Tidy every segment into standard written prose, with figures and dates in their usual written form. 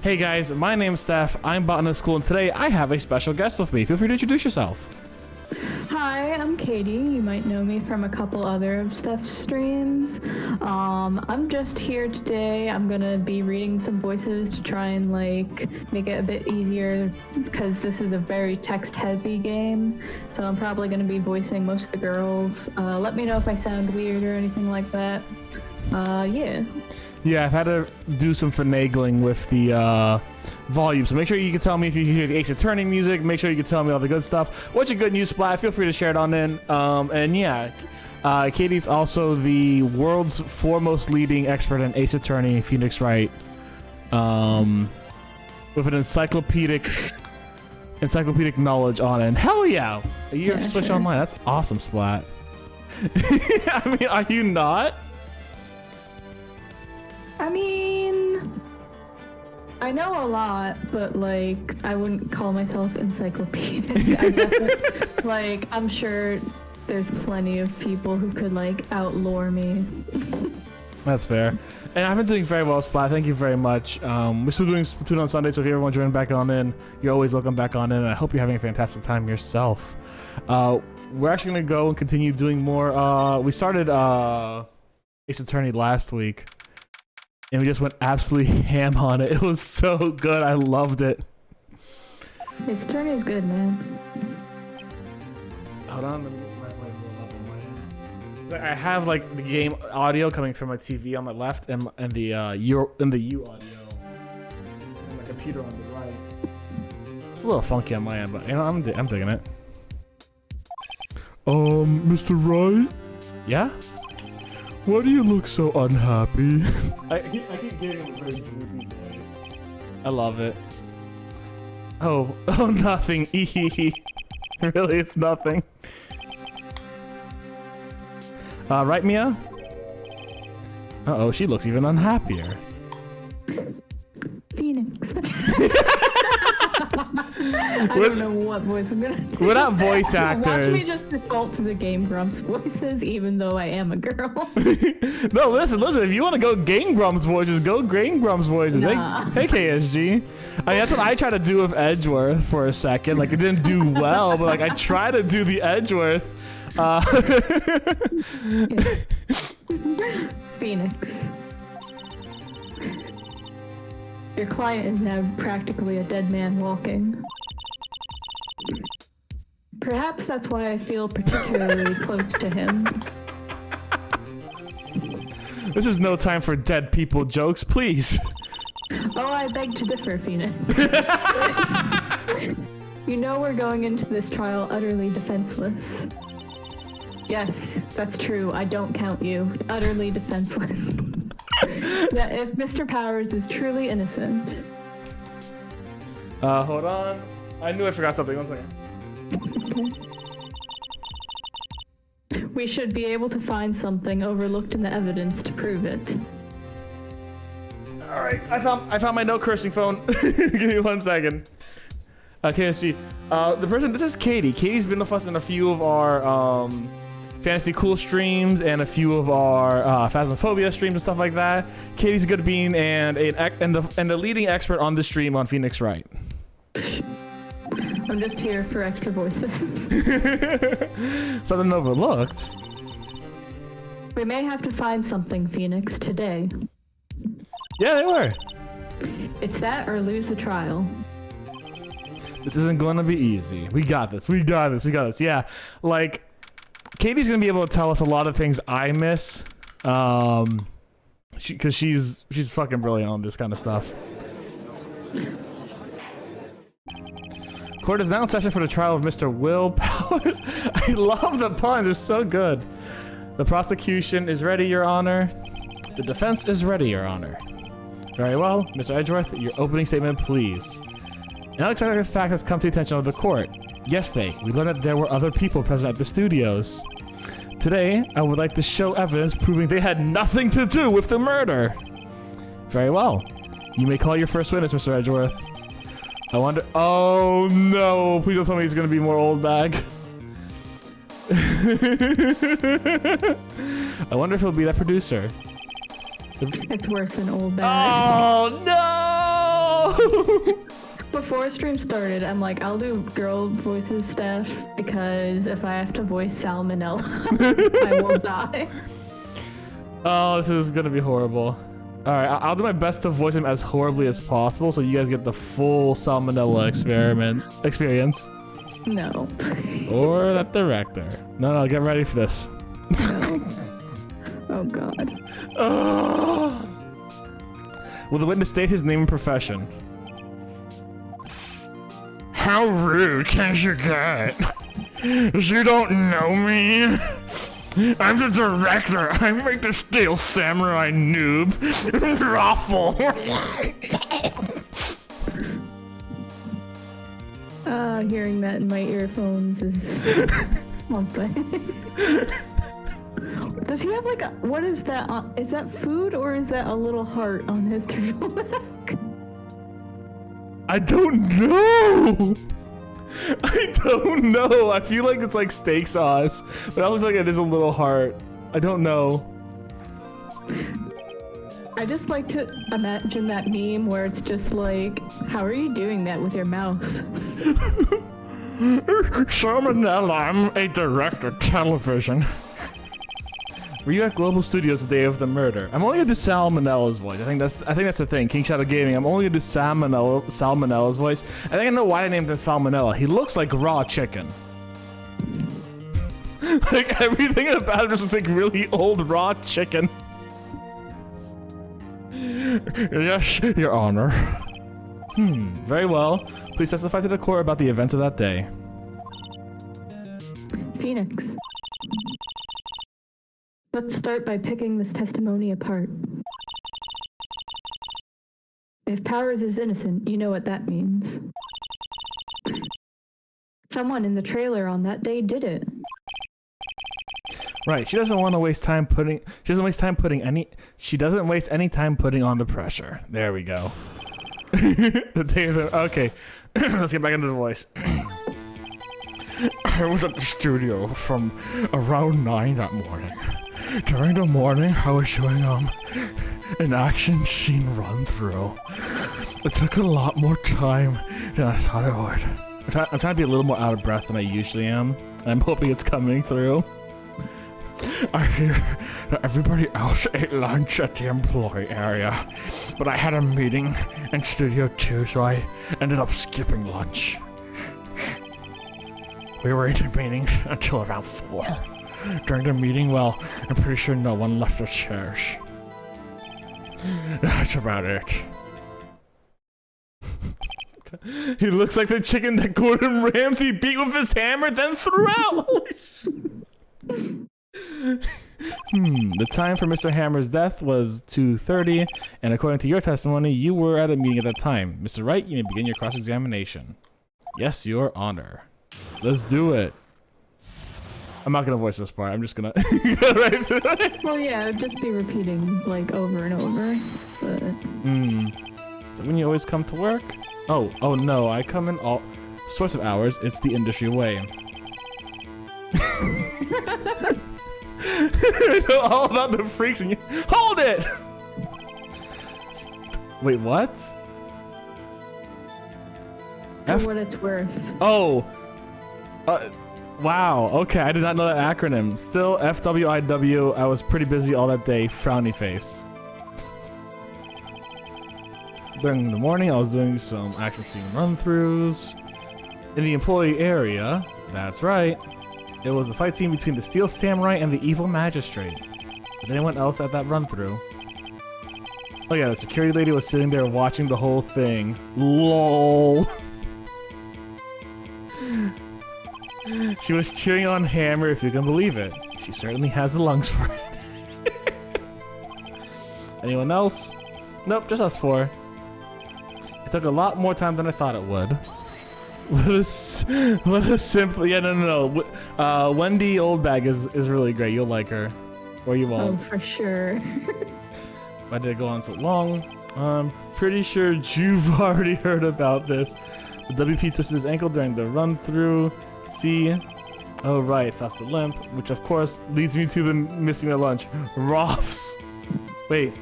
Hey guys, my name's Steph, I'm Botanist Cool, and today I have a special guest with me. Feel free to introduce yourself. Hi, I'm Katie. You might know me from a couple other of Steph's streams. I'm just here today. I'm gonna be reading some voices to try and make it a bit easier because this is a very text-heavy game. So I'm probably gonna be voicing most of the girls. Let me know if I sound weird or anything like that. Yeah. Yeah, I've had to do some finagling with the volume, so make sure you can tell me if you hear the Ace Attorney music. Make sure you can tell me all the good stuff. What's your good news, Splat? Feel free to share it on in. And yeah, Katie's also the world's foremost leading expert in Ace Attorney, Phoenix Wright, with an encyclopedic knowledge on it. And hell yeah, you have to switch online. That's awesome, Splat. I mean, are you not? I mean, I know a lot, but I wouldn't call myself encyclopedic. I definitely, I'm sure there's plenty of people who could outlore me. That's fair. And I've been doing very well, Splat. Thank you very much. We're still doing Splatoon on Sunday, so if you ever want to join back on in, you're always welcome back on in. And I hope you're having a fantastic time yourself. We're actually gonna go and continue doing more. We started Ace Attorney last week. And we just went absolutely ham on it. It was so good. I loved it. His journey is good, man. Hold on. Let me I have the game audio coming from my TV on my left and the U audio and my computer on the right. It's a little funky on my end, but I'm digging it. Mr. Wright? Yeah? Why do you look so unhappy? I keep getting a very droopy voice. I love it. Oh, nothing. Really, it's nothing. Right, Mia? Uh-oh, she looks even unhappier. Phoenix. I don't know what voice I'm gonna do. We're not voice actors. Watch me just default to the Game Grumps voices, even though I am a girl. No, listen. If you want to go Game Grumps voices, go Game Grumps voices. Nah. Hey, KSG. I mean, that's what I tried to do with Edgeworth for a second. It didn't do well, but I tried to do the Edgeworth. Phoenix. Your client is now practically a dead man walking. Perhaps that's why I feel particularly close to him. This is no time for dead people jokes, please. Oh, I beg to differ, Phoenix. You know we're going into this trial utterly defenseless. Yes, that's true. I don't count you. Utterly defenseless. That if Mr. Powers is truly innocent. Hold on. I knew I forgot something. 1 second. Okay. We should be able to find something overlooked in the evidence to prove it. All right, I found my no cursing phone. Give me 1 second. KSG. This is Katie. Katie's been with us in a few of our Fantasy Cool streams and a few of our Phasmophobia streams and stuff like that. Katie's a good bean and the leading expert on the stream on Phoenix Wright. I'm just here for extra voices. Something overlooked. We may have to find something, Phoenix, today. Yeah, they were. It's that or lose the trial. This isn't going to be easy. We got this. Yeah, Katie's gonna be able to tell us a lot of things I miss, because she's fucking brilliant on this kind of stuff. Court is now in session for the trial of Mr. Will Powers. I love the puns; they're so good. The prosecution is ready, Your Honor. The defense is ready, Your Honor. Very well, Mr. Edgeworth, your opening statement, please. An unexpected fact has come to the attention of the court. Yesterday, we learned that there were other people present at the studios. Today, I would like to show evidence proving they had nothing to do with the murder. Very well. You may call your first witness, Mr. Edgeworth. I wonder... Oh, no. Please don't tell me he's going to be more old bag. I wonder if he'll be that producer. It's worse than old bag. Oh, no! No! Before stream started, I'm like, I'll do girl voices stuff because if I have to voice Salmonella, I will die. Oh, this is gonna be horrible. Alright, I'll do my best to voice him as horribly as possible so you guys get the full Salmonella experience. No. Or that director. No, get ready for this. No. Oh god. Will the witness state his name and profession? How rude can you get? You don't know me? I'm the director. I make the Steel Samurai noob. Raffle. Hearing that in my earphones is something. Does he have like a, what is that? Is that food or is that a little heart on his turtleneck? I don't know. I don't know. I feel like it's like steak sauce, but I also feel like it is a little heart. I don't know. I just like to imagine that meme where it's just like, how are you doing that with your mouth? Salmonella, I'm a director of television. Were you at Global Studios the day of the murder? I'm only gonna do Salmonella's voice. I think that's the thing. King Shadow Gaming. I'm only gonna do Salmonella's voice. I think I know why they named him Salmonella. He looks like raw chicken. Like everything about him just looks like really old raw chicken. Yes, Your Honor. Very well. Please testify to the court about the events of that day. Phoenix. Let's start by picking this testimony apart. If Powers is innocent, you know what that means. Someone in the trailer on that day did it. Right, she doesn't want to waste time putting. She doesn't waste any time putting on the pressure. There we go. The day of the, okay, let's get back into the voice. I was at the studio from around 9 that morning. During the morning, I was doing an action scene run through. It took a lot more time than I thought it would. I'm trying to be a little more out of breath than I usually am. I'm hoping it's coming through. I hear that everybody else ate lunch at the employee area, but I had a meeting in Studio 2, so I ended up skipping lunch. We were in the meeting until around 4. During the meeting, well, I'm pretty sure no one left their chairs. That's about it. He looks like the chicken that Gordon Ramsay beat with his hammer, then threw out! The time for Mr. Hammer's death was 2:30, and according to your testimony, you were at a meeting at that time. Mr. Wright, you may begin your cross-examination. Yes, Your Honor. Let's do it. I'm not gonna voice this part, I'm just gonna go right through it. Well, yeah, it'd just be repeating, like, over and over, but... So when you always come to work? Oh no, I come in all sorts of hours. It's the industry way. I know all about the freaks and you. Hold it! Wait, what? For what it's worth. Oh. Wow. Okay, I did not know that acronym. Still, FWIW. I was pretty busy all that day. Frowny face. During the morning, I was doing some action scene run-throughs in the employee area. That's right. It was a fight scene between the Steel Samurai and the Evil Magistrate. Was anyone else at that run-through? Oh yeah, the security lady was sitting there watching the whole thing. LOL. She was cheering on Hammer, if you can believe it. She certainly has the lungs for it. Anyone else? Nope, just us 4. It took a lot more time than I thought it would. What a simple... Yeah, no. Wendy Oldbag is really great. You'll like her. Or you won't. Oh, for sure. Why did it go on so long? I'm pretty sure you've already heard about this. The WP twisted his ankle during the run-through. See? Oh, right. That's the limp. Which, of course, leads me to the missing at lunch. Roths. Wait.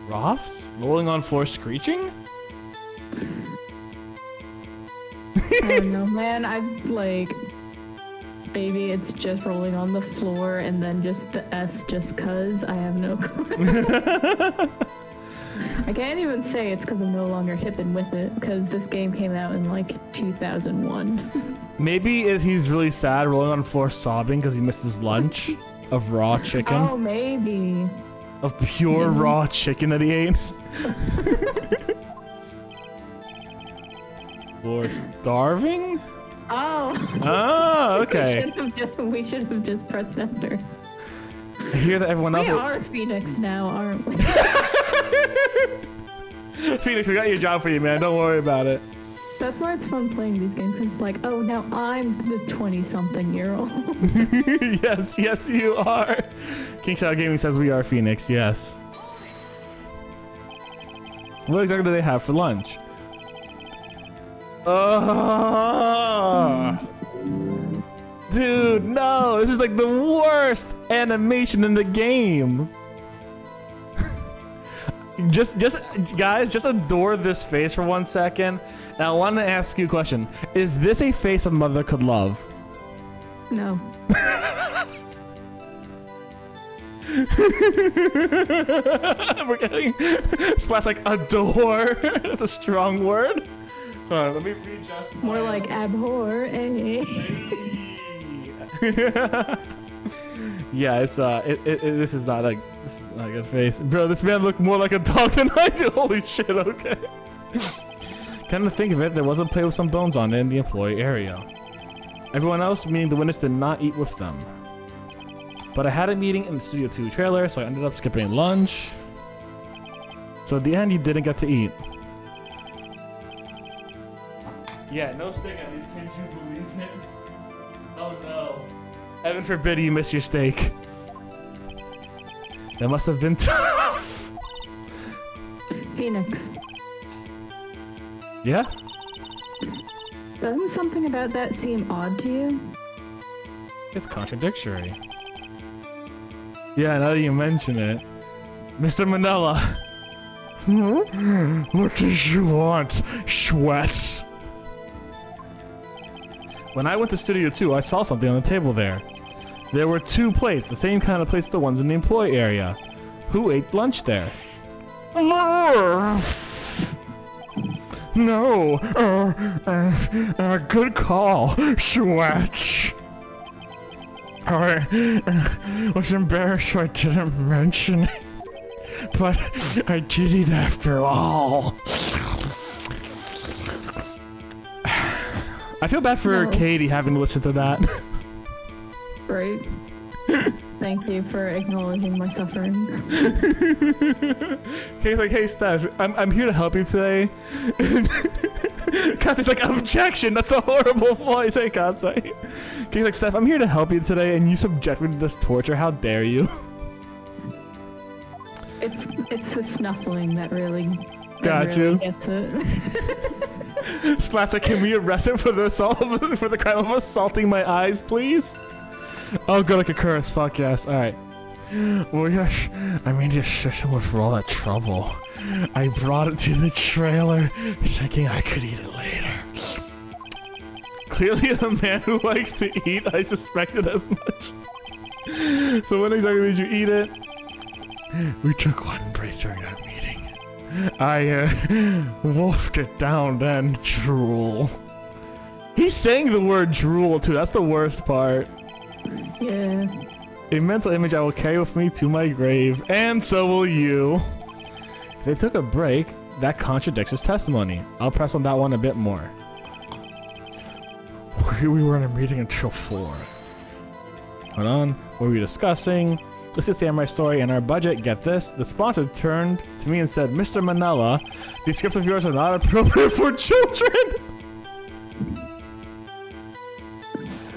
Troughs? Rolling on floor screeching? I don't know, man. I'm like, maybe it's just rolling on the floor and then just the S just cuz. I have no clue. I can't even say it's because I'm no longer hip and with it, because this game came out in like 2001. Maybe he's really sad, rolling on the floor sobbing because he missed his lunch of raw chicken. Oh, maybe. Of pure raw chicken that he ate. Or starving? Oh. Oh, okay. We should have just pressed enter. I hear that everyone else. We are Phoenix now, aren't we? Phoenix, we got your job for you, man. Don't worry about it. That's why it's fun playing these games, because it's like, oh, now I'm the 20-something-year-old. Yes, you are. King Shadow Gaming says we are Phoenix, yes. What exactly do they have for lunch? Dude, no, this is like the worst animation in the game. Guys, just adore this face for 1 second. Now, I want to ask you a question. Is this a face a mother could love? No. We're getting splash like adore. That's a strong word. Hold on, let me readjust. More like abhor, eh? Yeah, it's this is not like a good face, bro. This man looked more like a dog than I do. Holy shit! Okay. Kind of think of it, there was a plate with some bones on it in the employee area. Everyone else, meaning the witness, did not eat with them. But I had a meeting in the Studio 2 trailer, so I ended up skipping lunch. So at the end, you didn't get to eat. Yeah, no steak at least. Can you believe it? Oh no. Heaven forbid you miss your steak. That must have been tough. Phoenix. Yeah? Doesn't something about that seem odd to you? It's contradictory. Yeah, now that you mention it. Mr. Manila. What does you want, Schwetz? When I went to Studio 2, I saw something on the table there. There were 2 plates, the same kind of plates the ones in the employee area. Who ate lunch there? No, good call, Schwetz. I was embarrassed I didn't mention it, but I did it after all. I feel bad for Katie having to listen to that. Right. Thank you for acknowledging my suffering. Katie's like, hey Steph, I'm here to help you today. Katie's like, objection, that's a horrible voice. Hey Katie. Katie's like, Steph, I'm here to help you today and you subject me to this torture, how dare you? It's the snuffling that really gets it. Splat's like, can we arrest him for the assault for the crime of assaulting my eyes, please? Oh, good, like a curse. Fuck yes. All right. Well, yes. I mean, the assistant was for all that trouble. I brought it to the trailer, thinking I could eat it later. Clearly, a man who likes to eat. I suspected as much. So when exactly did you eat it? We took one break during that meeting. I wolfed it down, then drool. He's saying the word drool too. That's the worst part. Yeah. A mental image I will carry with me to my grave, and so will you. If they took a break, that contradicts his testimony. I'll press on that one a bit more. We were in a meeting until 4. Hold on. What were we discussing? This is Samurai Story and our budget. Get this. The sponsor turned to me and said, Mr. Manila, these scripts of yours are not appropriate for children.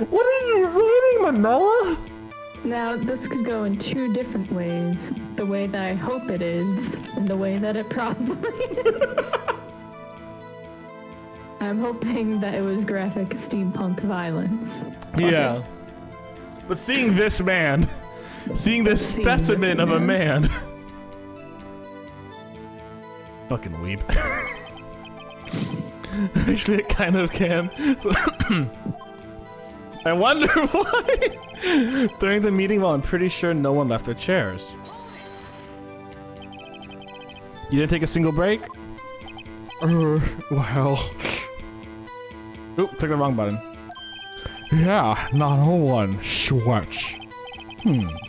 What are you writing, Manila? Now, this could go in 2 different ways. The way that I hope it is, and the way that it probably is. I'm hoping that it was graphic steampunk violence. Yeah. Okay. But seeing this man, seeing this specimen of a man. Fucking weeb. Actually, it kind of can. So I wonder why. During the meeting, well, I'm pretty sure no one left their chairs. You didn't take a single break? Well... Oop, click the wrong button. Yeah, not one sweats.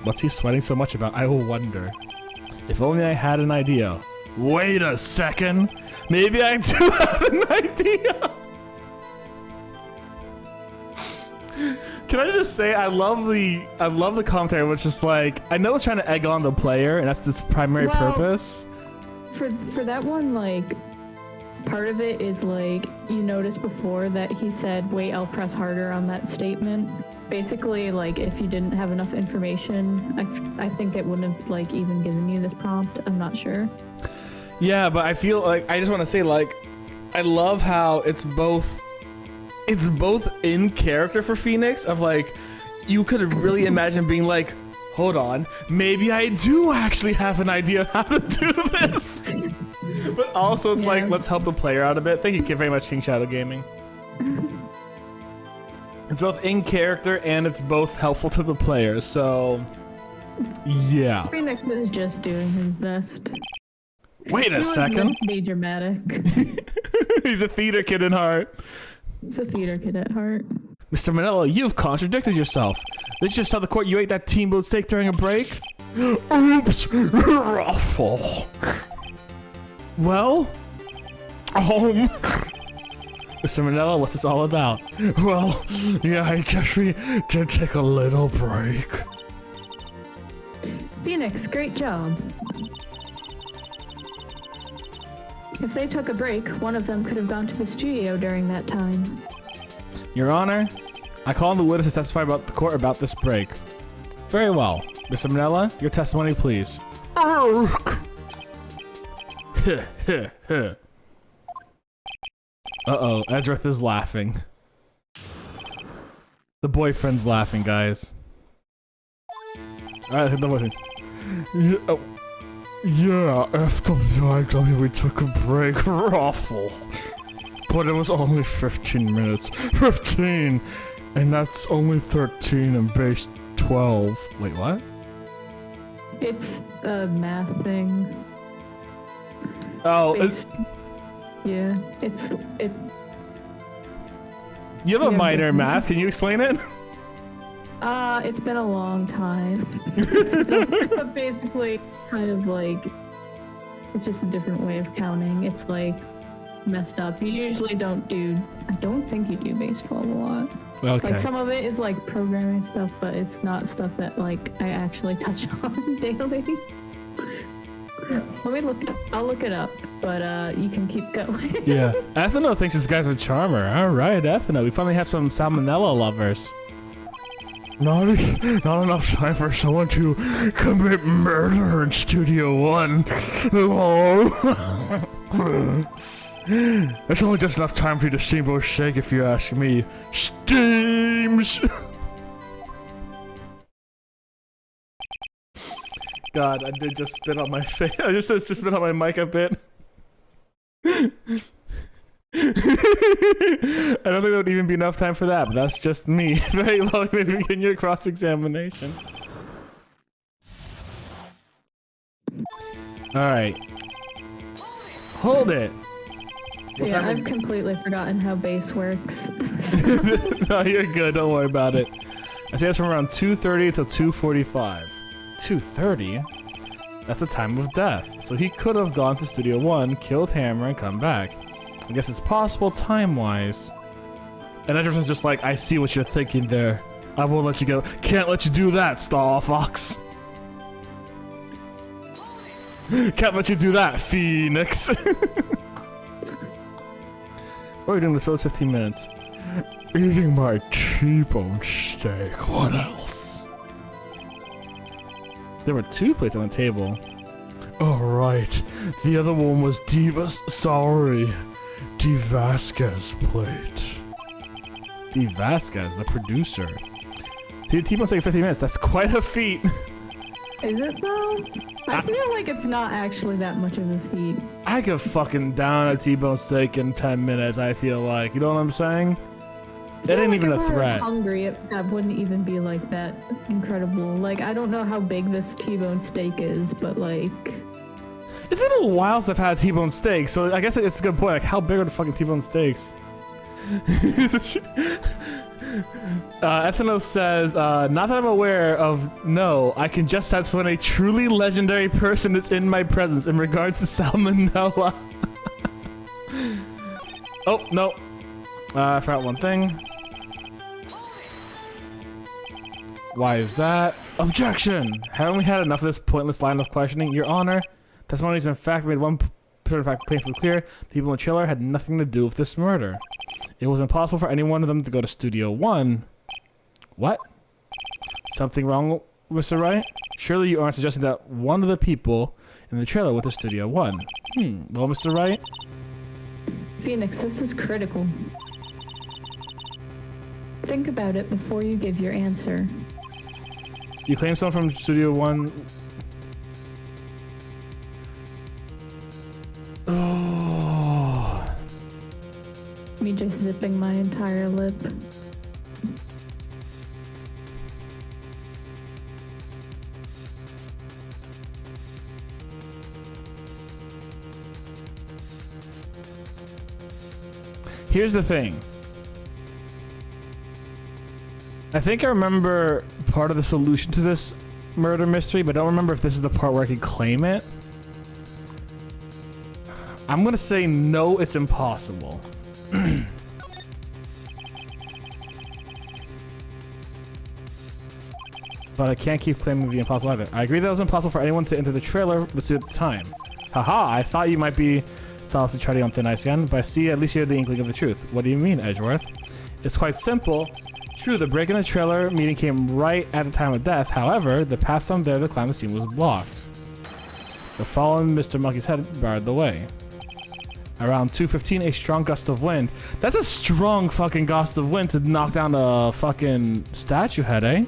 What's he sweating so much about? I will wonder. If only I had an idea. Wait a second! Maybe I do have an idea! Can I just say, I love the commentary, which is like, I know it's trying to egg on the player, and that's its primary purpose. For that one, like, part of it is like, you noticed before that he said, wait, I'll press harder on that statement. Basically, like, if you didn't have enough information, I think it wouldn't have, like, even given you this prompt. I'm not sure. Yeah, but I feel like, I just want to say, like, I love how it's both in character for Phoenix, of like, you could really imagine being like, hold on, maybe I do actually have an idea of how to do this. But also it's like, let's help the player out a bit. Thank you very much, King Shadow Gaming. It's both in character and it's both helpful to the player, so yeah. Phoenix is just doing his best. Wait a second. Be dramatic. He's a theater kid at heart. He's a theater kid at heart. Mr. Manila, you've contradicted yourself. Did you just tell the court you ate that teamboat steak during a break? Oops, ruffle. Well, Mr. Manila, what's this all about? Well, yeah, I guess we did take a little break. Phoenix, great job. If they took a break, one of them could have gone to the studio during that time. Your Honor, I call on the witness to testify about the court about this break. Very well. Mr. Manila, your testimony, please. Uh-oh, Edrith is laughing. The boyfriend's laughing, guys. Alright, hit the button. Yeah, FWIW, we took a break. Raffle. But it was only 15 minutes. 15! And that's only 13 and base 12. Wait, what? It's a math thing. Oh, yeah, you have a minor in math, can you explain it? It's been a long time. It's basically kind of like, it's just a different way of counting. It's like messed up. You usually don't think you do base 12 a lot. Okay. Like some of it is like programming stuff, but it's not stuff that like I actually touch on daily. Let me look. I'll look it up, but you can keep going. Yeah, Ethno thinks this guy's a charmer. All right, Ethno, we finally have some salmonella lovers. Not enough time for someone to commit murder in Studio One. It's only just enough time for you to steamboat shake, if you ask me. Steams. God, I did just spit on my face. I just said spit on my mic a bit. I don't think there would even be enough time for that, but that's just me. Very well, maybe begin your cross-examination. Think. Alright. Hold it! Yeah, I've completely forgotten how base works. No, you're good, don't worry about it. I say that's from around 2:30 till 2:45. 2:30? That's the time of death. So he could have gone to Studio 1, killed Hammer, and come back. I guess it's possible time-wise. And Edgerson's just like, I see what you're thinking there. I won't let you go. Can't let you do that, Star Fox. Can't let you do that, Phoenix. What are we doing this for those 15 minutes? Eating my T-bone steak. What else? There were 2 plates on the table. Oh, right. The other one was Diva's. Sorry. D. Vasquez plate. D. Vasquez, the producer. Dude, T-bone's like 15 minutes. That's quite a feat. Is it though? I feel like it's not actually that much of a feat. I could fucking down a T-bone steak in 10 minutes, I feel like. You know what I'm saying? It ain't even a threat. If I was hungry, that wouldn't even be like that incredible. Like, I don't know how big this T-bone steak is, but like... It's been a while since I've had a T-bone steak, so I guess it's a good point. Like, how big are the fucking T-bone steaks? Ethnos says, not that I'm aware of, no, I can just sense when a truly legendary person is in my presence in regards to salmonella. Oh, no. I forgot one thing. Why is that? Objection! Haven't we had enough of this pointless line of questioning? Your Honor, testimonies in fact made one in fact painfully clear. The people in the trailer had nothing to do with this murder. It was impossible for any one of them to go to Studio 1. What? Something wrong, Mr. Wright? Surely you aren't suggesting that one of the people in the trailer went to Studio 1. Well, Mr. Wright? Phoenix, this is critical. Think about it before you give your answer. You claim someone from Studio 1... Oh. Me just zipping my entire lip. Here's the thing. I think I remember part of the solution to this murder mystery, but I don't remember if this is the part where I could claim it. I'm gonna say no, it's impossible. But I can't keep claiming the impossible either. I agree that it was impossible for anyone to enter the trailer at the time. Haha, I thought you might be fallacy treading on thin ice again, but I see at least you had the inkling of the truth. What do you mean, Edgeworth? It's quite simple. True, the break in the trailer meeting came right at the time of death. However, the path from there to the climate scene was blocked. The fallen Mr. Monkey's head barred the way. Around 2:15, a strong gust of wind. That's a strong fucking gust of wind to knock down a fucking statue head, eh?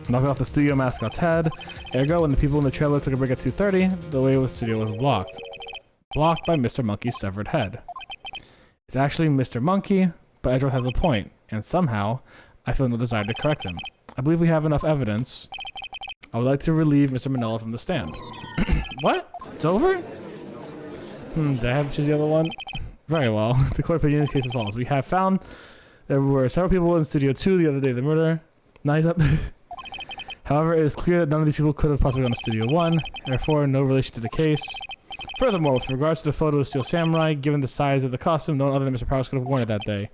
Knocking off the studio mascot's head. Ergo, when the people in the trailer took a break at 2:30, the way to the studio was blocked. Blocked by Mr. Monkey's severed head. It's actually Mr. Monkey, but Edgeworth has a point, and somehow, I feel no desire to correct him. I believe we have enough evidence. I would like to relieve Mr. Manila from the stand. What? It's over? Did I have to choose the other one? Very well. The court opinion in this case as follows. We have found there were several people in Studio 2 the other day of the murder. Nice up. However, it is clear that none of these people could have possibly gone to Studio 1, therefore no relation to the case. Furthermore, with regards to the photo of Steel Samurai, given the size of the costume, no one other than Mr. Powers could have worn it that day.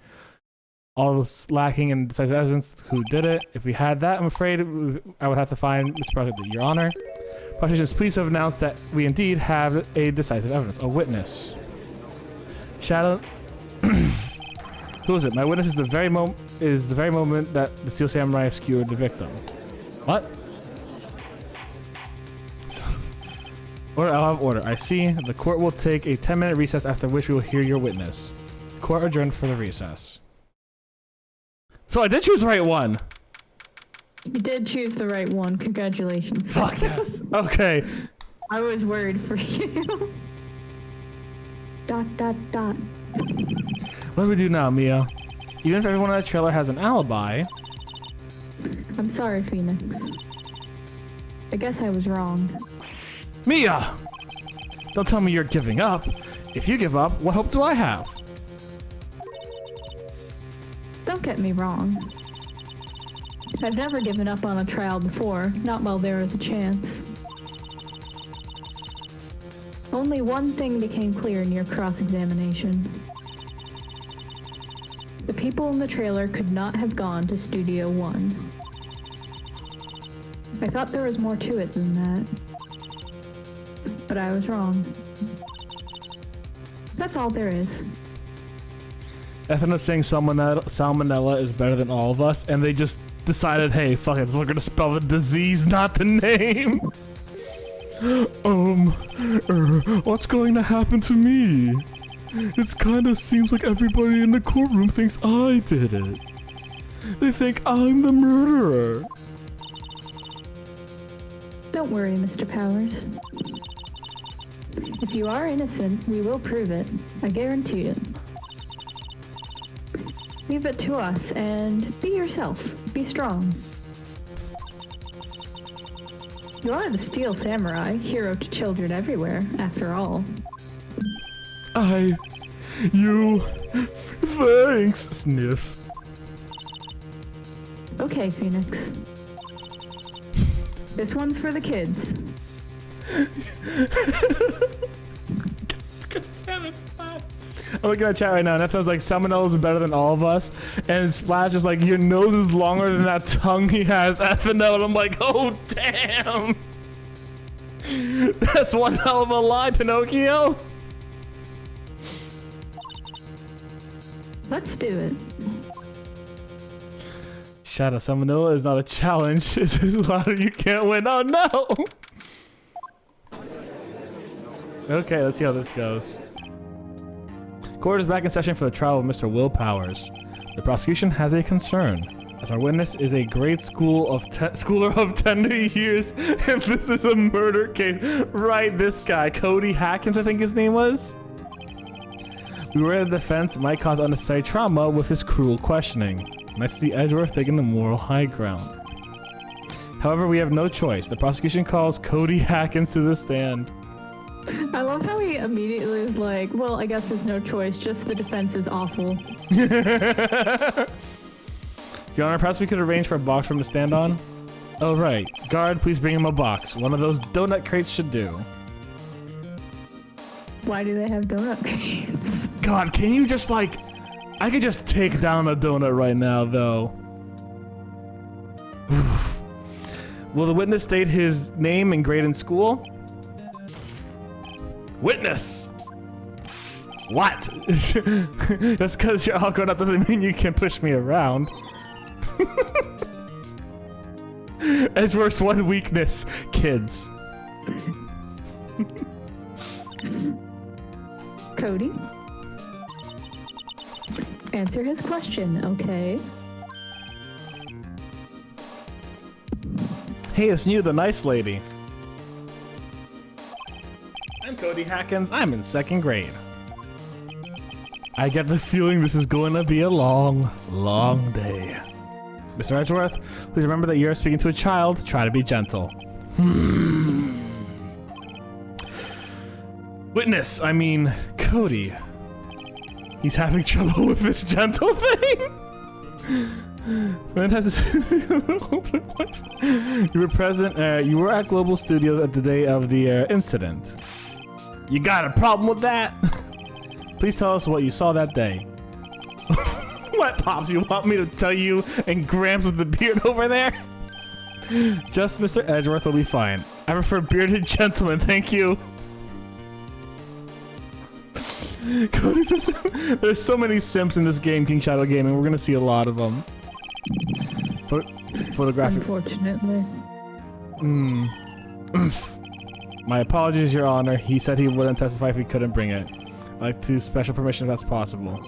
All was lacking in decisive evidence who did it. If we had that, I'm afraid I would have to find Mr. Powers. Your Honor. Prosecution is pleased to have announced that we indeed have a decisive evidence. A witness. Shadow. Who is it? My witness is the very moment that the Steel Samurai skewered the victim. What? Order, I'll have order. I see. The court will take a 10-minute recess, after which we will hear your witness. Court adjourned for the recess. So I did choose the right one. You did choose the right one. Congratulations. Fuck yes. Okay. I was worried for you. ... What do we do now, Mia? Even if everyone in that trailer has an alibi... I'm sorry, Phoenix. I guess I was wrong. Mia! Don't tell me you're giving up. If you give up, what hope do I have? Don't get me wrong. I've never given up on a trial before, not while there was a chance. Only one thing became clear in your cross-examination. The people in the trailer could not have gone to Studio 1. I thought there was more to it than that. But I was wrong. That's all there is. Ethna's saying salmonella is better than all of us, and they just decided, hey, fuck it, so we're gonna spell the disease, not the name. What's going to happen to me? It kinda seems like everybody in the courtroom thinks I did it. They think I'm the murderer. Don't worry, Mr. Powers. If you are innocent, we will prove it. I guarantee it. Leave it to us and be yourself. Be strong. You are the Steel Samurai, hero to children everywhere, after all. Thanks, sniff. Okay, Phoenix. This one's for the kids. God damn it, Splash. I'm looking at chat right now, and that feels like Seminole is better than all of us. And Splash is like, your nose is longer than that tongue he has, Ethno. And I'm like, oh, damn. That's one hell of a lie, Pinocchio. Let's do it. Shadow Seminole is not a challenge. It's just louder, you can't win. Oh, no. Okay, let's see how this goes. Court is back in session for the trial of Mr. Will Powers. The prosecution has a concern, as our witness is a grade schooler of tender years, and this is a murder case. Right, this guy, Cody Hackins, I think his name was. We worry the defense might cause unnecessary trauma with his cruel questioning. Nice to see Edgeworth taking the moral high ground. However, we have no choice. The prosecution calls Cody Hackins to the stand. I love how he immediately is like, well, I guess there's no choice, just the defense is awful. Your Honor, perhaps we could arrange for a box for him to stand on? Oh, right. Guard, please bring him a box. One of those donut crates should do. Why do they have donut crates? God, can you just like... I could just take down a donut right now, though. Will the witness state his name and grade in school? Witness! What? Just because you're all grown up doesn't mean you can push me around. Edgeworth's one weakness, kids. Cody? Answer his question, okay? Hey, it's you, the nice lady. I'm Cody Hackins. I'm in 2nd grade. I get the feeling this is going to be a long, long day. Mr. Edgeworth, please remember that you're speaking to a child. Try to be gentle. Witness, I mean, Cody. He's having trouble with this gentle thing. When has you were present. You were at Global Studios at the day of the incident. You got a problem with that? Please tell us what you saw that day. What, Pops? You want me to tell you and Gramps with the beard over there? Just Mr. Edgeworth will be fine. I prefer bearded gentlemen, thank you. Cody's there's so many simps in this game, King Shadow Gaming. We're gonna see a lot of them. Photographic. Unfortunately. My apologies, Your Honor. He said he wouldn't testify if he couldn't bring it. I'd like to special permission if that's possible.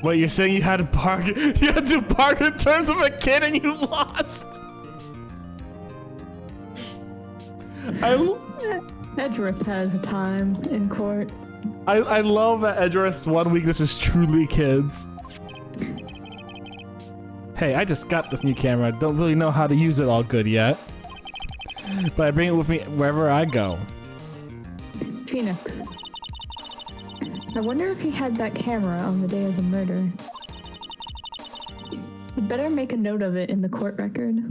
Wait, you're saying you had to bargain? You had to bargain in terms of a kid and you lost? Edgeworth has a time in court. I love that Edgeworth's one weakness is truly kids. Hey, I just got this new camera. Don't really know how to use it all good yet. But I bring it with me wherever I go. Phoenix. I wonder if he had that camera on the day of the murder. You'd better make a note of it in the court record.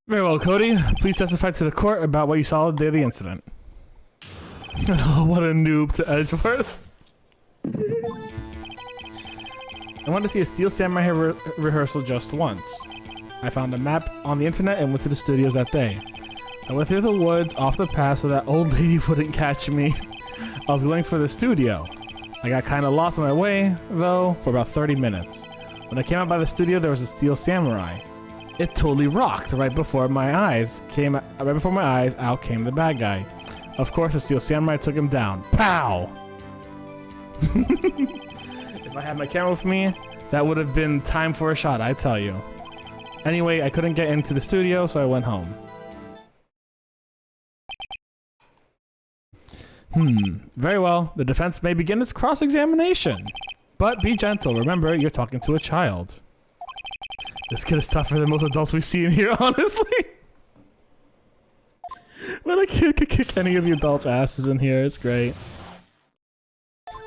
Very well, Cody. Please testify to the court about what you saw the day of the incident. Oh, what a noob to Edgeworth. I wanted to see a Steel Samurai rehearsal just once. I found a map on the internet and went to the studios that day. I went through the woods off the path so that old lady wouldn't catch me. I was going for the studio. I got kind of lost on my way, though, for about 30 minutes. When I came out by the studio, there was a Steel Samurai. It totally rocked right before my eyes. Out came the bad guy. Of course, the Steel Samurai took him down. Pow! If I had my camera with me, that would have been time for a shot, I tell you. Anyway, I couldn't get into the studio, so I went home. Very well. The defense may begin its cross-examination. But be gentle. Remember, you're talking to a child. This kid is tougher than most adults we see in here, honestly. When a kid could kick any of the adults' asses in here, it's great.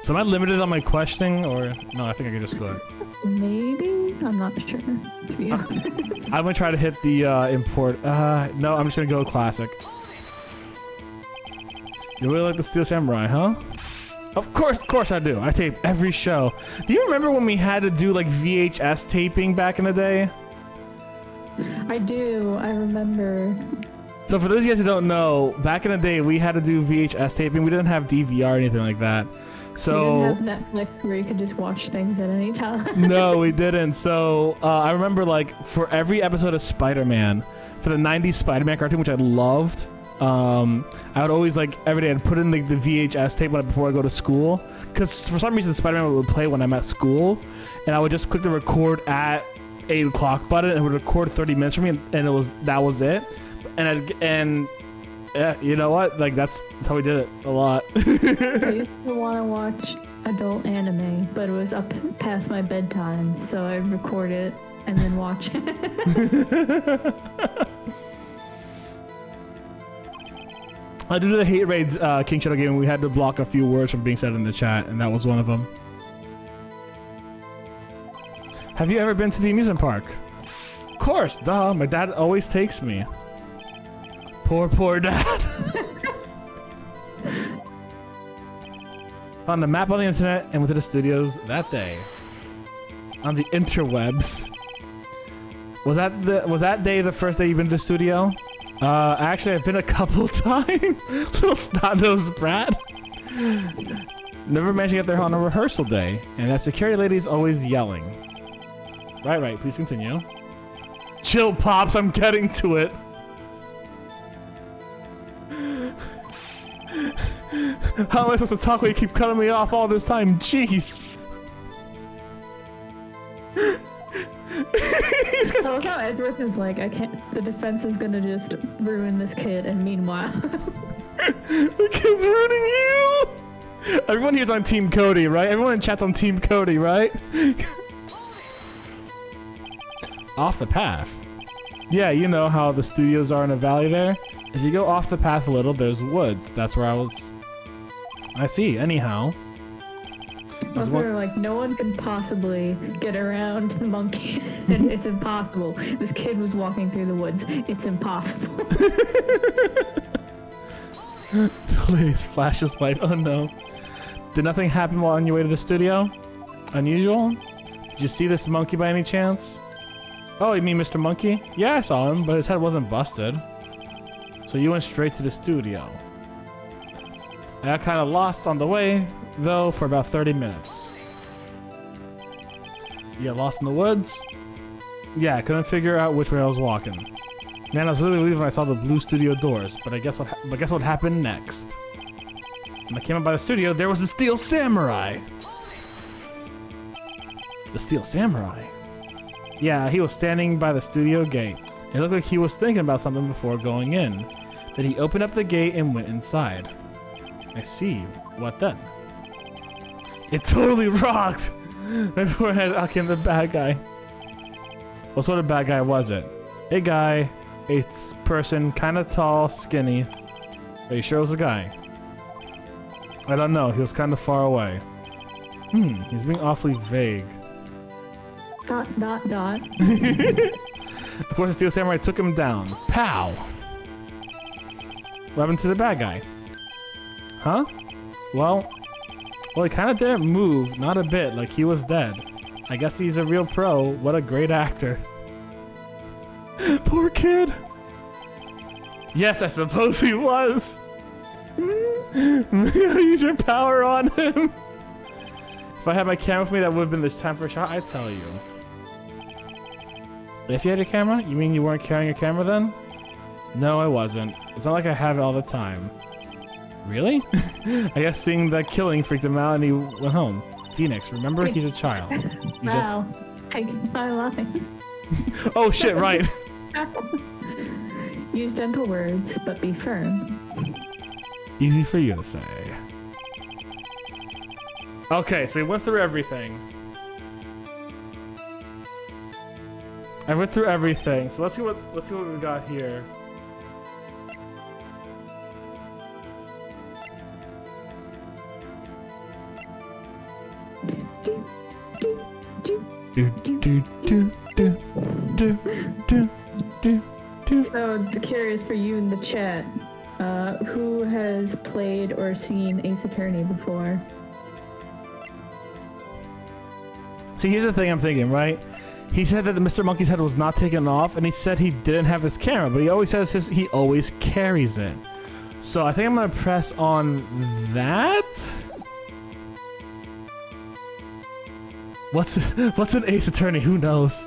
So am I limited on my questioning, or... No, I think I can just go. Maybe? I'm not sure, to be honest. I'm gonna try to hit the import. No, I'm just gonna go classic. You really like the Steel Samurai, huh? Of course I do. I tape every show. Do you remember when we had to do like VHS taping back in the day? I do. I remember. So for those of you guys who don't know, back in the day we had to do VHS taping. We didn't have DVR or anything like that. So you didn't have Netflix where you could just watch things at any time. No, we didn't. So I remember like for every episode of Spider-Man, for the 90s Spider-Man cartoon, which I loved, I would always like every day I'd put in the VHS tape before I go to school, because for some reason Spider-Man would play when I'm at school, and I would just click the record at 8 o'clock button and it would record 30 minutes for me, and that was it. And yeah, you know what? Like that's how we did it a lot. I used to want to watch adult anime, but it was up past my bedtime, so I'd record it and then watch it. I did the hate raids King Shadow game, and we had to block a few words from being said in the chat, and that was one of them. Have you ever been to the amusement park? Of course, duh. My dad always takes me. Poor dad. Found the map on the internet and went to the studios that day. On the interwebs. Was that day the first day you've been to the studio? Actually, I've been a couple times. Little snot-nosed brat. Never managed to get there on a rehearsal day, and that security lady's always yelling. Right, please continue. Chill, Pops, I'm getting to it. How am I supposed to talk when you keep cutting me off all this time? Jeez. I love how Edgeworth is like, the defense is gonna just ruin this kid, and meanwhile... The kid's ruining you! Everyone here's on Team Cody, right? Everyone in chat's on Team Cody, right? Off the path. Yeah, you know how the studios are in a valley there? If you go off the path a little, there's woods. That's where I was... I see, anyhow. They're like, no one can possibly get around the monkey. It's impossible. This kid was walking through the woods. It's impossible. The lady's flash is white. Oh no. Did nothing happen while on your way to the studio? Unusual? Did you see this monkey by any chance? Oh, you mean Mr. Monkey? Yeah, I saw him, but his head wasn't busted. So you went straight to the studio. I got kind of lost on the way, though, for about 30 minutes. You got lost in the woods? Yeah, I couldn't figure out which way I was walking. Man, I was really relieved when I saw the blue studio doors, but guess what happened next? When I came up by the studio, there was the Steel Samurai! The Steel Samurai? Yeah, he was standing by the studio gate. It looked like he was thinking about something before going in. Then he opened up the gate and went inside. I see. What then? It totally rocked! Right before out came the bad guy. What sort of bad guy was it? A guy, a person, kind of tall, skinny. Are you sure it was a guy? I don't know. He was kind of far away. He's being awfully vague. ... Of course, the Steel Samurai took him down. Pow! What happened to the bad guy? Huh? Well, he kind of didn't move, not a bit, like he was dead. I guess he's a real pro. What a great actor. Poor kid. Yes, I suppose he was. Use your power on him. If I had my camera with me, that would have been the time for a shot, I tell you. If you had your camera? You mean you weren't carrying your camera then? No, I wasn't. It's not like I have it all the time. Really? I guess seeing that killing freaked him out and he went home. Phoenix, remember, he's a child. Wow, taking my line. Oh shit, right. Use gentle words, but be firm. Easy for you to say. Okay, so we went through everything. I went through everything. So let's see what we got here. So, curious for you in the chat, who has played or seen Ace Attorney before? See, here's the thing I'm thinking, right? He said that the Mr. Monkey's head was not taken off, and he said he didn't have his camera, but he always says he always carries it. So I think I'm gonna press on that. What's an Ace Attorney? Who knows?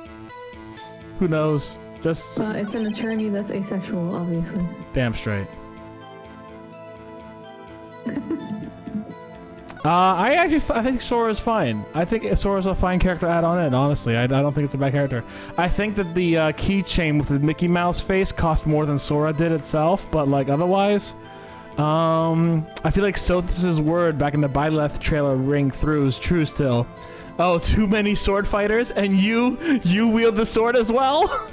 Who knows? Just It's an attorney that's asexual, obviously. damn straight. I think Sora's fine. I think Sora's a fine character to add on in, honestly. I don't think it's a bad character. I think that the keychain with the Mickey Mouse face cost more than Sora did itself, but like otherwise, I feel like Sothis' word back in the Byleth trailer ring through is true still. Oh, too many sword fighters, and you wield the sword as well?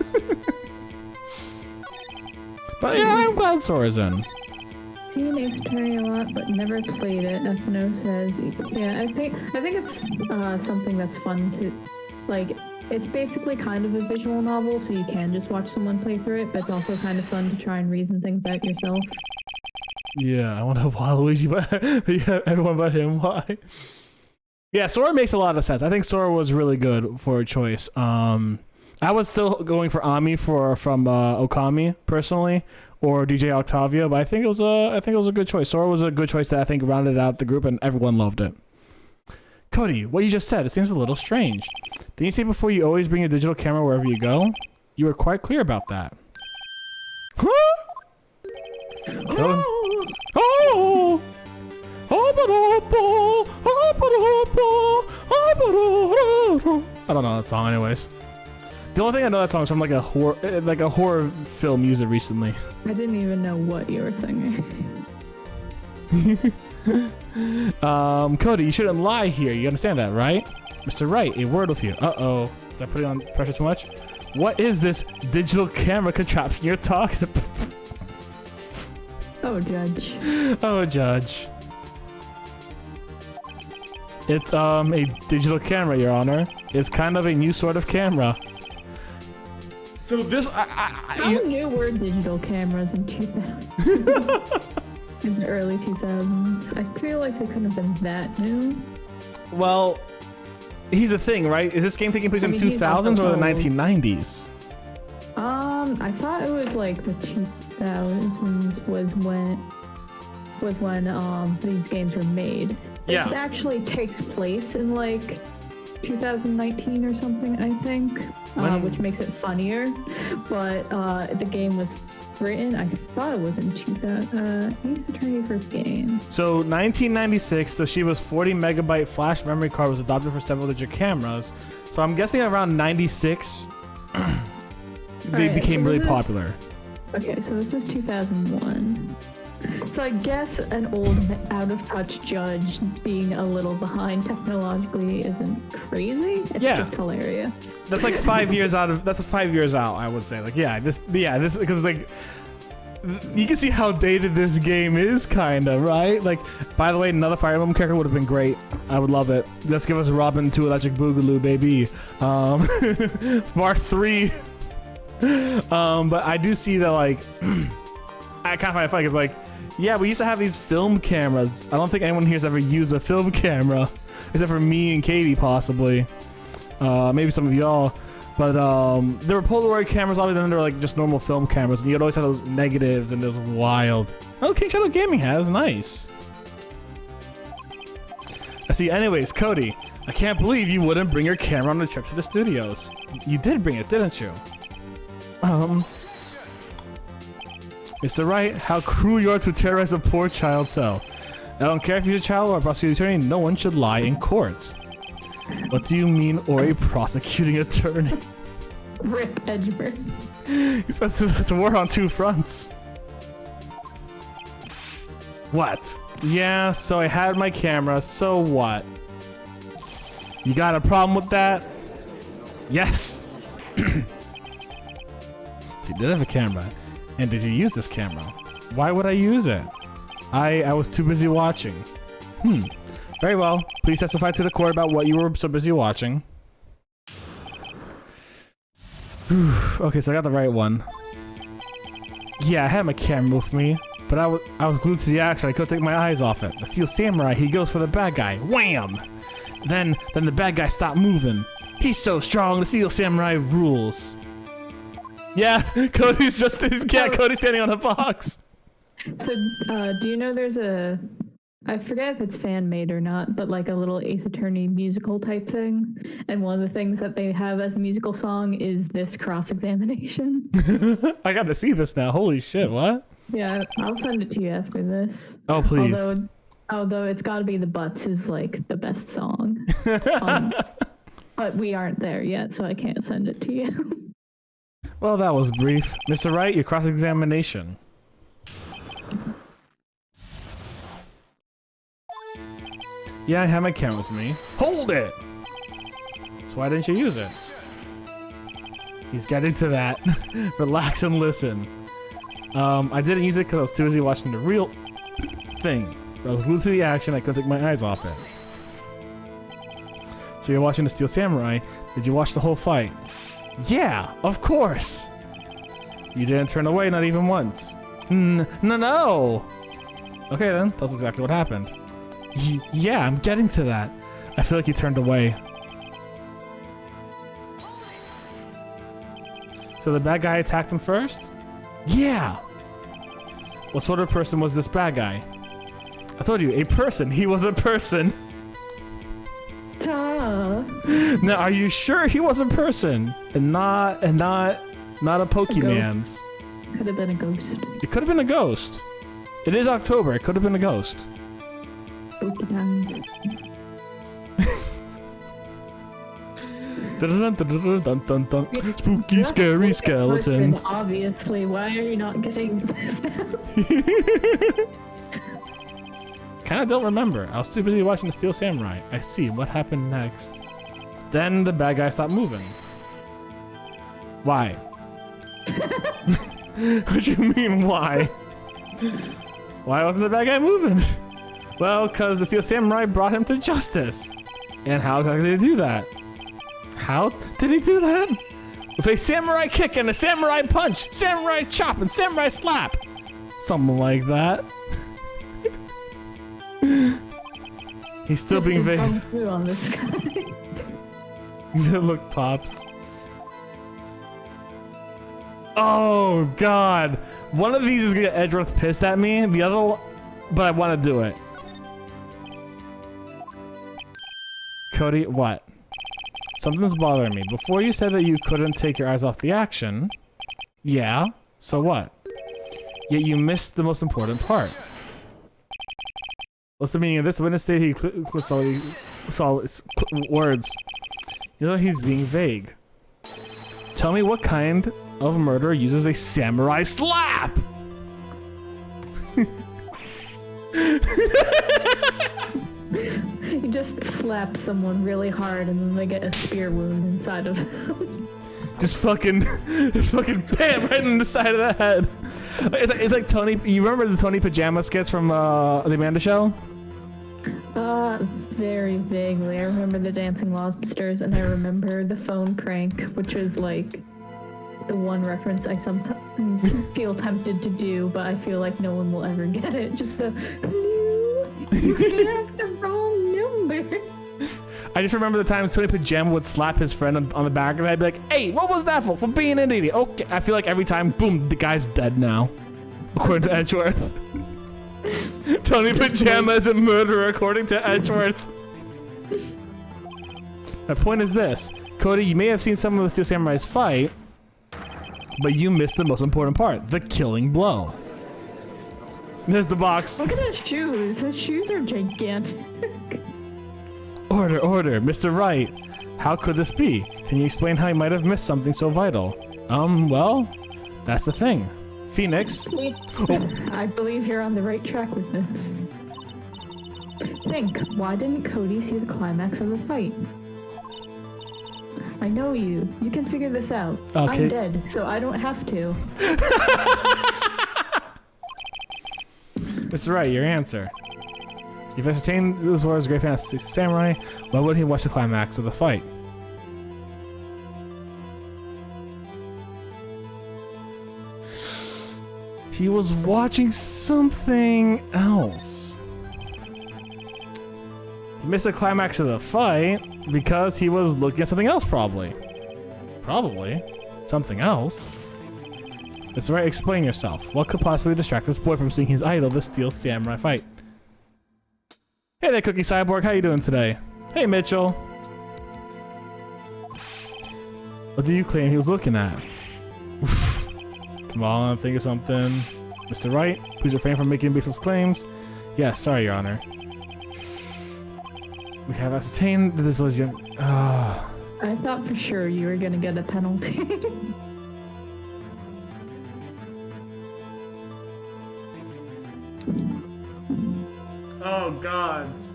But yeah, I'm glad Sora's in. Seen Ace Attorney a lot, but never played it. FNO says, yeah, I think it's something that's fun to, like, it's basically kind of a visual novel, so you can just watch someone play through it, but it's also kind of fun to try and reason things out yourself. Yeah, I wonder why Luigi, but yeah, everyone but him. Why? Yeah, Sora makes a lot of sense. I think Sora was really good for a choice. I was still going for Ami from Okami personally, or DJ Octavia, but I think it was a good choice. Sora was a good choice that I think rounded out the group, and everyone loved it. Cody, what you just said, it seems a little strange. Didn't you say before you always bring a digital camera wherever you go? You were quite clear about that. Huh? Oh! I don't know that song anyways. The only thing I know that song is from like a horror film used it recently. I didn't even know what you were singing. Cody, you shouldn't lie here. You understand that, right? Mr. Wright, a word with you. Uh-oh. Is that putting on pressure too much? What is this digital camera contraption you're talking about? Oh, Judge. Oh, Judge. It's a digital camera, Your Honor. It's kind of a new sort of camera. So this, How new were digital cameras in 2000? In the early 2000s? I feel like they couldn't have been that new. Well, here's the thing, right? Is this game taking place in the 2000s or the 1990s? I thought it was like the 2000s was when these games were made. Yeah. This actually takes place in like 2019 or something, I think, which makes it funnier. But the game was written, I thought it was in 2000. Ace Attorney first game. So 1996, the Toshiba's 40 megabyte flash memory card was adopted for several digit cameras. So I'm guessing around 96, they became really popular. Okay, so this is 2001. So I guess an old, out-of-touch judge being a little behind technologically isn't crazy. It's just hilarious. That's like 5 years out. That's 5 years out, I would say. Like, this because like you can see how dated this game is, kind of, right? Like, by the way, another Fire Emblem character would have been great. I would love it. Let's give us Robin 2 Electric Boogaloo, baby. Mark 3. But I do see that, like, I kind of find it funny because, like, yeah, we used to have these film cameras. I don't think anyone here's ever used a film camera, except for me and Katie, possibly. Maybe some of y'all. But there were Polaroid cameras, obviously, then there were like just normal film cameras, and you'd always have those negatives, and it was wild. Oh, King Shadow Gaming has, nice. I see. Anyways, Cody, I can't believe you wouldn't bring your camera on the trip to the studios. You did bring it, didn't you? Mr. Wright, how cruel you are to terrorize a poor child so. I don't care if he's a child or a prosecuting attorney, no one should lie in court. What do you mean, or a prosecuting attorney? Rip Edgeworth. It's a war on two fronts. What? Yeah, so I had my camera, so what? You got a problem with that? Yes! You did have a camera. And did you use this camera? Why would I use it? I was too busy watching. Very well. Please testify to the court about what you were so busy watching. Okay, so I got the right one. Yeah, I had my camera with me, but I was glued to the action. I couldn't take my eyes off it. The Steel Samurai, he goes for the bad guy. Wham! Then the bad guy stopped moving. He's so strong, the Steel Samurai rules. Yeah, Cody's Cody's standing on a box. So, do you know there's I forget if it's fan-made or not, but like a little Ace Attorney musical type thing. And one of the things that they have as a musical song is this cross-examination. I got to see this now. Holy shit, what? Yeah, I'll send it to you after this. Oh, please. Although it's got to be The Butts is like the best song. But we aren't there yet, so I can't send it to you. Well, that was brief. Mr. Wright, your cross-examination. Yeah, I have my camera with me. Hold it! So why didn't you use it? He's getting to that. Relax and listen. I didn't use it because I was too busy watching the real thing. I was glued to the action, I couldn't take my eyes off it. So you're watching the Steel Samurai. Did you watch the whole fight? Yeah, of course! You didn't turn away, not even once. No! Okay then, that's exactly what happened. Yeah, I'm getting to that. I feel like he turned away. So the bad guy attacked him first? Yeah! What sort of person was this bad guy? I told you, a person. He was a person. Duh. Now, are you sure he was a person? And not a Pokemon's? Could have been a ghost. It could have been a ghost. It is October. It could have been a ghost. Spooky times. Spooky, scary skeletons. Obviously, why are you not getting this down? Kinda don't remember. I was too busy watching the Steel Samurai. I see. What happened next? Then the bad guy stopped moving. Why? What do you mean, why? Why wasn't the bad guy moving? Well, because the Steel Samurai brought him to justice. And how exactly did he do that? How did he do that? With a samurai kick and a samurai punch, samurai chop and samurai slap. Something like that. He's still being vague. On this guy. Look, Pops. Oh, God. One of these is going to get Edgeworth pissed at me. The other one, but I want to do it. Cody, what? Something's bothering me. Before you said that you couldn't take your eyes off the action. Yeah, so what? Yet you missed the most important part. What's the meaning of this? Witness stated he saw words. You know he's being vague. Tell me what kind of murderer uses a samurai slap? You just slap someone really hard and then they get a spear wound inside of them. just fucking bam right in the side of the head. It's like Tony. You remember the Tony Pajama skits from the Amanda Show? Very vaguely. I remember the dancing lobsters, and I remember the phone prank, which was like the one reference I sometimes feel tempted to do, but I feel like no one will ever get it. Just the hello, you have the wrong number. I just remember the times Tony Pajama would slap his friend on the back of the head, be like, "Hey, what was that for? For being an idiot." Okay, I feel like every time, boom, the guy's dead now, according to Edgeworth. Tony Pajama is a murderer, according to Edgeworth. My point is this, Cody, you may have seen some of the Steel Samurai's fight, but you missed the most important part, the killing blow. There's the box. Look at his shoes. His shoes are gigantic. Order, Mr. Wright. How could this be? Can you explain how he might have missed something so vital? Well, that's the thing. Phoenix. I believe you're on the right track with this. Think, why didn't Cody see the climax of the fight? I know you. You can figure this out. Okay. I'm dead, so I don't have to. That's right, your answer. You've ascertained this was great fantasy samurai. Why wouldn't he watch the climax of the fight? He was watching something else. He missed the climax of the fight because he was looking at something else, probably. Probably. Something else. That's right, explain yourself. What could possibly distract this boy from seeing his idol, the Steel Samurai fight? Hey there, Cookie Cyborg, how you doing today? Hey, Mitchell. What do you claim he was looking at? Come on, think of something. Mr. Wright, please refrain from making baseless claims. Yes, sorry, Your Honor. We have ascertained that this was young. I thought for sure you were gonna get a penalty. Oh, gods.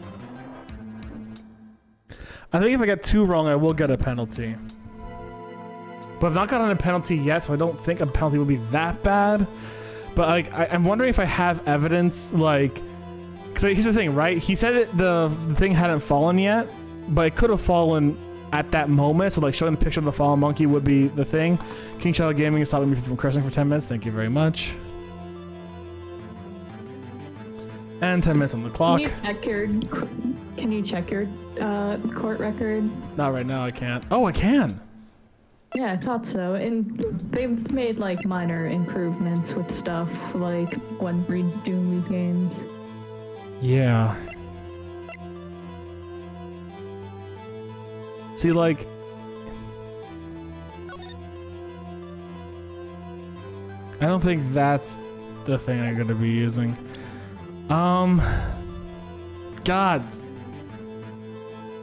I think if I get 2 wrong, I will get a penalty. But I've not gotten a penalty yet, so I don't think a penalty would be that bad. But like, I'm wondering if I have evidence, like, because here's the thing, right? He said the thing hadn't fallen yet, but it could have fallen at that moment. So like, showing the picture of the fallen monkey would be the thing. King Shadow Gaming is stopping me from cursing for 10 minutes. Thank you very much. And 10 minutes on the clock. Can you check your court record? Not right now, I can't. Oh, I can. Yeah, I thought so. And they've made like minor improvements with stuff like when redoing these games. Yeah. See, like, I don't think that's the thing I'm gonna be using. Gods.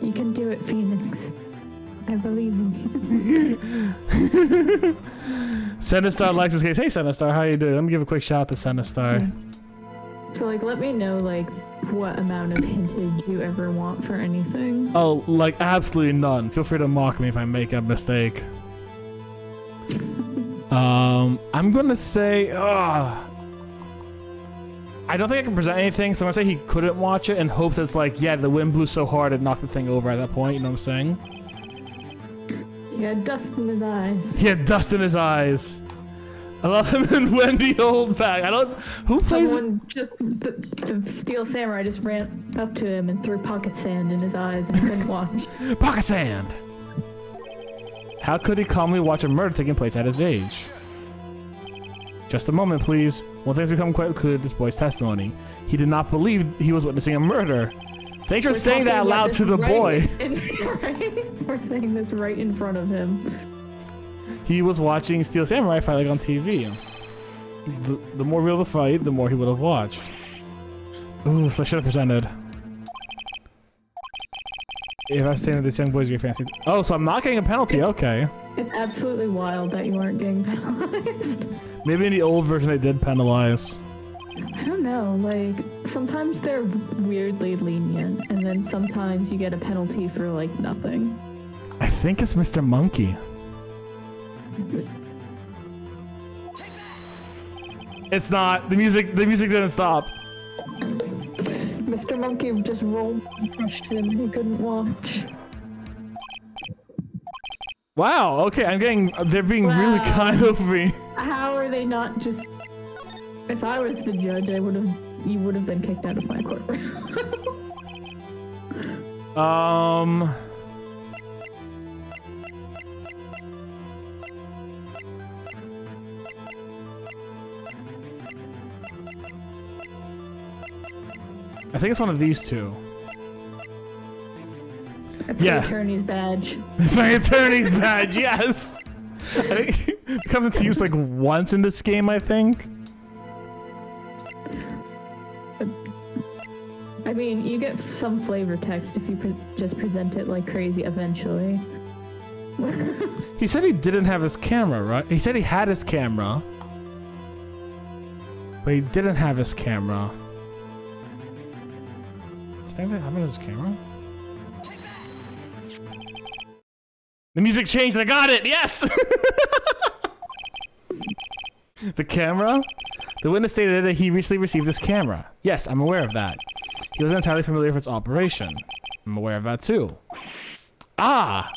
You can do it, Phoenix. I believe in you. Senestar likes this case. Hey, Senestar, how you doing? Let me give a quick shout out to Senestar. Yeah. So, like, let me know, like, what amount of hintage you ever want for anything. Oh, like, absolutely none. Feel free to mock me if I make a mistake. I'm gonna say, I don't think I can present anything, so I'm gonna say he couldn't watch it and hope that it's like, yeah, the wind blew so hard it knocked the thing over at that point, you know what I'm saying? He had dust in his eyes. He had dust in his eyes. I love him in Wendy Oldback. I don't... Who plays... Someone just... The Steel Samurai just ran up to him and threw pocket sand in his eyes and he couldn't watch. Pocket sand! How could he calmly watch a murder taking place at his age? Just a moment, please. One thing's become quite clear this boy's testimony. He did not believe he was witnessing a murder. Thanks for saying that aloud to the boy. We're saying this right in front of him. He was watching Steel Samurai fight like on TV. The more real the fight, the more he would have watched. Ooh, so I should have presented. If I was saying that this young boy's your fancy. Oh, so I'm not getting a penalty, okay. It's absolutely wild that you aren't getting penalized. Maybe in the old version they did penalize. I don't know, like, sometimes they're weirdly lenient, and then sometimes you get a penalty for, like, nothing. I think it's Mr. Monkey. It's not. The music didn't stop. Mr. Monkey just rolled and crushed him and he couldn't watch. Wow, okay, they're being really kind of me. How are they not just... If I was the judge, you would have been kicked out of my courtroom. I think it's one of these two. It's the attorney's badge. It's my attorney's badge, yes! I think it comes into use like once in this game, I think. I mean, you get some flavor text if you just present it like crazy eventually. He said he didn't have his camera, right? He said he had his camera. But he didn't have his camera. Do you think that happened to his camera? The music changed and I got it! Yes! The camera? The witness stated that he recently received this camera. Yes, I'm aware of that. He wasn't entirely familiar with its operation. I'm aware of that too. Ah!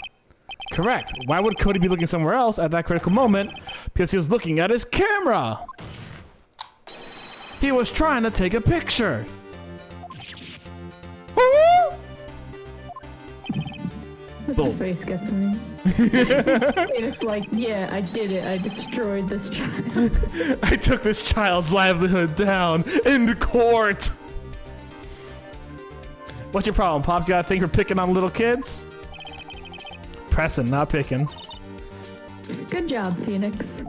Correct. Why would Cody be looking somewhere else at that critical moment? Because he was looking at his camera! He was trying to take a picture! Woo! His face gets me. It's like, yeah, I did it. I destroyed this child. I took this child's livelihood down in the court! What's your problem, Pops? You got a thing for picking on little kids? Pressing, not picking. Good job, Phoenix.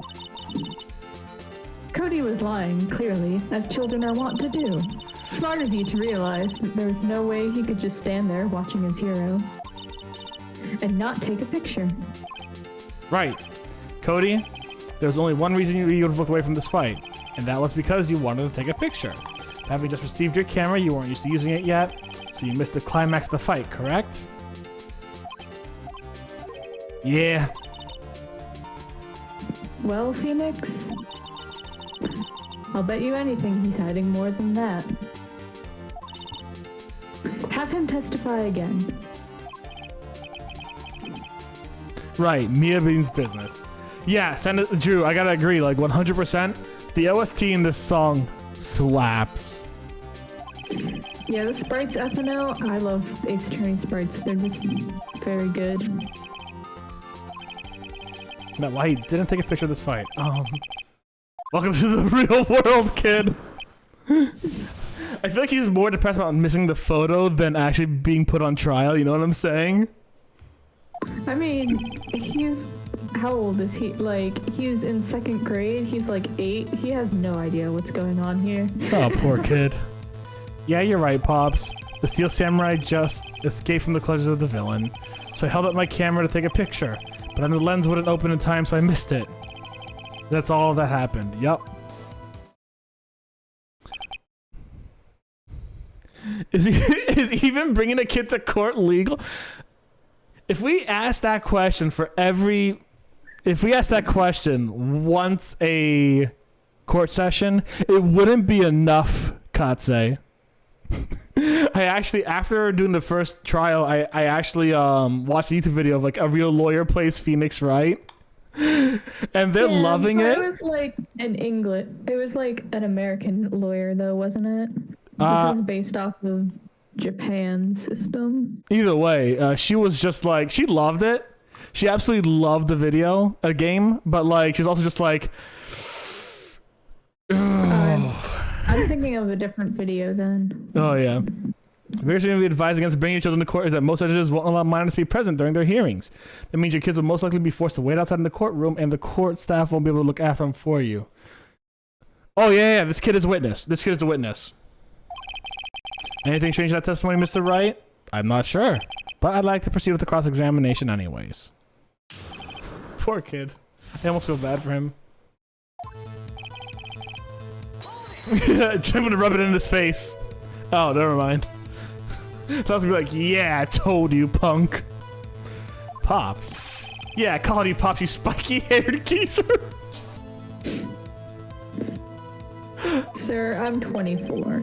Cody was lying, clearly, as children are wont to do. Smart of you to realize that there's no way he could just stand there watching his hero and not take a picture. Right. Cody, there's only one reason you would have looked away from this fight, and that was because you wanted to take a picture. Having just received your camera, you weren't used to using it yet, so you missed the climax of the fight, correct? Yeah. Well, Phoenix, I'll bet you anything he's hiding more than that. Have him testify again. Right, Mia means business. Yeah, send it, Drew, I gotta agree, like 100%. The OST in this song slaps. Yeah, the sprites FNO, I love Ace Attorney sprites. They're just very good. Not why he didn't take a picture of this fight. Welcome to the real world, kid. I feel like he's more depressed about missing the photo than actually being put on trial, you know what I'm saying? I mean, he's... How old is he? Like, he's in 2nd grade. He's like 8. He has no idea what's going on here. Oh, poor kid. Yeah, you're right, Pops. The Steel Samurai just escaped from the clutches of the villain. So I held up my camera to take a picture. But then the lens wouldn't open in time, so I missed it. That's all that happened. Yup. Is even bringing a kid to court legal? If we ask that question for every... If we ask that question once a court session, it wouldn't be enough, Katse. I actually, after doing the first trial, I actually watched a YouTube video of like a real lawyer plays Phoenix Wright. And they're loving it. It was like an English... It was like an American lawyer, though, wasn't it? This is based off of Japan's system. Either way, she was just like... She loved it. She absolutely loved the video, a game, but like, she's also just like... I'm thinking of a different video then. Oh, yeah. The biggest reason we advise against bringing your children to court is that most judges won't allow minors to be present during their hearings. That means your kids will most likely be forced to wait outside in the courtroom, and the court staff won't be able to look after them for you. Oh, yeah, this kid is a witness. This kid is a witness. Anything change that testimony, Mr. Wright? I'm not sure, but I'd like to proceed with the cross-examination anyways. Poor kid. I almost feel bad for him. I'm gonna rub it in his face. Oh, never mind. So I was gonna be like, yeah, I told you, punk. Pops. Yeah, I called you Pops, you spiky-haired geezer. Sir, I'm 24.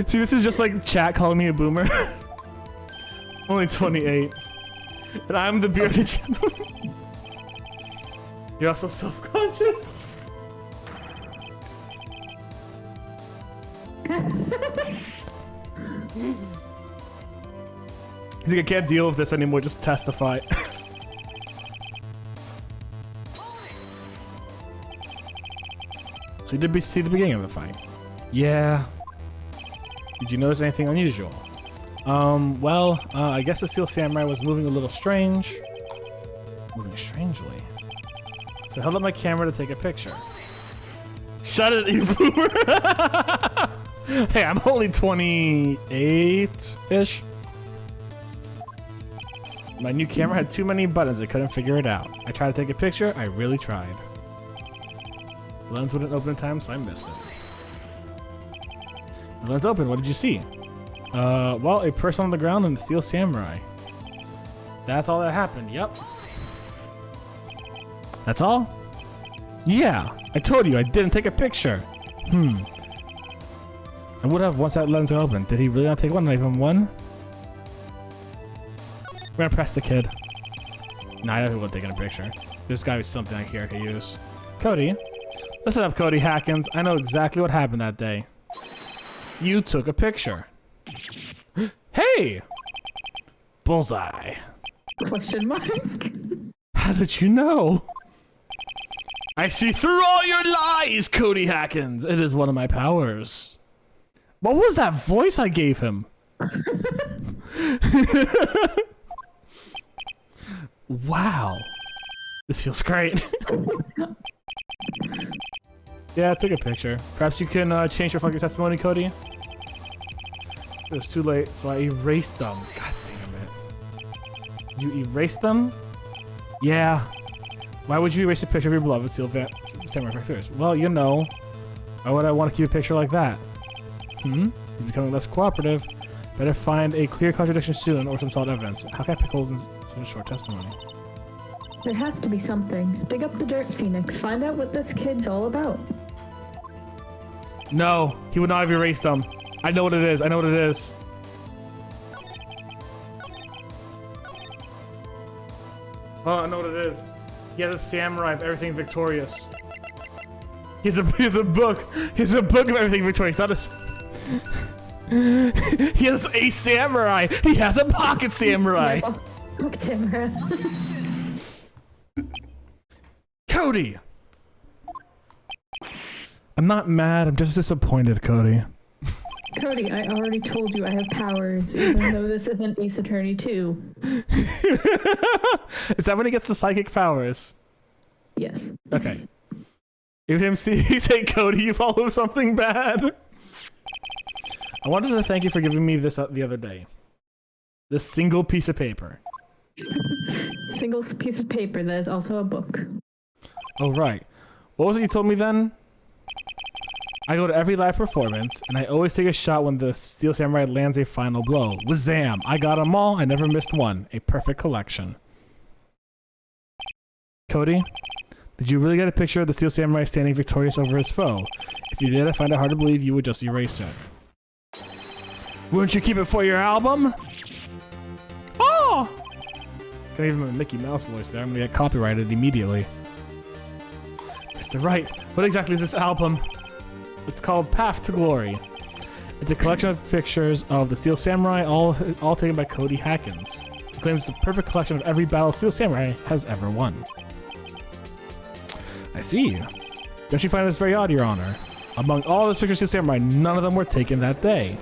See, this is just like chat calling me a boomer. Only 28. And I'm the bearded gentleman. You're also self-conscious? He's like, I can't deal with this anymore, just testify. So you did see the beginning of the fight? Yeah. Did you notice anything unusual? Well, I guess the Steel Samurai was moving a little strange. Moving strangely. So I held up my camera to take a picture. Shut it, you boomer! Hey, I'm only 28-ish. My new camera had too many buttons. I couldn't figure it out. I tried to take a picture. I really tried. The lens wouldn't open in time, so I missed it. The lens opened. What did you see? Well, a person on the ground and the steel samurai. That's all that happened. Yep. That's all? Yeah. I told you I didn't take a picture. I would have once that lens opened. Did he really not take one? Not even one? We're gonna press the kid. Nah, I definitely wasn't taking a picture. There's gotta be something I here I can use. Cody. Listen up, Cody Hackins. I know exactly what happened that day. You took a picture. Hey! Bullseye. Question mark? How did you know? I see through all your lies, Cody Hackins. It is one of my powers. What was that voice I gave him? Wow. This feels great. Yeah, I took a picture. Perhaps you can change your fucking testimony, Cody? It was too late, so I erased them. God damn it. You erased them? Yeah. Why would you erase a picture of your beloved steel samurai factors? Well, you know. Why would I want to keep a picture like that? You're becoming less cooperative. Better find a clear contradiction soon or some solid evidence. How can I pick holes in such a short testimony? There has to be something. Dig up the dirt, Phoenix. Find out what this kid's all about. No, he would not have erased them. I know what it is. I know what it is. Oh, I know what it is. He has a samurai of everything victorious. He has a book. He has a book of everything victorious. Not a... He has a samurai. He has a pocket samurai. Pocket samurai. Cody! I'm not mad. I'm just disappointed, Cody. Cody, I already told you I have powers, even though this isn't Ace Attorney 2. Is that when he gets the psychic powers? Yes. Okay. Even him say, Cody, you follow something bad. I wanted to thank you for giving me this the other day. This single piece of paper. Single piece of paper that is also a book. Oh, right. What was it you told me then? I go to every live performance, and I always take a shot when the Steel Samurai lands a final blow. Wazam! I got them all. I never missed one. A perfect collection. Cody, did you really get a picture of the Steel Samurai standing victorious over his foe? If you did, I find it hard to believe you would just erase it. Wouldn't you keep it for your album? Oh! Can't even have a Mickey Mouse voice there. I'm gonna get copyrighted immediately. Mr. Wright, what exactly is this album? It's called Path to Glory. It's a collection of pictures of the Steel Samurai, all taken by Cody Hackins. It claims it's a perfect collection of every battle Steel Samurai has ever won. I see. Don't you find this very odd, Your Honor? Among all those pictures of Steel Samurai, none of them were taken that day.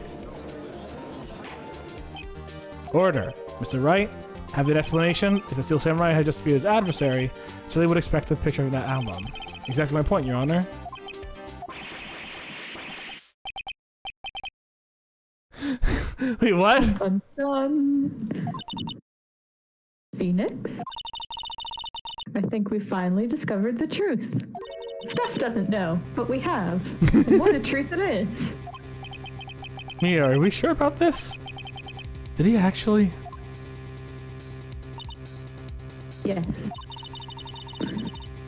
Order. Mr. Wright, have an explanation. If the Steel Samurai had just defeated his adversary, so they would expect a picture of that album. Exactly my point, Your Honor. Wait, what? Dun, dun. Phoenix? I think we finally discovered the truth. Steph doesn't know, but we have. And what a truth it is. Mia, are we sure about this? Did he actually? Yes.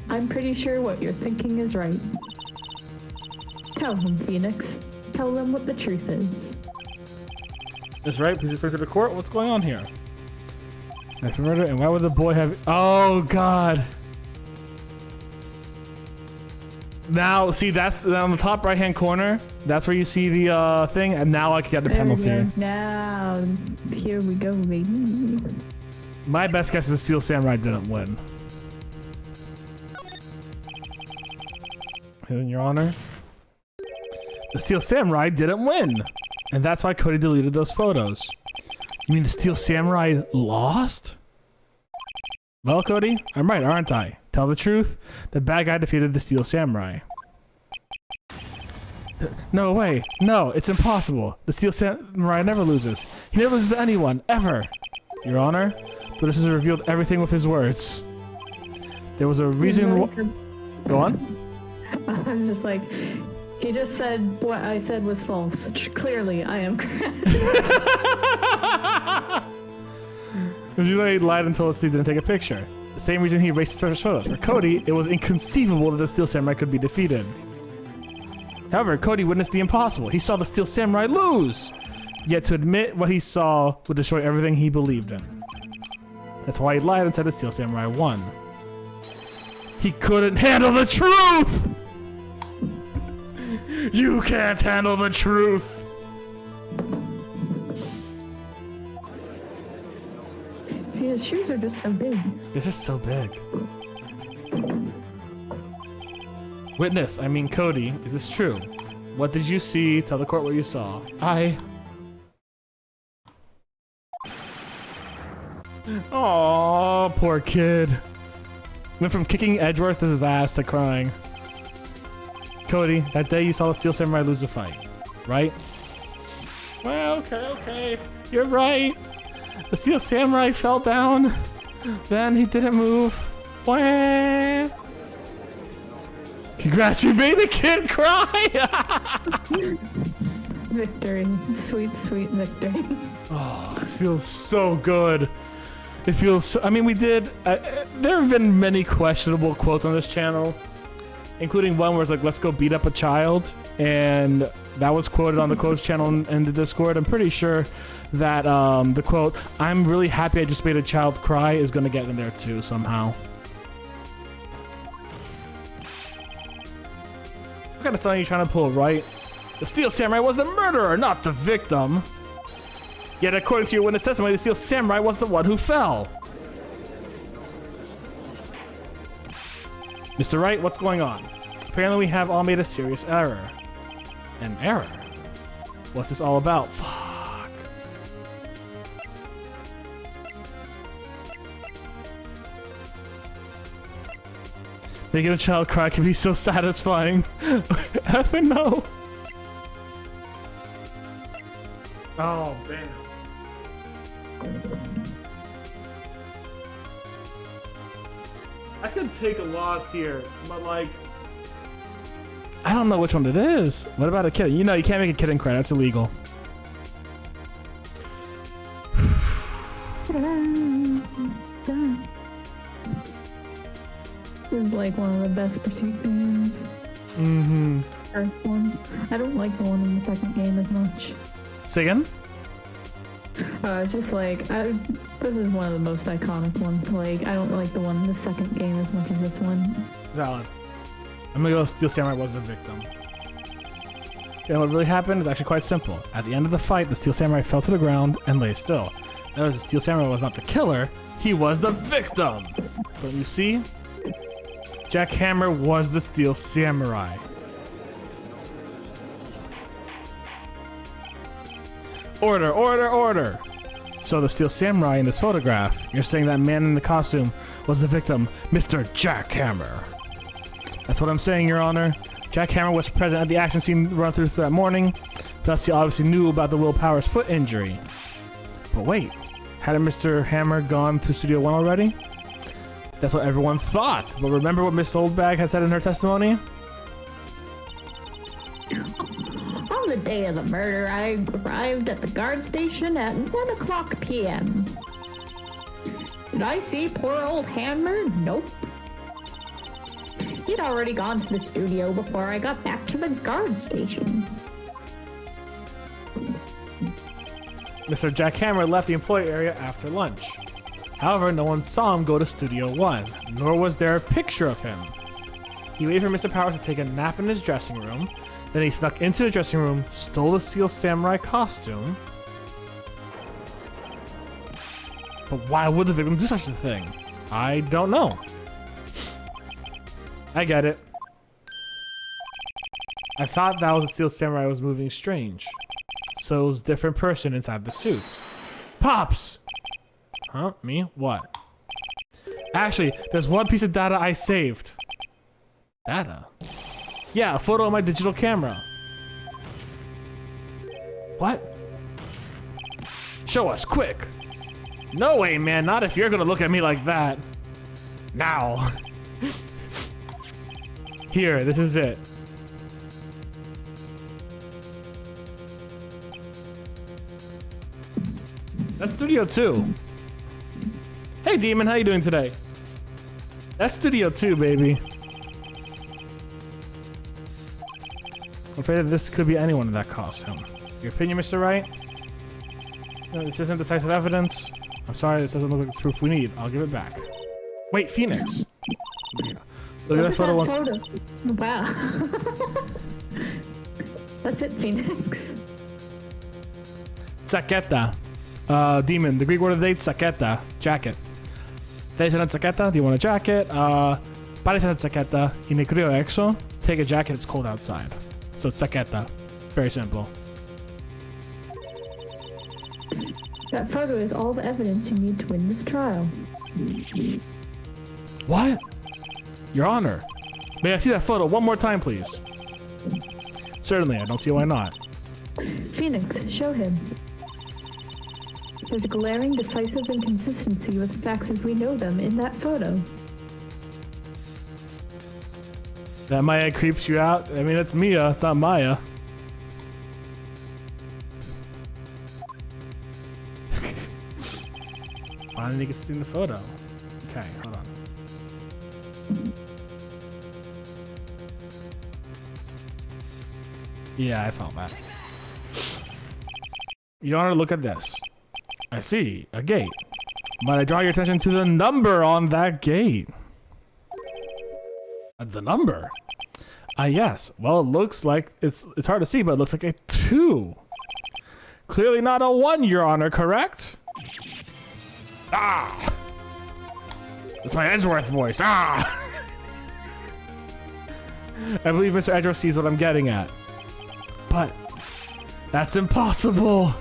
I'm pretty sure what you're thinking is right. Tell him, Phoenix. Tell them what the truth is. That's right. Please explain to the court what's going on here. After murder, and why would the boy have? Oh God! Now, see, that's on the top right-hand corner. That's where you see the thing, and now I can get the penalty. Now, here we go, baby. My best guess is the Steel Samurai didn't win. And Your Honor, the Steel Samurai didn't win, and that's why Cody deleted those photos. You mean the Steel Samurai lost? Well, Cody, I'm right, aren't I? Tell the truth. The bad guy defeated the Steel Samurai. No way. No, it's impossible. The Steel Samurai never loses. He never loses to anyone, ever. Your Honor, but this has revealed everything with his words. There was a reason. Go on. I was just like, he just said what I said was false. Clearly, I am correct. Because you know he lied and told us he didn't take a picture. The same reason he erased his precious photos. For Cody, it was inconceivable that the Steel Samurai could be defeated. However, Cody witnessed the impossible. He saw the Steel Samurai lose. Yet to admit what he saw would destroy everything he believed in. That's why he lied and said the Steel Samurai won. He couldn't handle the truth! You can't handle the truth! See, his shoes are just so big. They're just so big. Witness, I mean Cody, is this true? What did you see? Tell the court what you saw. Oh, poor kid. Went from kicking Edgeworth's ass to crying. Cody, that day you saw the Steel Samurai lose a fight, right? Well, okay. You're right. The Steel Samurai fell down. Then he didn't move. Wah. Congrats, you made the kid cry! Victory. Sweet, sweet victory. Oh, it feels so good. It feels so, I mean, we did, there have been many questionable quotes on this channel, including one where it's like, let's go beat up a child, and that was quoted on the quotes channel in the Discord. I'm pretty sure that the quote, I'm really happy I just made a child cry, is going to get in there too somehow. What kind of something are you trying to pull, right? The Steel Samurai was the murderer, not the victim. Yet according to your witness testimony, the Steel Samurai was the one who fell. Mr. Wright, what's going on? Apparently we have all made a serious error. An error? What's this all about? Fuck. Making a child cry can be so satisfying. Effing no. Oh, man. I could take a loss here, but like, I don't know which one it is. What about a kitten? You know, you can't make a kitten cry. That's illegal. This is like one of the best pursuit games. Mm-hmm. First one. I don't like the one in the second game as much. Say again? It's just like, this is one of the most iconic ones. Like, I don't like the one in the second game as much as this one. Valid. I'm gonna go Steel Samurai was the victim. And what really happened is actually quite simple. At the end of the fight, the Steel Samurai fell to the ground and lay still. Notice the Steel Samurai was not the killer, he was the victim! Don't you see? Jack Hammer was the Steel Samurai. Order, order, order! So the Steel Samurai in this photograph, you're saying that man in the costume was the victim, Mr. Jack Hammer. That's what I'm saying, Your Honor. Jack Hammer was present at the action scene run through that morning, thus he obviously knew about the Will Powers foot injury. But wait, hadn't Mr. Hammer gone to Studio One already? That's what everyone thought, but remember what Miss Oldbag had said in her testimony? On the day of the murder, I arrived at the guard station at 1 o'clock p.m. Did I see poor old Hammer? Nope. He'd already gone to the studio before I got back to the guard station. Mr. Jack Hammer left the employee area after lunch. However, no one saw him go to Studio One, nor was there a picture of him. He waited for Mr. Powers to take a nap in his dressing room, then he snuck into the dressing room, stole the Steel Samurai costume. But why would the victim do such a thing? I don't know. I get it. I thought that was the Steel Samurai was moving strange. So it was a different person inside the suit. Pops! Huh? Me? What? Actually, there's one piece of data I saved. Data? Yeah, a photo of my digital camera. What? Show us, quick! No way, man. Not if you're gonna look at me like that. Now. Here, this is it. That's Studio 2. Hey, Demon, how you doing today? That's Studio 2, baby. I'm afraid that this could be anyone in that costume. Your opinion, Mr. Wright? No, this isn't decisive evidence. I'm sorry, this doesn't look like the proof we need. I'll give it back. Wait, Phoenix. Look at that photo once. Wow. That's it, Phoenix. Chaqueta. Demon. The Greek word of the day, chaqueta. Jacket. Te dicen chaqueta, do you want a jacket? Parece una chaqueta. Y me creo exo. Take a jacket, it's cold outside. So chaqueta. Very simple. That photo is all the evidence you need to win this trial. What? Your Honor. May I see that photo one more time, please? Certainly, I don't see why not. Phoenix, show him. There's a glaring, decisive inconsistency with the facts as we know them in that photo. That Maya creeps you out? I mean, it's Mia, it's not Maya. Finally get to see the photo. Okay, hold on. Yeah, I saw that. Your Honor, look at this. I see a gate. Might I draw your attention to the number on that gate? The number? Yes. Well, it looks like it's hard to see, but it looks like a 2. Clearly not a 1, Your Honor, correct? Ah! That's my Edgeworth voice. Ah! I believe Mr. Edgeworth sees what I'm getting at. But that's impossible.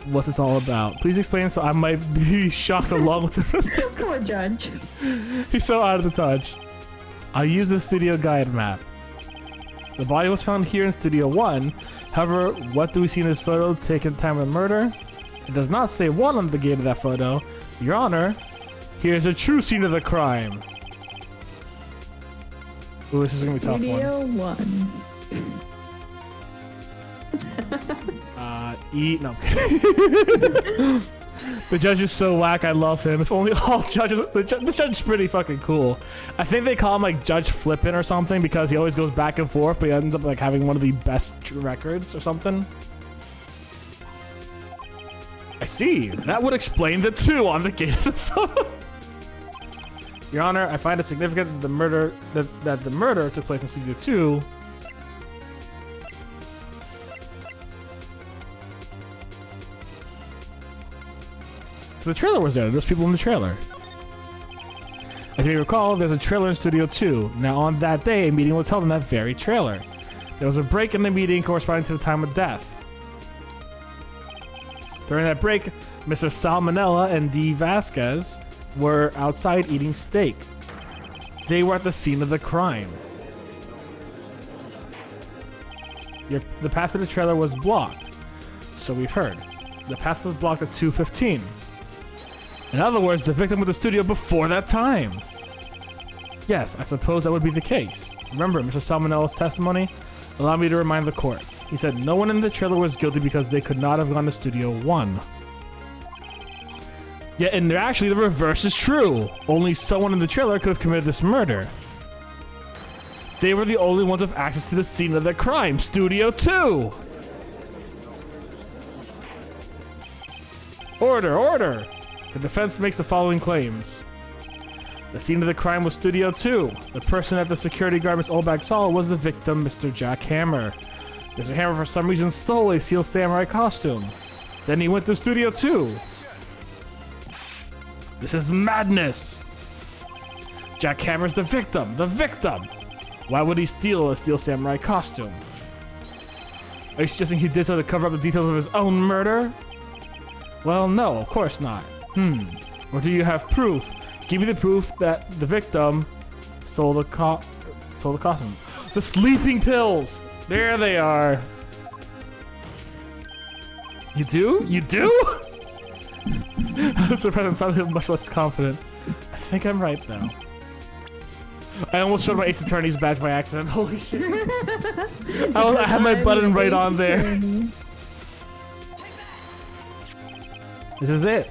What's this all about? Please explain so I might be shocked along with the rest of the Poor judge. He's so out of the touch. I'll use the studio guide map. The body was found here in Studio 1. However, what do we see in this photo taken at the time of the murder? It does not say 1 on the gate of that photo. Your Honor, here's a true scene of the crime. Ooh, this is gonna be a tough Studio one. 1. No, I'm kidding. The judge is so whack, I love him. If only all judges... This judge is pretty fucking cool. I think they call him like Judge Flippin' or something because he always goes back and forth, but he ends up like having one of the best records or something. I see. That would explain the 2 on the gate of the photo. Your Honor, I find it significant that the murder took place in Studio 2. The trailer was there. There's people in the trailer. As you may recall, there's a trailer in Studio 2. Now, on that day, a meeting was held in that very trailer. There was a break in the meeting corresponding to the time of death. During that break, Mr. Salmonella and D. Vasquez were outside eating steak. They were at the scene of the crime. The path to the trailer was blocked. So we've heard. The path was blocked at 2:15. In other words, the victim was at the studio before that time. Yes, I suppose that would be the case. Remember Mr. Salmonella's testimony? Allow me to remind the court. He said no one in the trailer was guilty because they could not have gone to Studio 1. Yet, and actually, the reverse is true. Only someone in the trailer could have committed this murder. They were the only ones with access to the scene of the crime, Studio 2. Order, order. The defense makes the following claims. The scene of the crime was Studio 2. The person that the security guard Miss Olbach saw was the victim, Mr. Jack Hammer. Mr. Hammer, for some reason, stole a Seal Samurai costume. Then he went to Studio 2. This is madness. Jack Hammer's the victim. The victim! Why would he steal a Steel Samurai costume? Are you suggesting he did so to cover up the details of his own murder? Well, no, of course not. Or do you have proof? Give me the proof that the victim stole the costume. The sleeping pills! There they are. You do? You do? I'm surprised I'm sounding much less confident. I think I'm right, though. I almost showed my Ace Attorney's badge by accident. Holy shit. I had my button right on there. This is it.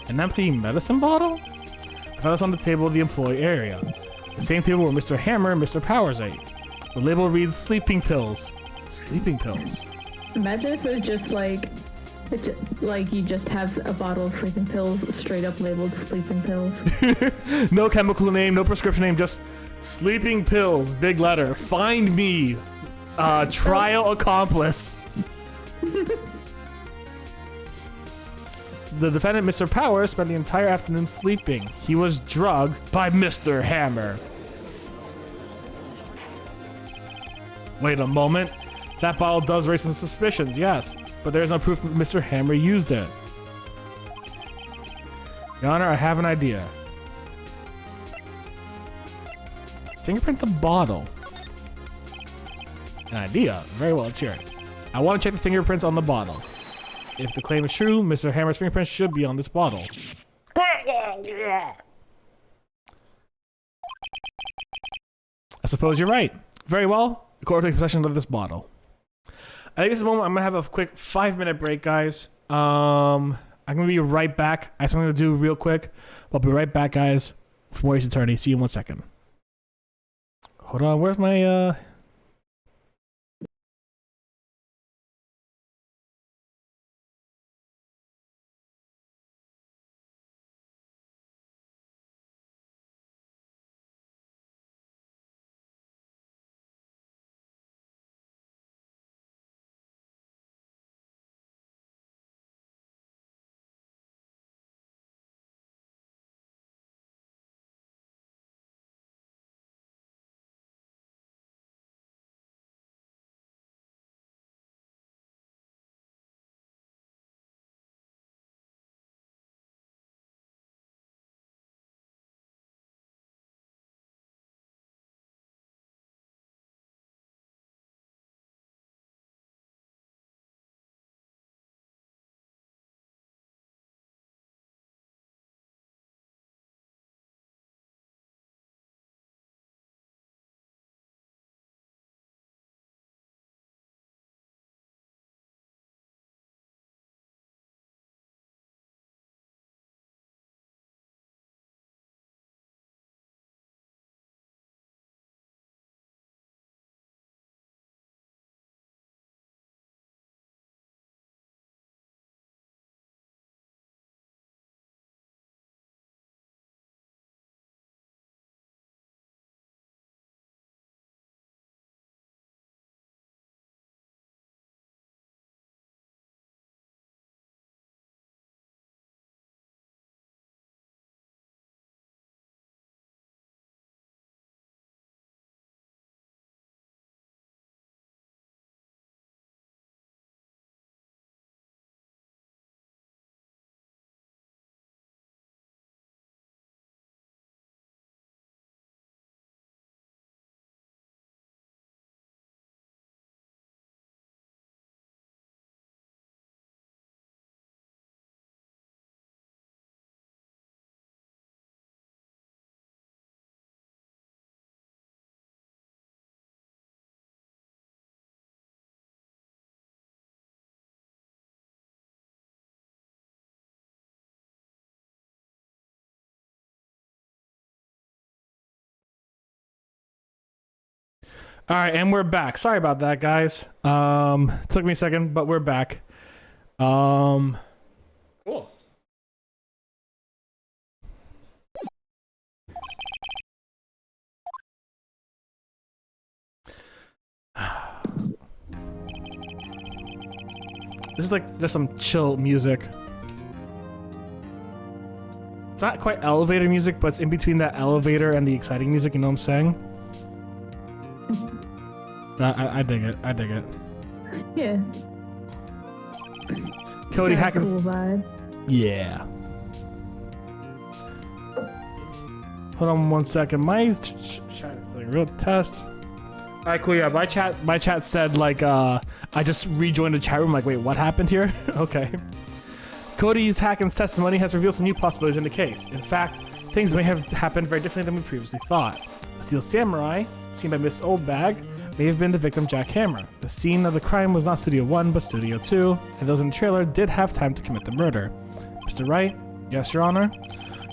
An empty medicine bottle? I found this on the table of the employee area. The same table where Mr. Hammer and Mr. Powers ate. The label reads sleeping pills. Sleeping pills. Imagine if it was just like you just have a bottle of sleeping pills straight up labeled sleeping pills. No chemical name, no prescription name, just sleeping pills, big letter. Find me, trial accomplice. The defendant, Mr. Powers, spent the entire afternoon sleeping. He was drugged by Mr. Hammer. Wait a moment. That bottle does raise some suspicions, yes, but there's no proof that Mr. Hammer used it. Your Honor, I have an idea. Fingerprint the bottle. An idea? Very well, let's hear it. I want to check the fingerprints on the bottle. If the claim is true, Mr. Hammer's fingerprints should be on this bottle. I suppose you're right. Very well. The court will take possession of this bottle. I think this is the moment I'm gonna have a quick 5-minute break, guys. I'm gonna be right back. I have something to do real quick. I'll be right back, guys. For Ace Attorney. See you in 1 second. Hold on. Where's my All right, and we're back. Sorry about that, guys. Took me a second, but we're back. Cool. This is like just some chill music. It's not quite elevator music, but it's in between that elevator and the exciting music, you know what I'm saying? I dig it. I dig it. Yeah. Cody Hackens. Cool vibe. Yeah. Hold on 1 second. My chat is like a real test. Alright, cool. Yeah, my chat said like I just rejoined the chat room. Like, wait, what happened here? Okay. Cody Hacken's testimony has revealed some new possibilities in the case. In fact, things may have happened very differently than we previously thought. The Steel Samurai, seen by Miss Oldbag, may have been the victim Jack Hammer. The scene of the crime was not Studio 1, but Studio 2, and those in the trailer did have time to commit the murder. Mr. Wright? Yes, Your Honor?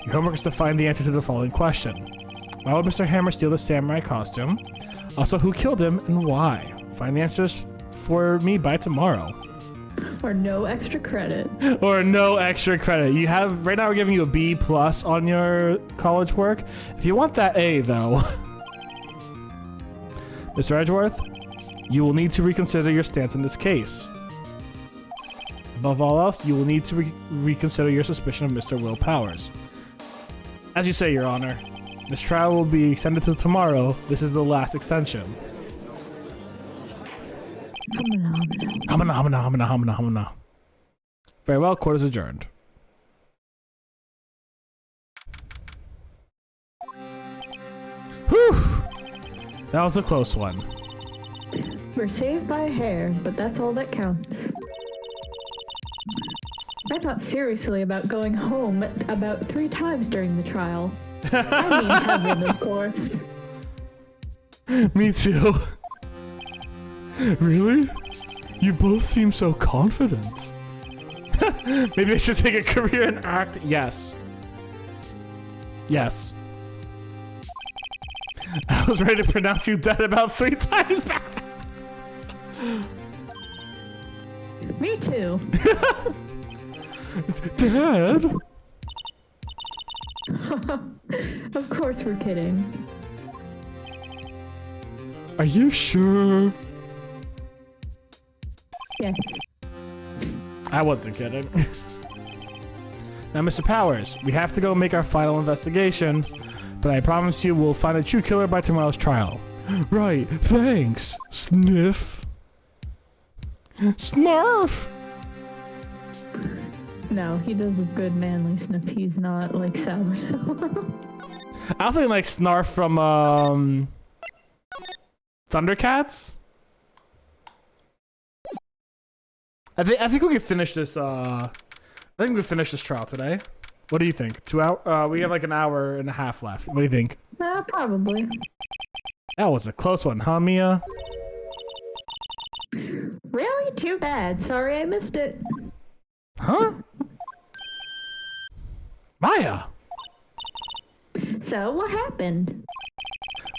Your homework is to find the answer to the following question. Why would Mr. Hammer steal the samurai costume? Also, who killed him and why? Find the answers for me by tomorrow. Or no extra credit. Or no extra credit. You have, right now we're giving you a B+ on your college work. If you want that A, though... Mr. Edgeworth, you will need to reconsider your stance in this case. Above all else, you will need to reconsider your suspicion of Mr. Will Powers. As you say, Your Honor, this trial will be extended to tomorrow. This is the last extension. Hamana. Very well, court is adjourned. Whew! That was a close one. We're saved by a hair, but that's all that counts. I thought seriously about going home about 3 times during the trial. I mean heaven, of course. Me too. Really? You both seem so confident. Maybe I should take a career in act. Yes. Yes. I was ready to pronounce you dead about 3 times back then. Me too. Dad? Of course we're kidding. Are you sure? Yes. I wasn't kidding. Now, Mr. Powers, we have to go make our final investigation, but I promise you we'll find the true killer by tomorrow's trial. Right, thanks, Sniff. Snarf! No, he does a good manly sniff. He's not like Salvador. I was thinking like Snarf from, Thundercats? I think we can finish this, I think we can finish this trial today. What do you think? 2 hours? We have like an hour and a half left. What do you think? Probably. That was a close one, huh, Mia? Really? Too bad. Sorry I missed it. Huh? Maya! So, what happened?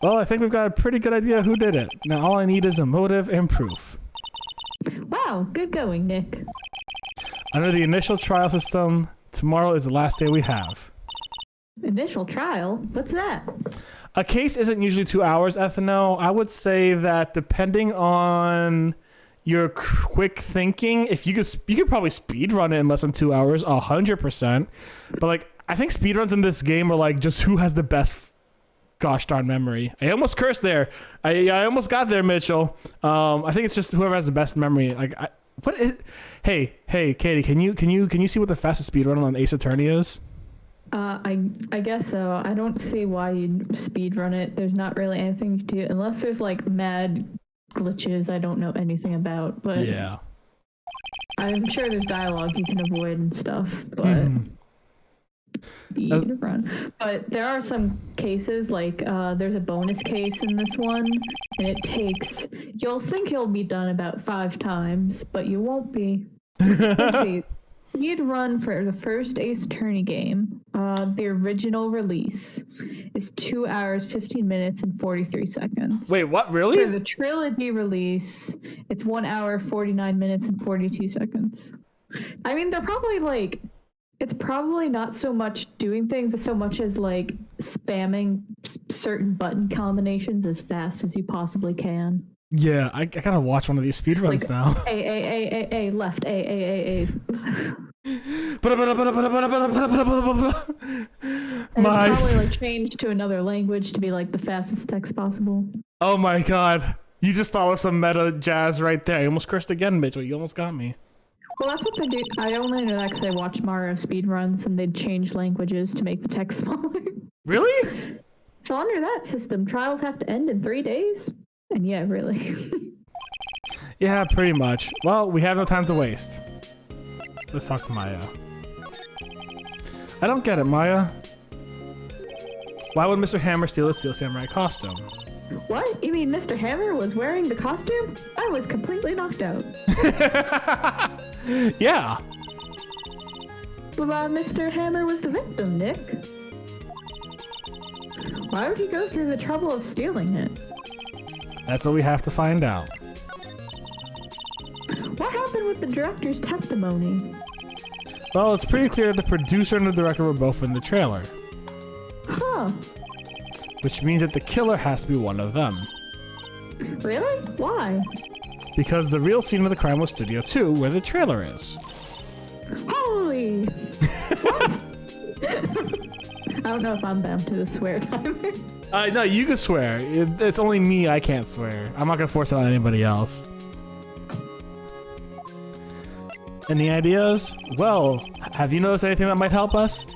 Well, I think we've got a pretty good idea who did it. Now all I need is a motive and proof. Wow, good going, Nick. Under the initial trial system, tomorrow is the last day we have. Initial trial? What's that? A case isn't usually 2 hours, Ethno. I would say that depending on your quick thinking, if you could probably speed run it in less than 2 hours, 100%. But like, I think speedruns in this game are like just who has the best gosh darn memory. I almost cursed there. I almost got there, Mitchell. I think it's just whoever has the best memory. Like, what is? Hey, Katie, can you see what the fastest speedrun on Ace Attorney is? I guess so. I don't see why you'd speedrun it. There's not really anything to do unless there's like mad glitches I don't know anything about. But yeah, I'm sure there's dialogue you can avoid and stuff. But. Easy to run. But there are some cases, like there's a bonus case in this one, and it takes, you'll think you'll be done about 5 times, but you won't be. Let's see. Speed run for the first Ace Attorney game, the original release, is 2 hours, 15 minutes, and 43 seconds. Wait, what? Really? For the trilogy release, it's 1 hour, 49 minutes, and 42 seconds. I mean, they're probably like, it's probably not so much doing things so much as like spamming certain button combinations as fast as you possibly can. Yeah, I gotta watch one of these speedruns like, now. A, left, A. And It's probably like changed to another language to be like the fastest text possible. Oh my god. You just thought of some meta jazz right there. You almost cursed again, Mitchell. You almost got me. Well, that's what they do. I only know that because I watched Mario speedruns and they'd change languages to make the text smaller. Really? So under that system, trials have to end in 3 days? And yeah, really. Yeah, pretty much. Well, we have no time to waste. Let's talk to Maya. I don't get it, Maya. Why would Mr. Hammer steal a Steel Samurai costume? What? You mean Mr. Hammer was wearing the costume? I was completely knocked out. Yeah. But Mr. Hammer was the victim, Nick. Why would he go through the trouble of stealing it? That's what we have to find out. What happened with the director's testimony? Well, it's pretty clear the producer and the director were both in the trailer. Huh. Which means that the killer has to be one of them. Really? Why? Because the real scene of the crime was Studio 2, where the trailer is. Holy! What? I don't know if I'm bound to the swear timer. No, you can swear. It's only me, I can't swear. I'm not gonna force it on anybody else. Any ideas? Well, have you noticed anything that might help us?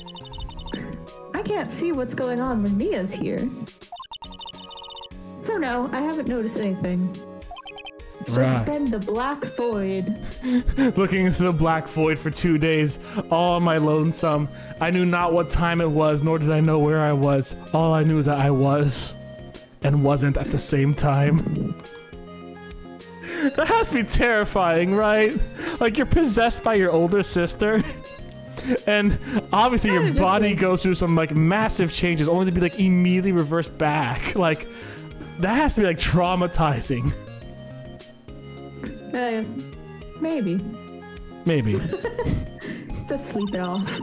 I can't see what's going on when Mia's here. So no, I haven't noticed anything. It's just been the black void. Looking into the black void for 2 days, all on my lonesome. I knew not what time it was, nor did I know where I was. All I knew is that I was, and wasn't at the same time. That has to be terrifying, right? Like, you're possessed by your older sister, and obviously your body goes through some, like, massive changes, only to be, like, immediately reversed back. Like, that has to be, like, traumatizing. Maybe. Maybe. Just sleep it off.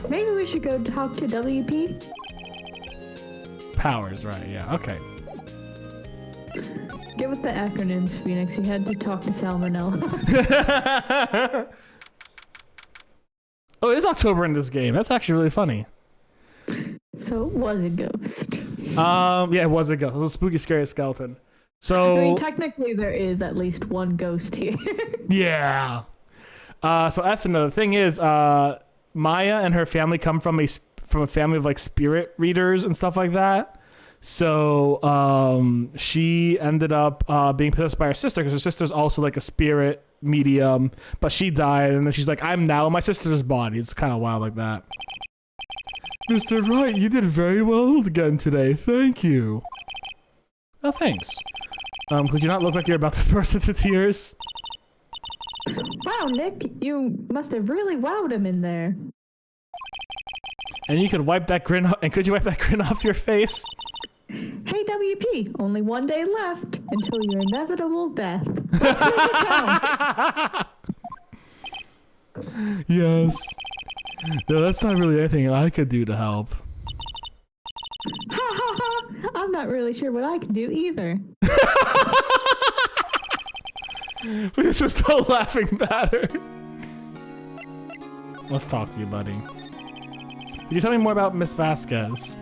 Maybe we should go talk to WP? Powers, right, yeah, okay. Get with the acronyms, Phoenix. You had to talk to Salmonella. Oh, it is October in this game. That's actually really funny. So it was a ghost. Yeah, it was a ghost. It was a spooky, scary skeleton. So I mean, technically there is at least one ghost here. Yeah. So Ethna, the thing is, Maya and her family come from a family of like spirit readers and stuff like that. So she ended up being possessed by her sister because her sister's also like a spirit medium, but she died, and then she's like, I'm now in my sister's body. It's kind of wild like that. Mr. Wright, you did very well again today. Thank you. Oh, thanks. Could you not look like you're about to burst into tears? Wow, Nick, you must have really wowed him in there. And you could wipe that grin and could you wipe that grin off your face? Hey, WP, only one day left until your inevitable death. Let's make it count. Yes. No, that's not really anything I could do to help. Ha ha ha! I'm not really sure what I can do either. This is still laughing batter. Let's talk to you, buddy. Could you tell me more about Miss Vasquez?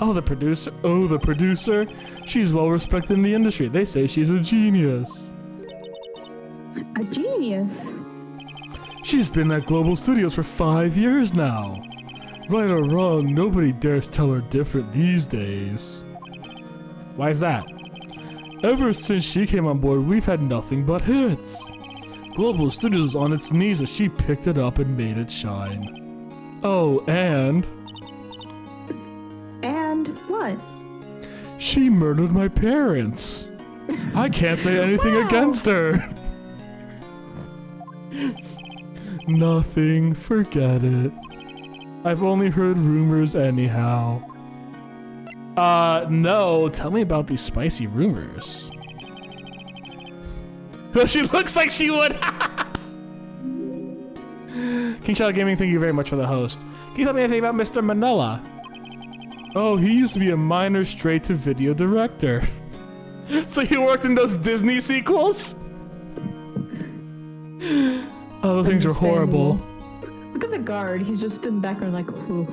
Oh, the producer. Oh, the producer. She's well respected in the industry. They say she's a genius. A genius? She's been at Global Studios for 5 years now. Right or wrong, nobody dares tell her different these days. Why is that? Ever since she came on board, we've had nothing but hits. Global Studios was on its knees as she picked it up and made it shine. Oh, and... And what? She murdered my parents. I can't say anything against her. Nothing, forget it. I've only heard rumors anyhow. No, tell me about these spicy rumors. Oh, she looks like she would! King Shadow Gaming, thank you very much for the host. Can you tell me anything about Mr. Manila? Oh, he used to be a minor straight-to-video director. So he worked in those Disney sequels? Oh, those things are horrible. Look at the guard. He's just in the background like, ooh.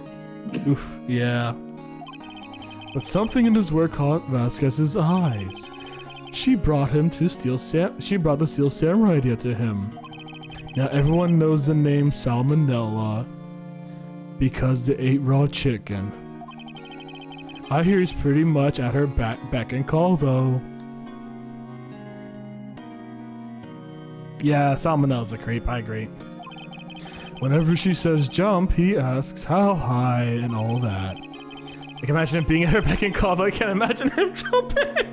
Oof, yeah. But something in his work caught Vasquez's eyes. She brought the Steel Samurai idea to him. Now everyone knows the name Salmonella because they ate raw chicken. I hear he's pretty much at her beck and call though. Yeah, Salmonella's a creep, I agree. Whenever she says jump, he asks how high and all that. I can imagine him being at her beck and call, but I can't imagine him jumping.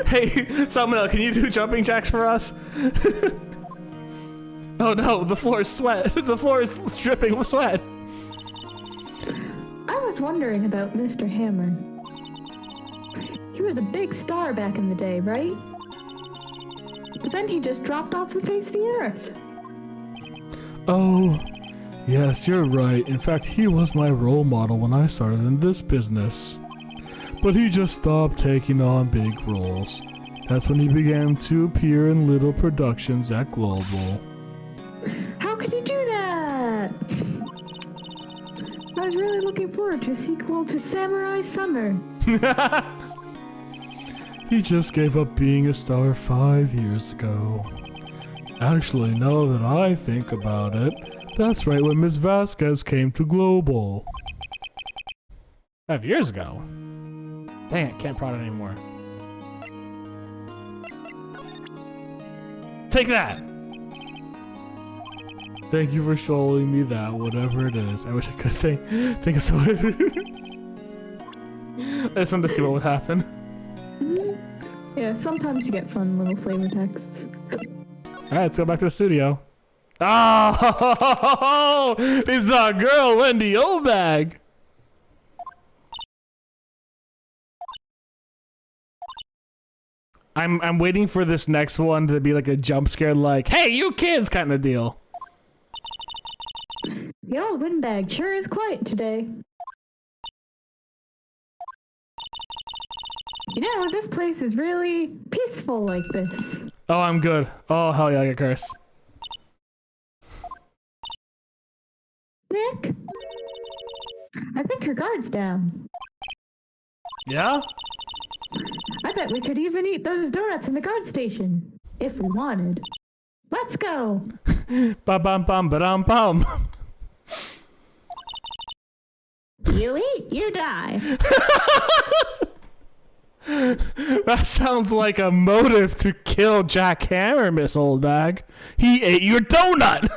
Hey, Salmonella, can you do jumping jacks for us? Oh no, the floor is sweat. The floor is dripping with sweat. I was wondering about Mr. Hammer. He was a big star back in the day, right? But then he just dropped off the face of the earth. Oh, yes, you're right. In fact, he was my role model when I started in this business. But he just stopped taking on big roles. That's when he began to appear in little productions at Global. How could he do that? I was really looking forward to a sequel to Samurai Summer. He just gave up being a star 5 years ago. Actually, now that I think about it, that's right when Miss Vasquez came to Global. 5 years ago? Dang it, can't prod it anymore. Take that! Thank you for showing me that, whatever it is. I wish I could think of something. I just wanted to see what would happen. Yeah, sometimes you get fun little flavor texts. Alright, let's go back to the studio. Oh, it's our girl, Wendy Oldbag. I'm waiting for this next one to be like a jump scare, like, hey, you kids kind of deal. The old windbag sure is quiet today. You know, this place is really peaceful like this. Oh, I'm good. Oh, hell yeah, I get cursed. Nick? I think your guard's down. Yeah? I bet we could even eat those donuts in the guard station. If we wanted. Let's go! Ba-bum-bum-ba-dum-bum. You eat, you die. That sounds like a motive to kill Jack Hammer, Miss Oldbag. He ate your donut!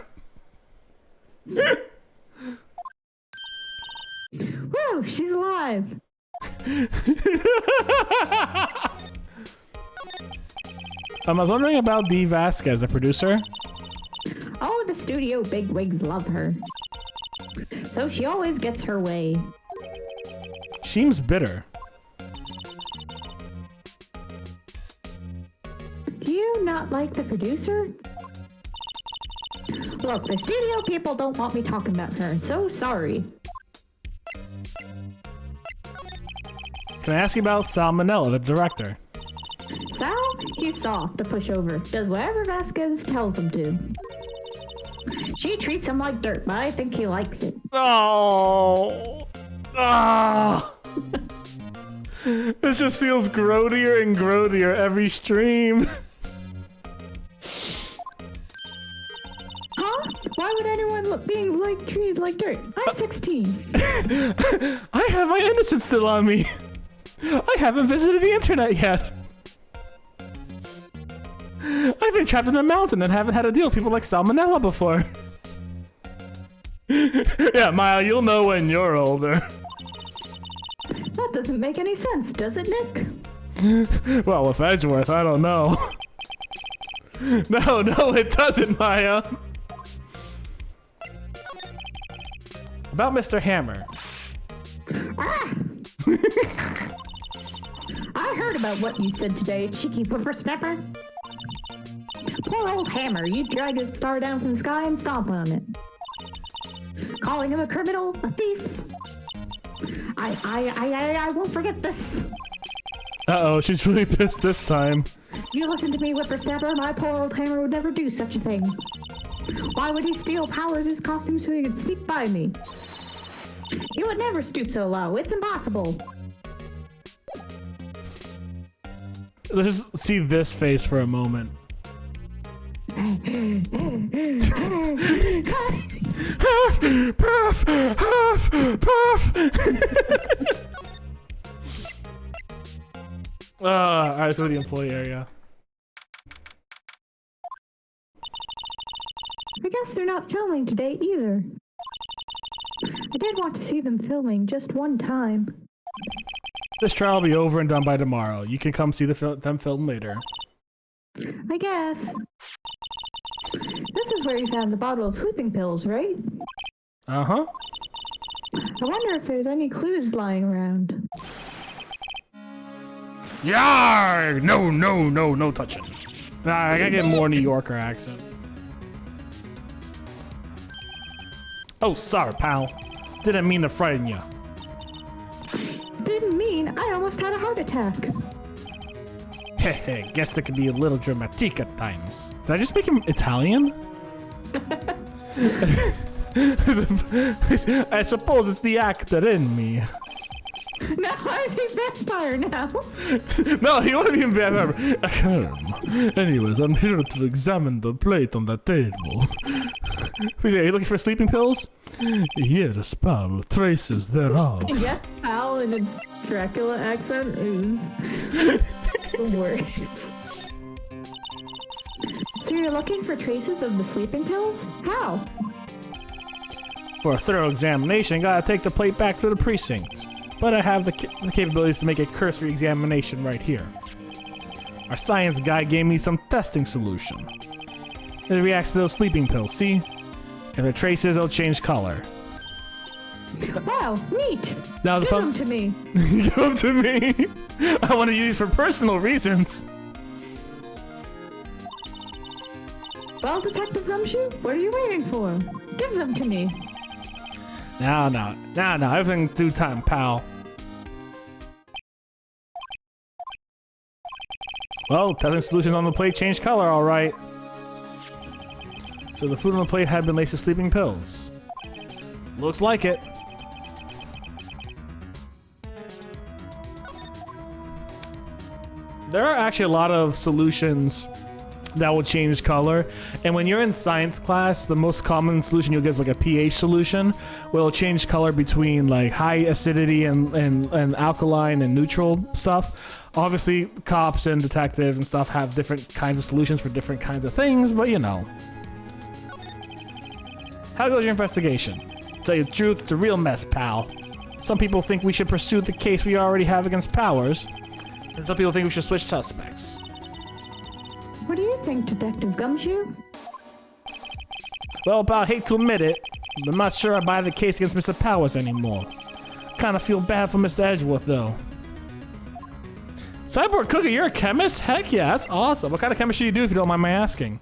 Woo, she's alive. I was wondering about Dee Vasquez, the producer. Oh, the studio bigwigs love her. So she always gets her way. Seems bitter. Do you not like the producer? Look, the studio people don't want me talking about her, so sorry. Can I ask you about Salmonella, the director? Sal, he's soft to push over. Does whatever Vasquez tells him to. She treats him like dirt, but I think he likes it. Oh. Ah. This just feels grodier and grodier every stream. Huh? Why would anyone being treated like dirt? I'm 16. I have my innocence still on me. I haven't visited the internet yet. I've been trapped in a mountain and haven't had to deal with people like Salmonella before. Yeah, Maya, you'll know when you're older. That doesn't make any sense, does it, Nick? Well, with Edgeworth, I don't know. No, it doesn't, Maya. About Mr. Hammer. Ah! I heard about what you said today, cheeky whippersnapper. Poor old Hammer, you dragged his star down from the sky and stomp on it. Calling him a criminal, a thief. I won't forget this. Uh-oh, she's really pissed this time. You listen to me, whippersnapper. My poor old Hammer would never do such a thing. Why would he steal Powers' costume so he could sneak by me? He would never stoop so low. It's impossible. Let's just see this face for a moment. Puff, puff, puff. Alright, let's go to the employee area. not filming today either. I did want to see them filming just one time. This trial will be over and done by tomorrow. You can come see them film later. I guess. This is where you found the bottle of sleeping pills, right? Uh-huh. I wonder if there's any clues lying around. Yar! No touching. Nah, I gotta get more New Yorker accent. Oh, sorry, pal. Didn't mean to frighten you. Didn't mean I almost had a heart attack. Heh, guess that could be a little dramatic at times. Did I just speak Italian? I suppose it's the actor in me. No, I'm a vampire now. No, he won't be a vampire. Anyways, I'm here to examine the plate on the table. Are you looking for sleeping pills? Yes, pal. Traces thereof. Yes, pal in a Dracula accent is the worst. So you're looking for traces of the sleeping pills? How? For a thorough examination, gotta take the plate back to the precinct. But I have the capabilities to make a cursory examination right here. Our science guy gave me some testing solution. It reacts to those sleeping pills, see? If the traces, it'll change color. Wow, neat! That was Give them to me. Give them to me! I want to use these for personal reasons. Well, Detective Gumshoe, what are you waiting for? Give them to me. No, everything in due time, pal. Well, testing solutions on the plate changed color, alright. So the food on the plate had been laced with sleeping pills. Looks like it. There are actually a lot of solutions that will change color, and when you're in science class, the most common solution you'll get is like a pH solution, where it'll change color between like high acidity and alkaline and neutral stuff. Obviously, cops and detectives and stuff have different kinds of solutions for different kinds of things, but you know. How goes your investigation? To tell you the truth, it's a real mess, pal. Some people think we should pursue the case we already have against Powers, and some people think we should switch suspects. What do you think, Detective Gumshoe? Well, pal, I hate to admit it, but I'm not sure I buy the case against Mr. Powers anymore. Kinda feel bad for Mr. Edgeworth, though. Cyborg Cookie, you're a chemist? Heck yeah, that's awesome. What kind of chemistry do you do if you don't mind my asking?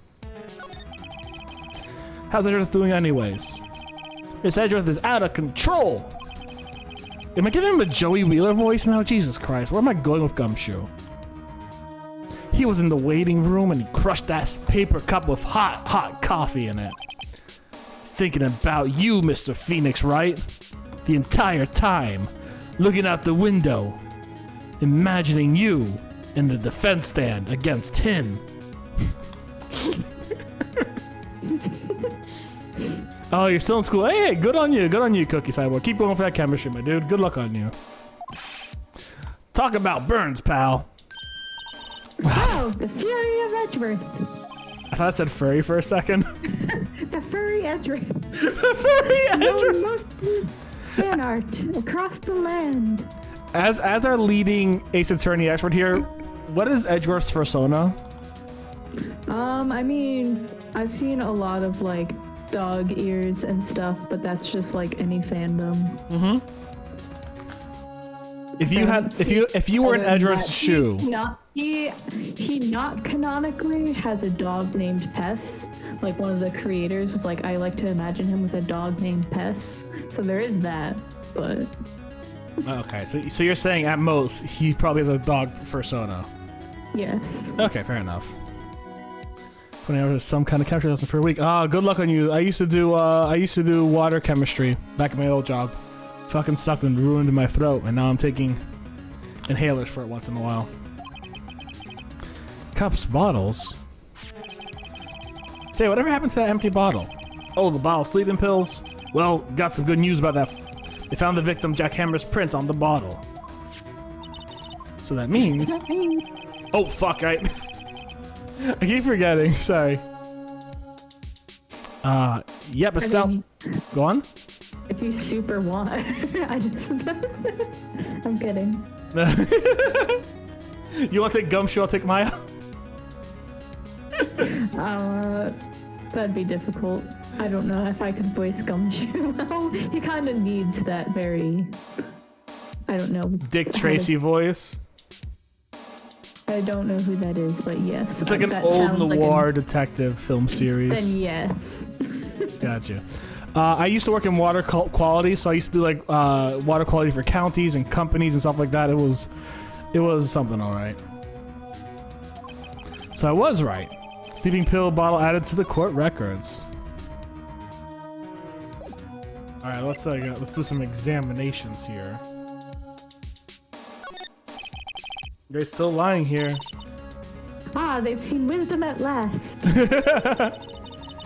How's Edgeworth doing anyways? Miss Edgeworth is out of control! Am I giving him a Joey Wheeler voice now? Jesus Christ, where am I going with Gumshoe? He was in the waiting room and he crushed that paper cup with hot coffee in it. Thinking about you, Mr. Phoenix, right? The entire time. Looking out the window. Imagining you in the defense stand against him. Oh, you're still in school. Hey, good on you, Cookie Cyborg. Keep going for that chemistry, my dude. Good luck on you. Talk about burns, pal. Wow, the Fury of Edgeworth. I thought I said furry for a second. The Furry Edgeworth. The furry Edgeworth. Known mostly fan art across the land. As our leading Ace Attorney expert here, what is Edgeworth's persona? I mean, I've seen a lot of like dog ears and stuff, but that's just like any fandom. Mm-hmm. If you were in Edgeworth's shoe, he not canonically has a dog named Pess. Like one of the creators was like, I like to imagine him with a dog named Pess. So there is that, but okay. So you're saying at most he probably has a dog persona. yes. Okay, fair enough. 20 hours of some kind of chemistry lesson per week. Ah, good luck on you. I used to do water chemistry back in my old job. Fucking sucked and ruined my throat, and now I'm taking inhalers for it once in a while. Cups, bottles. Say, whatever happened to that empty bottle? Oh, the bottle of sleeping pills? Well, got some good news about that. They found the victim Jack Hammer's print on the bottle. So that means... Oh, fuck, I keep forgetting, sorry. Yep, it sounds. Go on. If you super want, I just. I'm kidding. You want to take Gumshoe? I'll take Maya. That'd be difficult. I don't know if I could voice Gumshoe well. He kind of needs that very, I don't know. Dick Tracy voice. I don't know who that is, but yes. It's like an old noir detective film series. Then yes. Gotcha. I used to work in water quality, so I used to do like water quality for counties and companies and stuff like that. It was something, all right. So I was right. Sleeping pill bottle added to the court records. All right, let's do some examinations here. You guys still lying here? Ah, they've seen wisdom at last.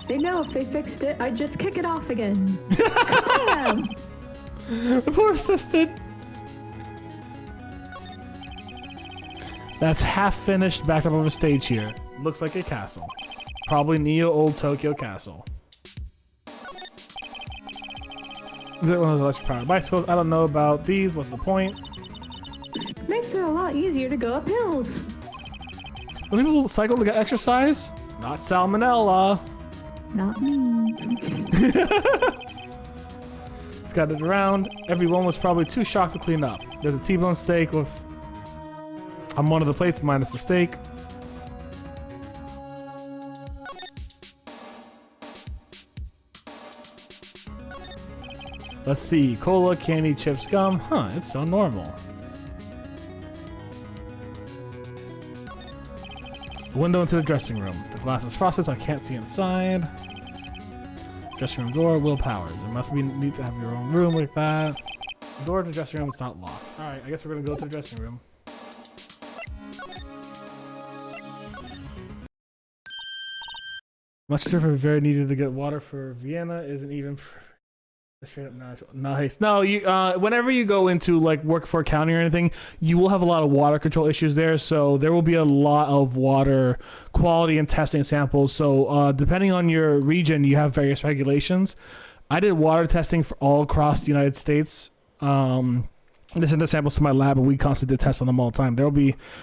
They know if they fixed it, I'd just kick it off again. Bam! The poor assistant. That's half finished, backed up of a stage here. Looks like a castle. Probably Neo Old Tokyo Castle. Is it one of those electric powered bicycles? I don't know about these. What's the point? Makes it a lot easier to go up hills. Are people cycle to get exercise? Not salmonella. Not me. Scattered around. Everyone was probably too shocked to clean up. There's a T-bone steak with on one of the plates minus the steak. Let's see. Cola, candy, chips, gum. Huh, it's so normal. Window into the dressing room. The glass is frosted, so I can't see inside. Dressing room door, will powers. It must be neat to have your own room like that. The door to the dressing room is not locked. Alright, I guess we're gonna go to the dressing room. Much different, very needed to get water for Vienna isn't even straight up natural. Nice. No, you whenever you go into like work for a county or anything, you will have a lot of water control issues there. So there will be a lot of water quality and testing samples. So depending on your region, you have various regulations. I did water testing for all across the United States. They sent the samples to my lab, and we constantly did tests on them all the time.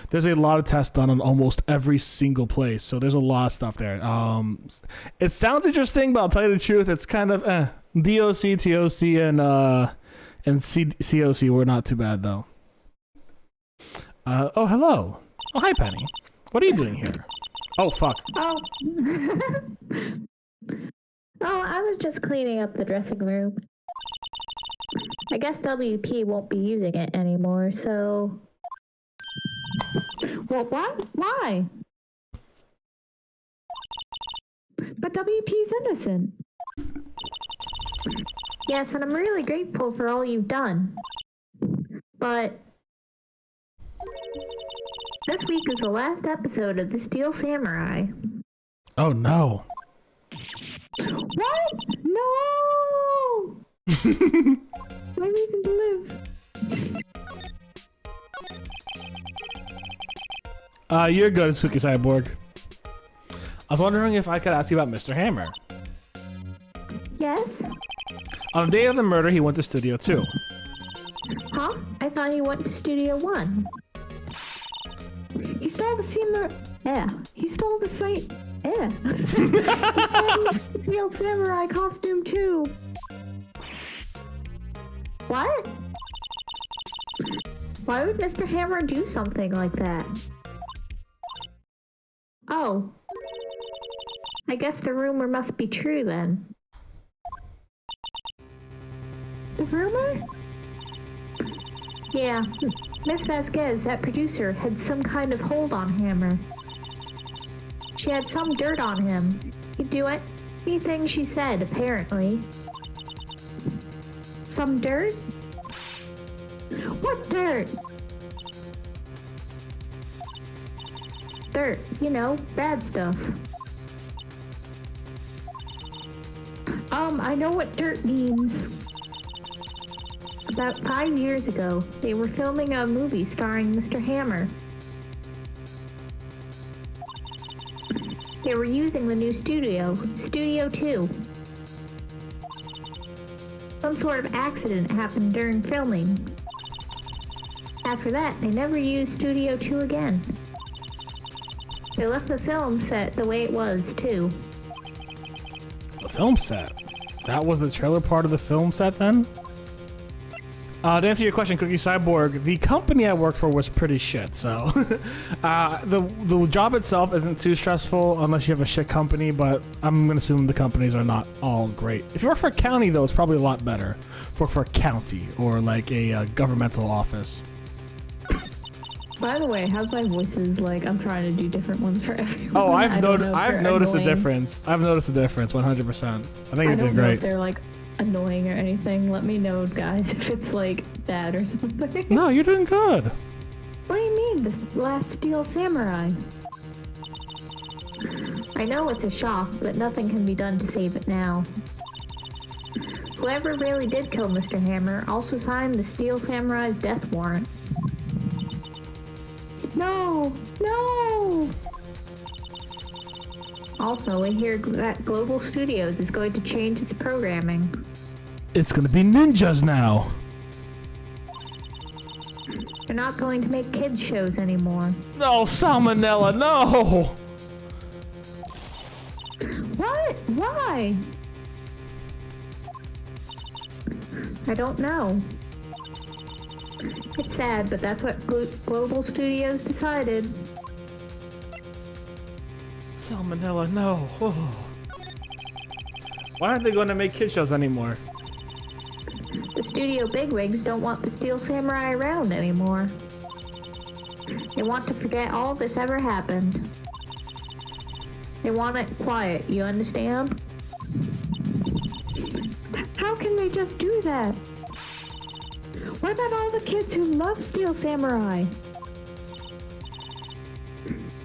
There's a lot of tests done on almost every single place, so there's a lot of stuff there. It sounds interesting, but I'll tell you the truth, it's kind of DOC, TOC, and COC were not too bad though. Oh, hello. Oh, hi, Penny. What are you doing here? Oh, fuck. Oh. Oh, I was just cleaning up the dressing room. I guess WP won't be using it anymore, so... Well, what? Why? But WP's innocent. Yes, and I'm really grateful for all you've done. But... this week is the last episode of the Steel Samurai. Oh, no. What? No! My reason to live. You're good, Suki Cyborg. I was wondering if I could ask you about Mr. Hammer. Yes? On the day of the murder, he went to Studio 2. Huh? I thought he went to Studio 1. He stole the samurai. Yeah. He stole the site. Yeah. He stole the Steel Samurai costume too. What? Why would Mr. Hammer do something like that? Oh. I guess the rumor must be true then. The rumor? Yeah. Miss Vasquez, that producer, had some kind of hold on Hammer. She had some dirt on him. He'd do anything she said, apparently. Some dirt? What dirt? Dirt, you know, bad stuff. I know what dirt means. About 5 years ago, they were filming a movie starring Mr. Hammer. They were using the new studio, Studio 2. Some sort of accident happened during filming. After that, they never used Studio 2 again. They left the film set the way it was, too. The film set? That was the trailer part of the film set then? To answer your question, Cookie Cyborg, the company I worked for was pretty shit, so... the job itself isn't too stressful unless you have a shit company, but I'm gonna assume the companies are not all great. If you work for a county, though, it's probably a lot better. Work for a county or like a governmental office. By the way, how's my voices? Like, I'm trying to do different ones for everyone. Oh, I've noticed annoying. a difference. I've noticed a difference, 100%. I think you're doing I don't know if great. they're like annoying or anything. Let me know, guys, if it's like bad or something. No, you're doing good. What do you mean, this last Steel Samurai? I know it's a shock, but nothing can be done to save it now. Whoever really did kill Mr. Hammer also signed the Steel Samurai's death warrant. No! No! Also, I hear that Global Studios is going to change its programming. It's gonna be ninjas now. They're not going to make kids shows anymore. No, Salmonella, no! What? Why? I don't know. It's sad, but that's what Global Studios decided. Salmonella, no. Oh. Why aren't they going to make kid shows anymore? The studio bigwigs don't want the Steel Samurai around anymore. They want to forget all this ever happened. They want it quiet, you understand? How can they just do that? What about all the kids who love Steel Samurai?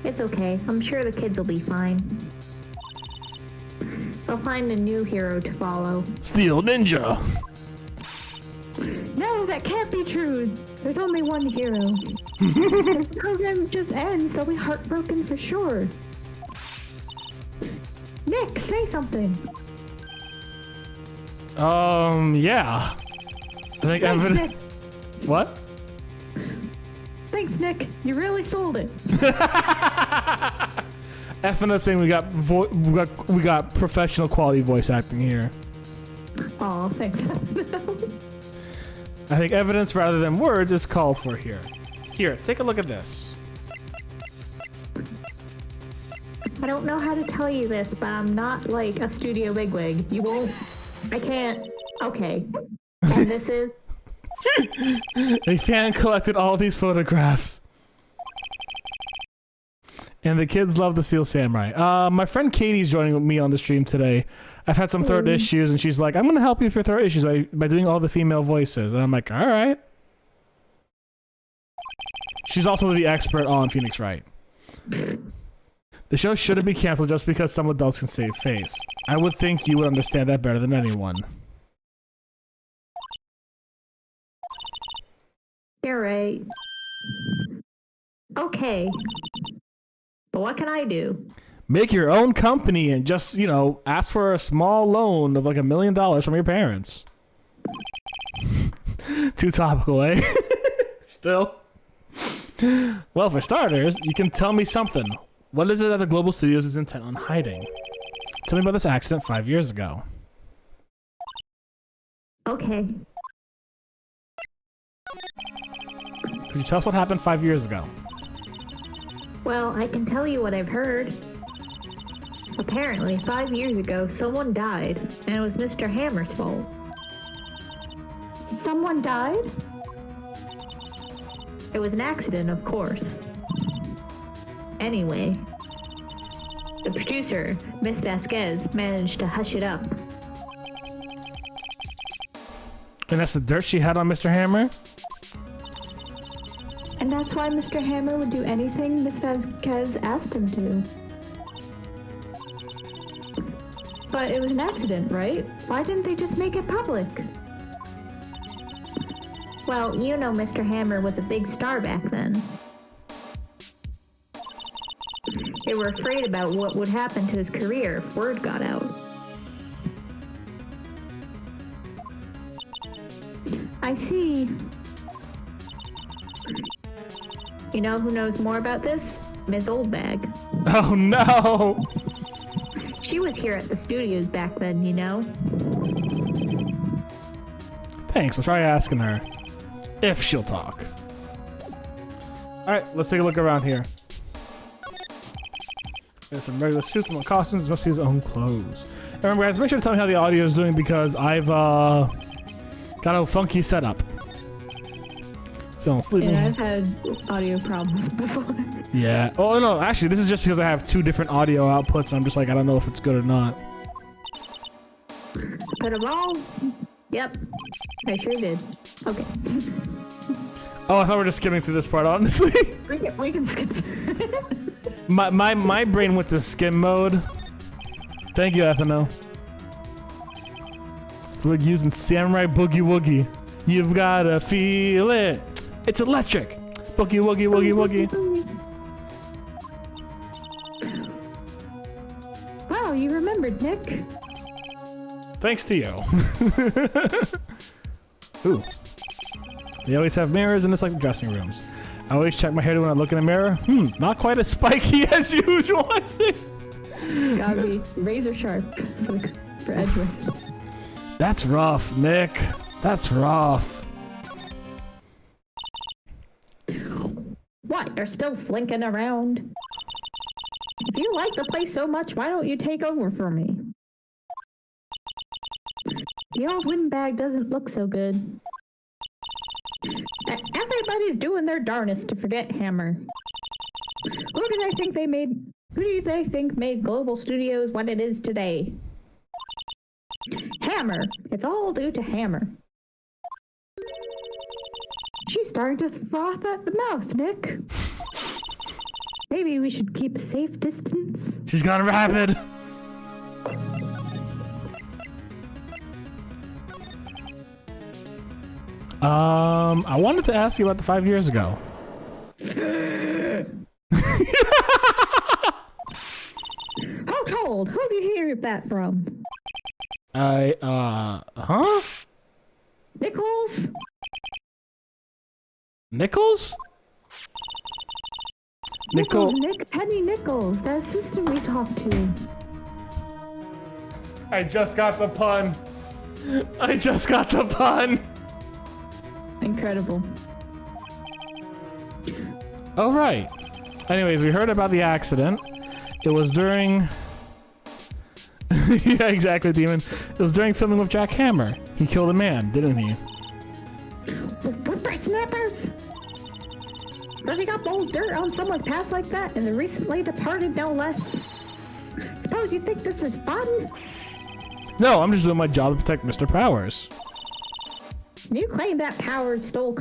It's okay. I'm sure the kids will be fine. They'll find a new hero to follow. Steel Ninja! No, that can't be true. There's only one hero. If the program just ends, they'll be heartbroken for sure. Nick, say something. Yeah. I think Thanks, Nick. What? Thanks, Nick. You really sold it. Effing saying we got professional quality voice acting here. Aw, thanks. I think evidence rather than words is called for here. Here, take a look at this. I don't know how to tell you this, but I'm not like a studio bigwig. You won't... I can't... Okay. And this is... A fan collected all these photographs. And the kids love the Steel Samurai. My friend Katie's joining me on the stream today. I've had some throat issues, and she's like, I'm going to help you with your throat issues by doing all the female voices. And I'm like, all right. She's also the expert on Phoenix Wright. The show shouldn't be canceled just because some adults can save face. I would think you would understand that better than anyone. You're right. Okay. But what can I do? Make your own company and just, you know, ask for a small loan of like $1 million from your parents. Too topical, eh? Still. Well, for starters, you can tell me something. What is it that the Global Studios is intent on hiding? Tell me about this accident 5 years ago. Okay. Could you tell us what happened 5 years ago? Well, I can tell you what I've heard. Apparently, 5 years ago, someone died, and it was Mr. Hammer's fault. Someone died? It was an accident, of course. Anyway, the producer, Miss Vasquez, managed to hush it up. And that's the dirt she had on Mr. Hammer? And that's why Mr. Hammer would do anything Miss Vasquez asked him to. But it was an accident, right? Why didn't they just make it public? Well, you know Mr. Hammer was a big star back then. They were afraid about what would happen to his career if word got out. I see. You know who knows more about this? Miss Oldbag. Oh no! She was here at the studios back then, you know? Thanks, we'll try asking her. If she'll talk. Alright, let's take a look around here. There's some regular suits, some costumes, must be his own clothes. And remember guys, make sure to tell me how the audio is doing because I've got a funky setup. So I'm sleeping. Yeah, I've had audio problems before. Yeah. Oh no, actually this is just because I have two different audio outputs and I'm just like, I don't know if it's good or not. Put them all? Yep. I sure did. Okay. Oh, I thought we were just skimming through this part, honestly. We can skip. my brain went to skim mode. Thank you, Ethano. So we're using Samurai Boogie Woogie. You've gotta feel it. It's electric. Boogie Woogie Woogie Woogie. Wow, you remembered, Nick. Thanks to you. Ooh. They always have mirrors in this like dressing rooms. I always check my hair when I look in the mirror. Not quite as spiky as usual, I see. Gotta be razor sharp for Edward. That's rough, Nick. That's rough. What? You're still slinking around? If you like the place so much, why don't you take over for me? The old windbag doesn't look so good. Everybody's doing their darnest to forget Hammer. Who do they think made Global Studios what it is today? Hammer. It's all due to Hammer. She's starting to froth at the mouth, Nick. Maybe we should keep a safe distance. She's gone rapid. I wanted to ask you about the 5 years ago. How told? Who do you hear that from? Huh? Nichols? Nichols? Nichols, Nick, Penny Nichols, that assistant we talked to. I just got the pun. I just got the pun. Incredible. Oh, right. Anyways, we heard about the accident. It was during... yeah, exactly, Demon. It was during filming with Jack Hammer. He killed a man, didn't he? Whipwreck snappers? Running up old dirt on someone's past like that, and the recently departed no less. Suppose you think this is fun? No, I'm just doing my job to protect Mr. Powers. And you claim that Hammer stole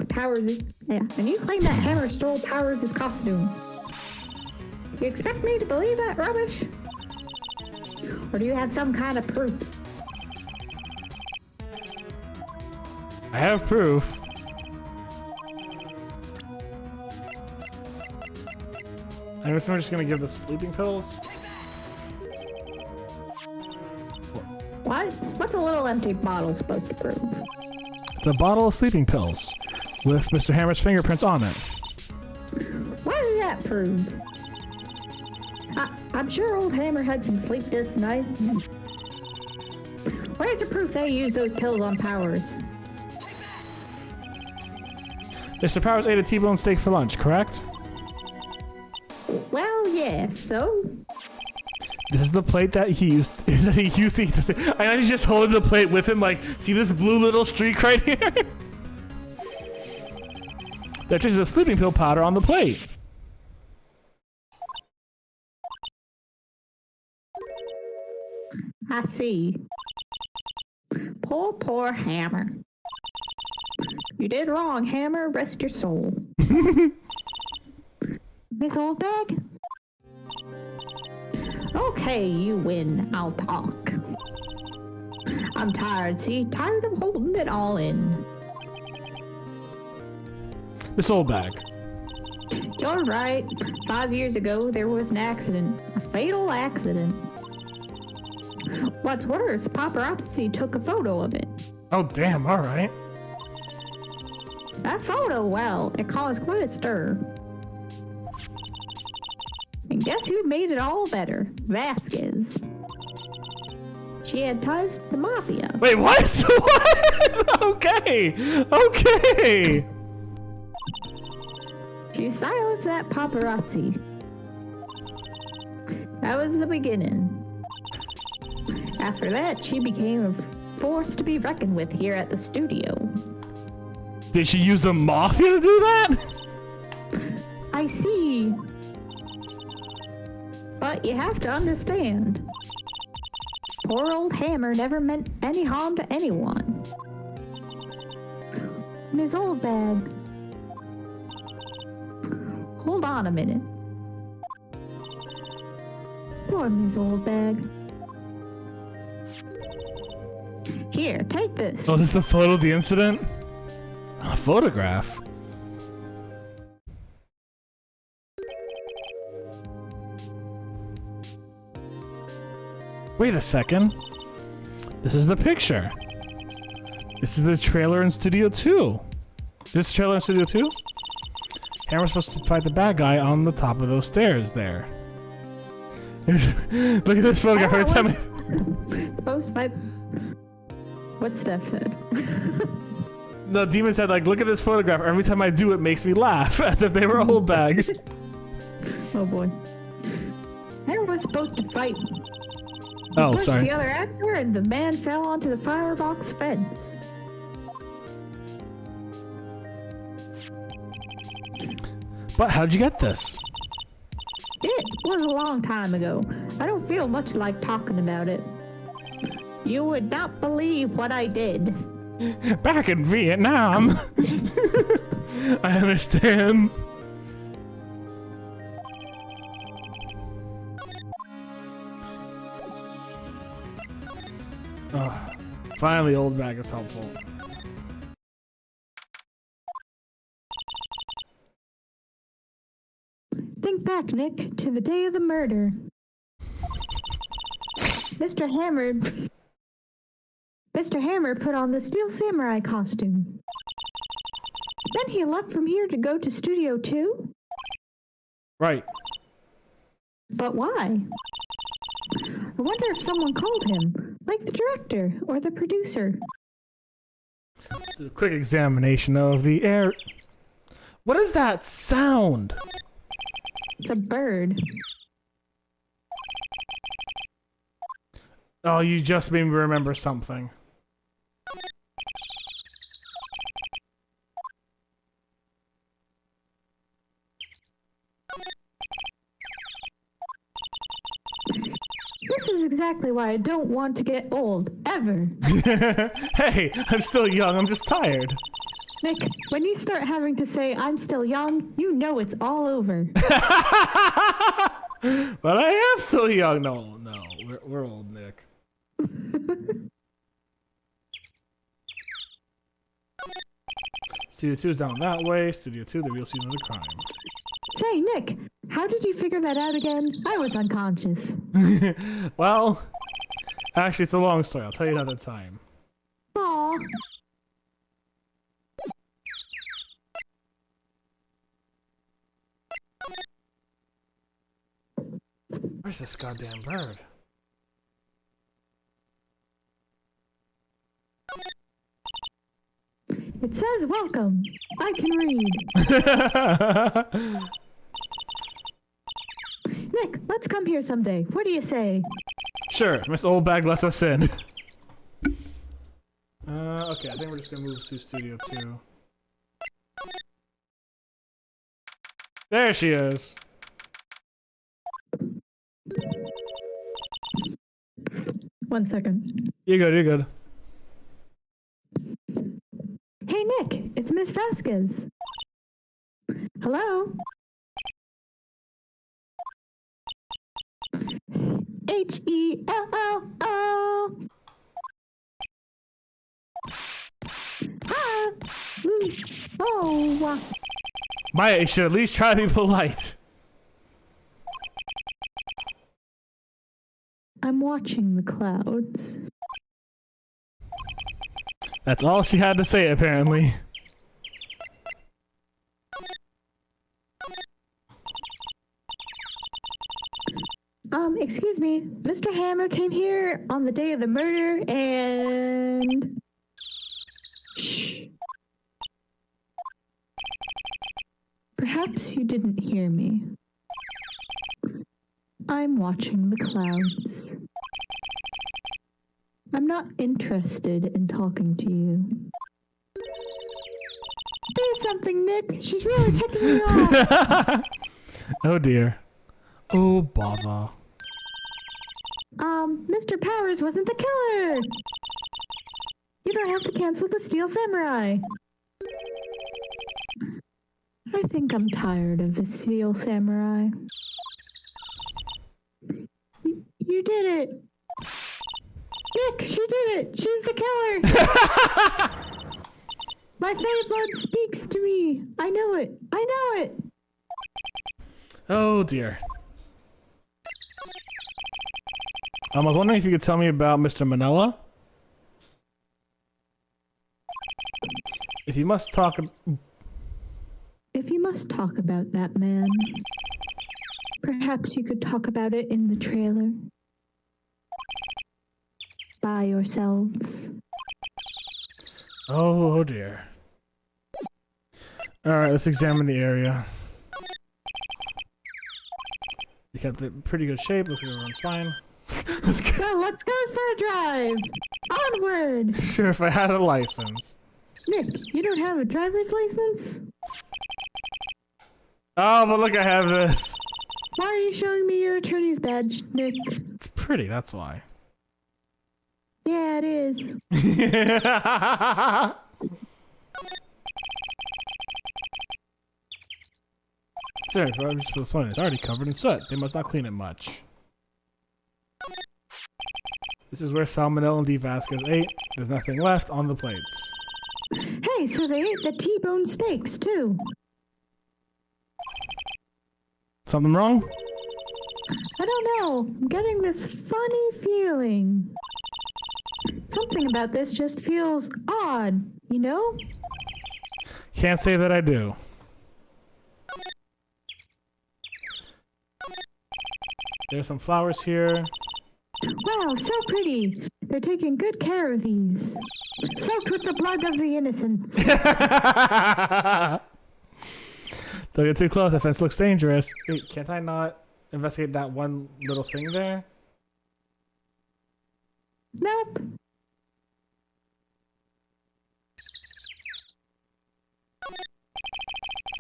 Powers' costume. You expect me to believe that rubbish? Or do you have some kind of proof? I have proof. I guess I'm just gonna give the sleeping pills. What? What's a little empty bottle supposed to prove? It's a bottle of sleeping pills with Mr. Hammer's fingerprints on it. What does that prove? I'm sure old Hammer had some sleepless nights. Where's the proof they used those pills on Powers? Mr. Powers ate a T-bone steak for lunch, correct? Well, yeah, so? This is the plate that he used to eat the steak. And he's just holding the plate with him like, see this blue little streak right here? That traces a sleeping pill powder on the plate. I see. Poor Hammer. You did wrong, Hammer. Rest your soul. Miss Oldbag? Okay, you win. I'll talk. I'm tired, see? Tired of holding it all in. This old bag. You're right. 5 years ago, there was an accident. A fatal accident. What's worse, paparazzi took a photo of it. Oh, damn, alright. That photo, well, it caused quite a stir. And guess who made it all better? Vasquez. She had ties to the mafia. Wait, what? What? Okay. Okay. She silenced that paparazzi. That was the beginning. After that, she became a force to be reckoned with here at the studio. Did she use the mafia to do that? I see. But you have to understand. Poor old Hammer never meant any harm to anyone. Ms. Oldbag. Hold on a minute. Poor Ms. Oldbag. Here, take this. Oh, this is the photo of the incident? A photograph? Wait a second. This is the picture. This is the trailer in Studio 2. This trailer in Studio 2? Hammer's supposed to fight the bad guy on the top of those stairs there. Look at this photograph every time. Supposed by what Steph said. The demon said, like, look at this photograph. Every time I do it makes me laugh, as if they were old bag. Oh boy. Hammer was supposed to fight. Oh, pushed sorry. the other actor and the man fell onto the firebox fence. But how'd you get this? It was a long time ago. I don't feel much like talking about it. You would not believe what I did. Back in Vietnam. I understand. Oh, finally, old bag is helpful. Think back, Nick, to the day of the murder. Mr. Hammer put on the Steel Samurai costume. Then he left from here to go to Studio 2? Right. But why? I wonder if someone called him, like the director or the producer. It's a quick examination of the air. What is that sound? It's a bird. Oh, you just made me remember something. This is exactly why I don't want to get old, ever. Hey, I'm still young, I'm just tired. Nick, when you start having to say, I'm still young, you know it's all over. But I am still young. No, we're old, Nick. Studio 2 is down that way. Studio 2, the real scene of the crime. Say, Nick, how did you figure that out again? I was unconscious. Well, actually, it's a long story. I'll tell you another time. Aw. Where's this goddamn bird? It says welcome. I can read. Nick, let's come here someday. What do you say? Sure, Miss Oldbag lets us in. Okay, I think we're just gonna move to Studio 2. There she is. One second. You're good, you're good. Hey, Nick, it's Miss Vasquez. Hello? H-E-L-L-O. Hi. Oh. Maya, you should at least try to be polite. I'm watching the clouds. That's all she had to say, apparently. Excuse me. Mr. Hammer came here on the day of the murder and... Shh. Perhaps you didn't hear me. I'm watching the clouds. I'm not interested in talking to you. Do something, Nick. She's really ticking me off. Oh dear. Oh bother. Mr. Powers wasn't the killer. You don't have to cancel the Steel Samurai. I think I'm tired of the Steel Samurai. You did it. Nick, she did it. She's the killer. My fairy blood speaks to me. I know it. I know it. Oh dear. I was wondering if you could tell me about Mr. Manila. If you must talk about that man, perhaps you could talk about it in the trailer. By yourselves. Oh dear. Alright, let's examine the area. You kept it in pretty good shape, looks like we're fine. Let's go for a drive! Onward! Sure, if I had a license. Nick, you don't have a driver's license? Oh, but look, I have this. Why are you showing me your attorney's badge, Nick? It's pretty, that's why. Yeah, it is. Sir, this one is already covered in soot. They must not clean it much. This is where Salmonella and D. Vasquez ate. There's nothing left on the plates. Hey, so they ate the T-bone steaks, too. Something wrong? I don't know. I'm getting this funny feeling. Something about this just feels odd, you know? Can't say that I do. There's some flowers here. Wow, so pretty. They're taking good care of these. Soaked with the blood of the innocents. Don't get too close. That fence looks dangerous. Wait, can't I not investigate that one little thing there? Nope.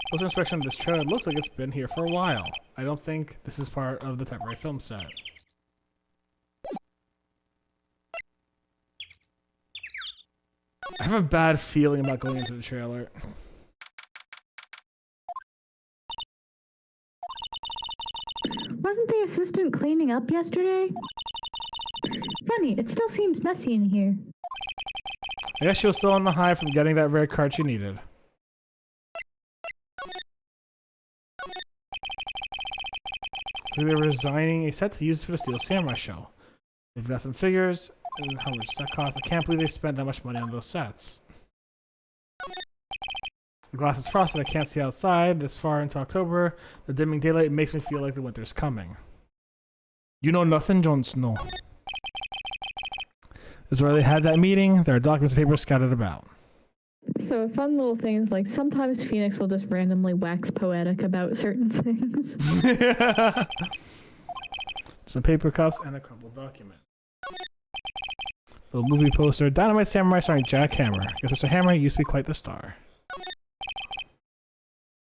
Closer inspection of this trailer looks like it's been here for a while. I don't think this is part of the temporary film set. I have a bad feeling about going into the trailer. Wasn't the assistant cleaning up yesterday? Funny, it still seems messy in here. I guess she was still on the high from getting that rare card she needed. So they're resigning a set to use for the Steel Samurai show. They've got some figures and how much that cost. I can't believe they spent that much money on those sets. The glass is frosted. I can't see outside this far into October. The dimming daylight makes me feel like the winter's coming. You know nothing, Jon Snow. This is where they had that meeting. There are documents and papers scattered about. So a fun little thing is like sometimes Phoenix will just randomly wax poetic about certain things. Some paper cups and a crumpled document. The movie poster, Dynamite Samurai starring Jack Hammer. Guess Mr. Hammer used to be quite the star.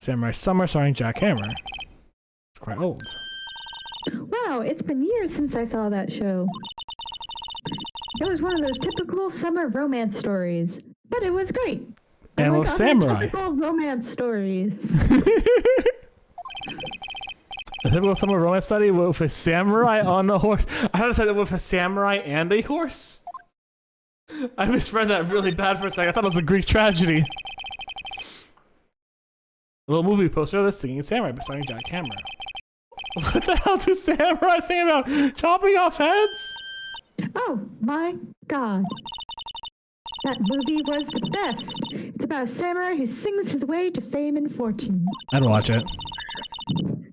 Samurai Summer starring Jack Hammer. It's quite old. Wow, it's been years since I saw that show. It was one of those typical summer romance stories, but it was great. And with samurai. Typical romance stories. A typical summer romance study with a samurai on a horse. I thought it said with a samurai and a horse. I misread that really bad for a second. I thought it was a Greek tragedy. A little movie poster of the singing samurai starring Jack Hammer. What the hell do samurai sing about? Chopping off heads? Oh my god. That movie was the best. It's about a samurai who sings his way to fame and fortune. I'd watch it.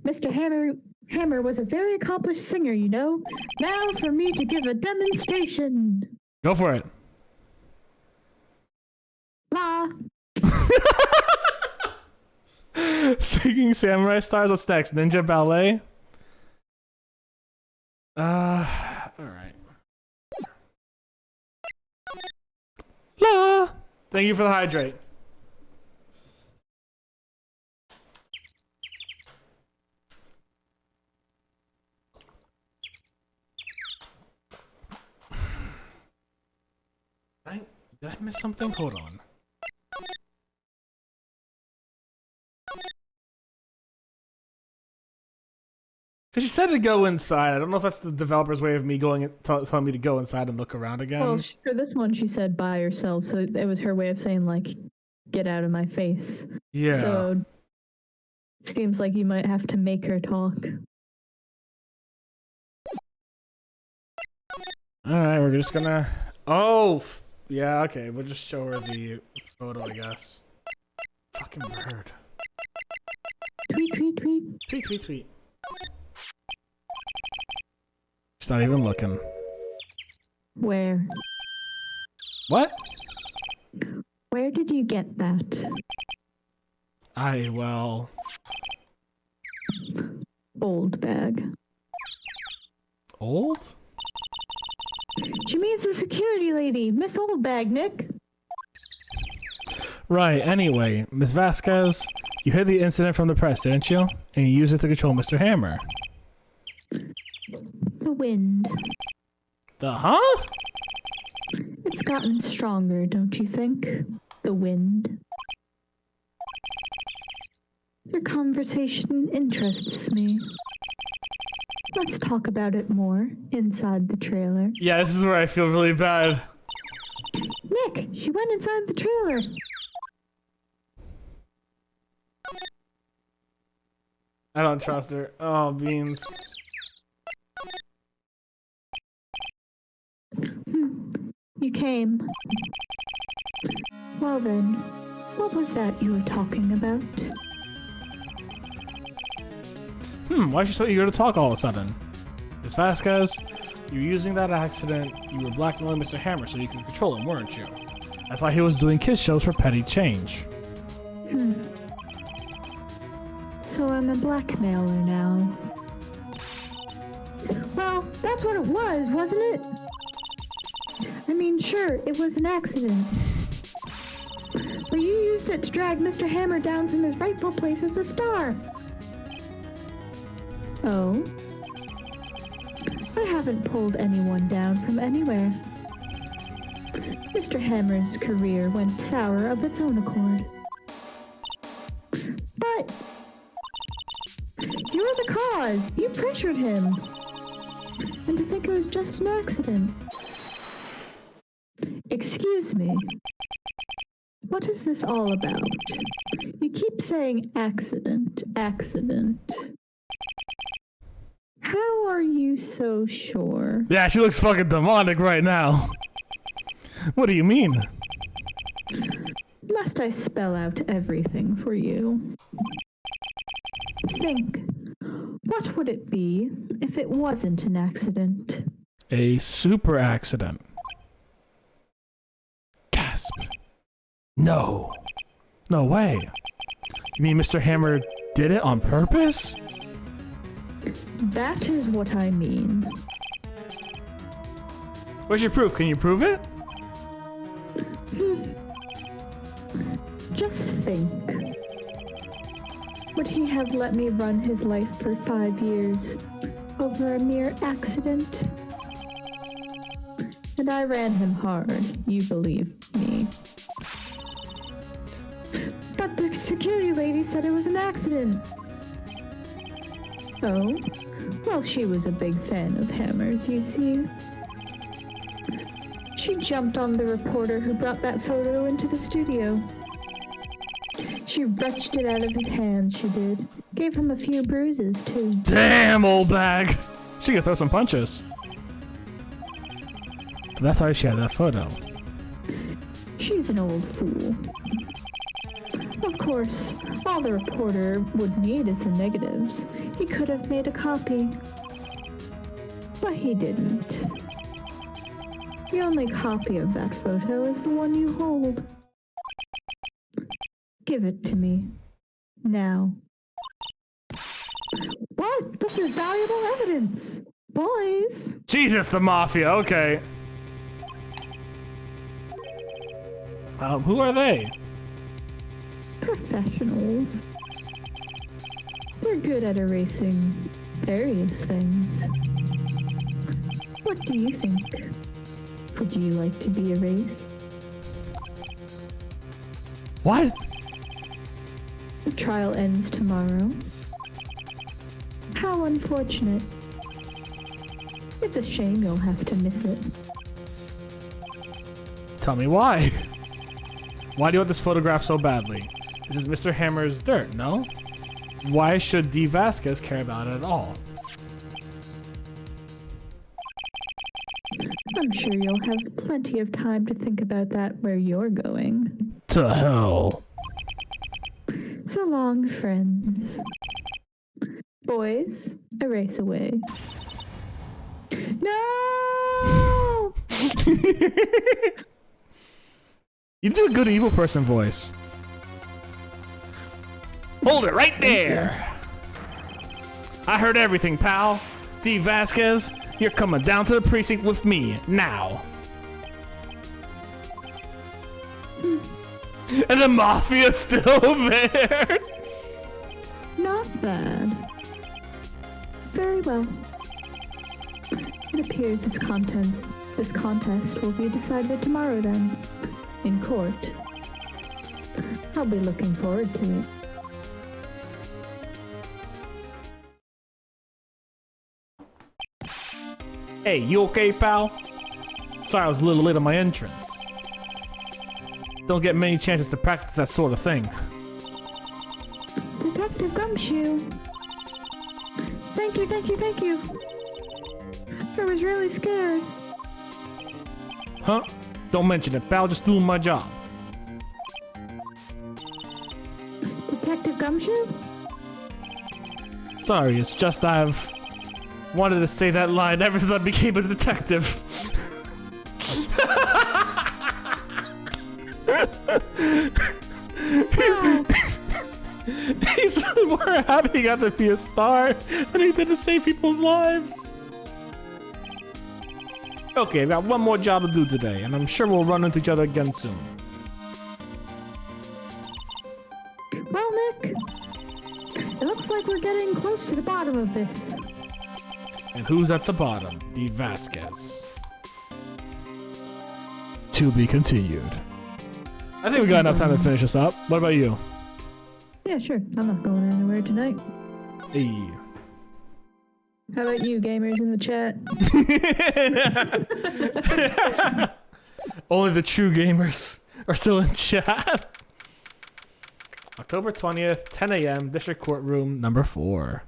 Mr. Hammer Hammer was a very accomplished singer, you know. Now for me to give a demonstration. Go for it. La. Singing samurai stars. What's next? Ninja ballet. All right. La. Thank you for the hydrate. Did I miss something? Hold on. Because you said to go inside. I don't know if that's the developer's way of me telling me to go inside and look around again. Well, for this one, she said by herself, so it was her way of saying, like, get out of my face. Yeah. So it seems like you might have to make her talk. Alright, we're just gonna... Oh! Yeah, okay. We'll just show her the photo, I guess. Fucking bird. Tweet, tweet, tweet. Tweet, tweet, tweet. She's not even looking. Where? What? Where did you get that? Well... Old bag. Old? She means the security lady, Miss Oldbag, Nick. Right, anyway, Miss Vasquez, you heard the incident from the press, didn't you? And you used it to control Mr. Hammer. The wind. The huh? It's gotten stronger, don't you think? The wind. Your conversation interests me. Let's talk about it more inside the trailer. Yeah, this is where I feel really bad. Nick, she went inside the trailer. I don't trust her. Oh, beans. You came. Well then, what was that you were talking about? Why is she so eager to talk all of a sudden? Miss Vasquez, you were using that accident. You were blackmailing Mr. Hammer so you could control him, weren't you? That's why he was doing kids shows for petty change. So I'm a blackmailer now. Well, that's what it was, wasn't it? I mean, sure, it was an accident. But you used it to drag Mr. Hammer down from his rightful place as a star. Oh? I haven't pulled anyone down from anywhere. Mr. Hammer's career went sour of its own accord. But you're the cause. You pressured him. And to think it was just an accident. Excuse me. What is this all about? You keep saying accident, accident. How are you so sure? Yeah, she looks fucking demonic right now. What do you mean? Must I spell out everything for you? Think. What would it be if it wasn't an accident? A super accident. Gasp. No. No way. You mean Mr. Hammer did it on purpose? That is what I mean. Where's your proof? Can you prove it? Just think. Would he have let me run his life for 5 years over a mere accident? And I ran him hard, you believe me. But the security lady said it was an accident. Oh? Well, she was a big fan of Hammer's, you see. She jumped on the reporter who brought that photo into the studio. She wrenched it out of his hands, she did. Gave him a few bruises, too. Damn, old bag! She could throw some punches. So that's why she had that photo. She's an old fool. Of course, all the reporter would need is the negatives. He could have made a copy, but he didn't. The only copy of that photo is the one you hold. Give it to me. Now. What? This is valuable evidence! Boys! Jesus, the Mafia, okay. Who are they? Professionals. They're good at erasing various things. What do you think? Would you like to be erased? What? The trial ends tomorrow. How unfortunate. It's a shame you'll have to miss it. Tell me why. Why do you want this photograph so badly? This is Mr. Hammer's dirt, no? Why should D. Vasquez care about it at all? I'm sure you'll have plenty of time to think about that where you're going. To hell. So long, friends. Boys, erase away. No! You do a good evil person voice. Hold it right there. I heard everything, pal. D. Vasquez, you're coming down to the precinct with me now. And the Mafia's still there. Not bad. Very well. It appears this contest will be decided tomorrow then, in court. I'll be looking forward to it. Hey, you okay, pal? Sorry I was a little late on my entrance. Don't get many chances to practice that sort of thing. Detective Gumshoe! Thank you, thank you, thank you! I was really scared. Huh? Don't mention it, pal. Just doing my job. Detective Gumshoe? Sorry, it's just I've wanted to say that line ever since I became a detective. He's more happy he got to be a star than he did to save people's lives. Okay, I got one more job to do today, and I'm sure we'll run into each other again soon. Well, Nick, it looks like we're getting close to the bottom of this. And who's at the bottom? D. Vasquez. To be continued. I think we got enough time to finish this up. What about you? Yeah, sure. I'm not going anywhere tonight. Hey. How about you, gamers in the chat? Only the true gamers are still in chat. October 20th, 10 a.m., District Courtroom number 4.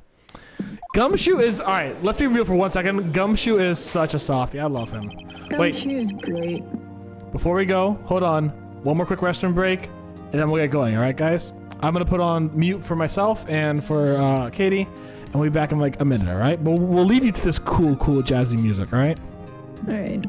Gumshoe is... Alright, let's be real for 1 second. Gumshoe is such a softie. I love him. Wait, Gumshoe's great. before we go, hold on. One more quick restroom break, and then we'll get going, alright, guys? I'm gonna put on mute for myself and for Katie, and we'll be back in like a minute, alright? But we'll leave you to this cool, jazzy music, alright? Alright.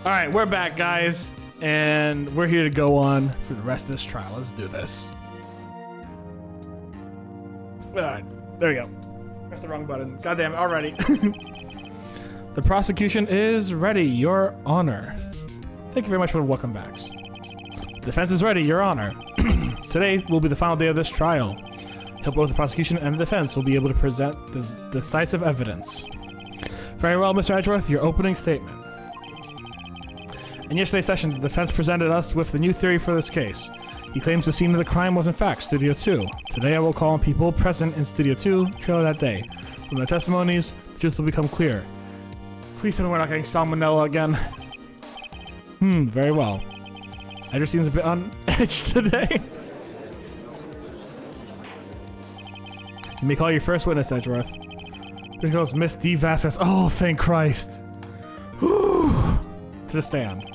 Alright, we're back, guys. And we're here to go on for the rest of this trial. Let's do this. Alright, there we go. Press the wrong button. God damn it, already. The prosecution is ready, Your Honor. Thank you very much for the welcome backs. The defense is ready, Your Honor. Today will be the final day of this trial. Hope both the prosecution and the defense will be able to present this decisive evidence. Very well, Mr. Edgeworth, your opening statement. In yesterday's session, the defense presented us with the new theory for this case. He claims the scene of the crime was in fact Studio 2. Today I will call on people present in Studio 2 trailer that day. From their testimonies, the truth will become clear. Please tell me we're not getting salmonella again. Very well. Edgeworth seems a bit on edge today. You may call your first witness, Edgeworth. Here goes Miss D. Vasquez. Oh, thank Christ. Whew. To the stand.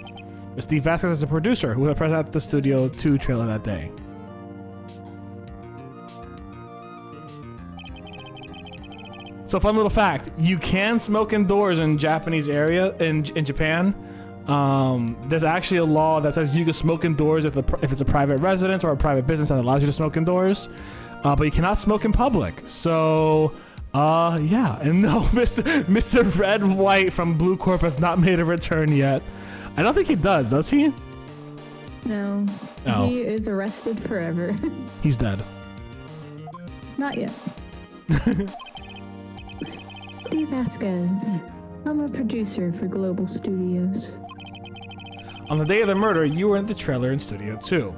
Miss D. Vasquez is the producer who was present at the Studio 2 trailer that day. So, fun little fact: you can smoke indoors in Japanese area in Japan. There's actually a law that says you can smoke indoors if it's a private residence or a private business that allows you to smoke indoors, but you cannot smoke in public. So, yeah, and no, Mr. Red White from Blue Corp has not made a return yet. I don't think he does he? No. Oh. He is arrested forever. He's dead. Not yet. D. Vasquez. I'm a producer for Global Studios. On the day of the murder, you were in the trailer in Studio 2.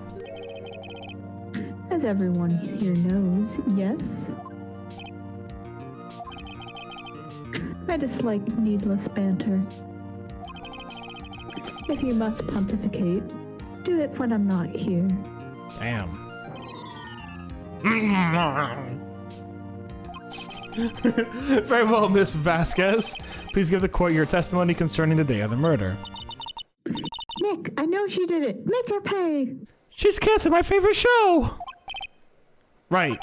As everyone here knows, yes. I dislike needless banter. If you must pontificate, do it when I'm not here. Damn. Very well, Miss Vasquez. Please give the court your testimony concerning the day of the murder. Nick, I know she did it. Make her pay. She's canceling my favorite show. Right.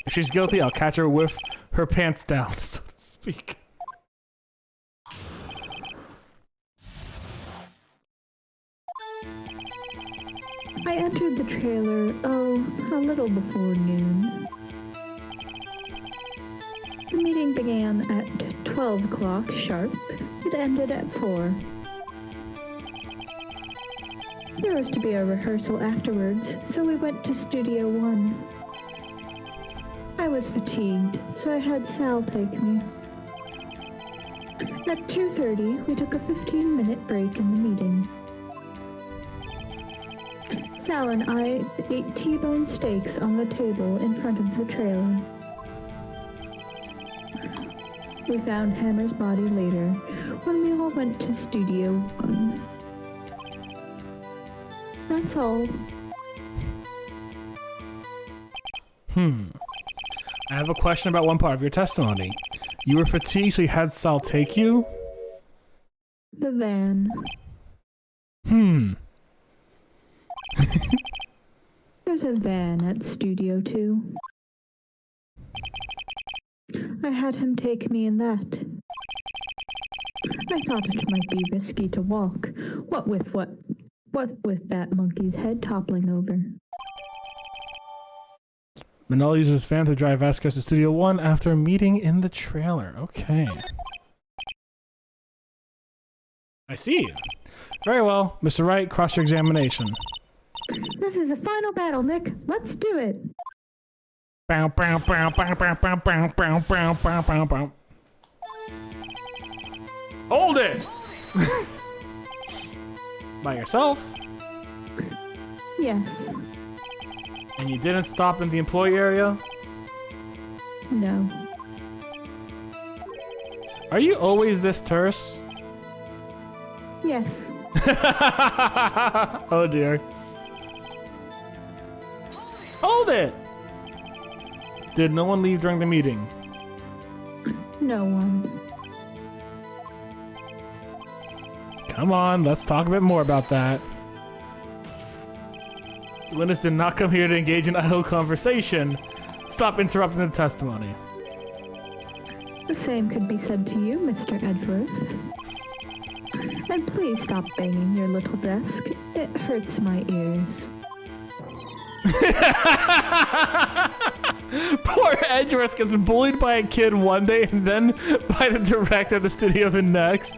If she's guilty, I'll catch her with her pants down, so to speak. I entered the trailer, a little before noon. The meeting began at 12 o'clock sharp. It ended at 4. There was to be a rehearsal afterwards, so we went to Studio 1. I was fatigued, so I had Sal take me. At 2:30, we took a 15-minute break in the meeting. Sal and I ate T-bone steaks on the table in front of the trailer. We found Hammer's body later, when we all went to Studio 1. That's all. I have a question about one part of your testimony. You were fatigued, so you had Sal take you? The van. There's a van at Studio 2. I had him take me in that. I thought it might be risky to walk. What with that monkey's head toppling over. Manolo uses his van to drive Vasquez to Studio 1 after a meeting in the trailer. Okay. I see. Very well. Mr. Wright, cross your examination. This is the final battle, Nick. Let's do it. Bow, bow, bow, bow, bow, bow, bow, bow, bow, bow, bow, bow. Hold it! By yourself? Yes. And you didn't stop in the employee area? No. Are you always this terse? Yes. Oh dear. Hold it! Did no one leave during the meeting? No one. Come on, let's talk a bit more about that. The witness did not come here to engage in idle conversation. Stop interrupting the testimony. The same could be said to you, Mr. Edgeworth. And please stop banging your little desk. It hurts my ears. Poor Edgeworth gets bullied by a kid one day and then by the director of the studio the next.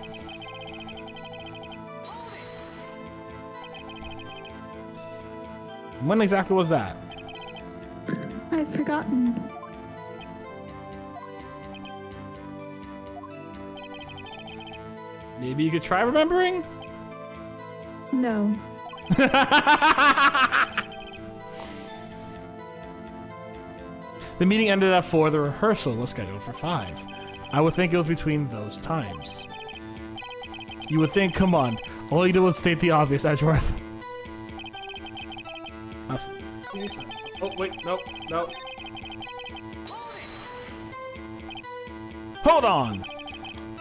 When exactly was that? I've forgotten. Maybe you could try remembering? No. The meeting ended at 4. The rehearsal was scheduled for 5. I would think it was between those times. You would think, come on. All you did was state the obvious, Edgeworth. That's... Oh, wait, no. Hold on!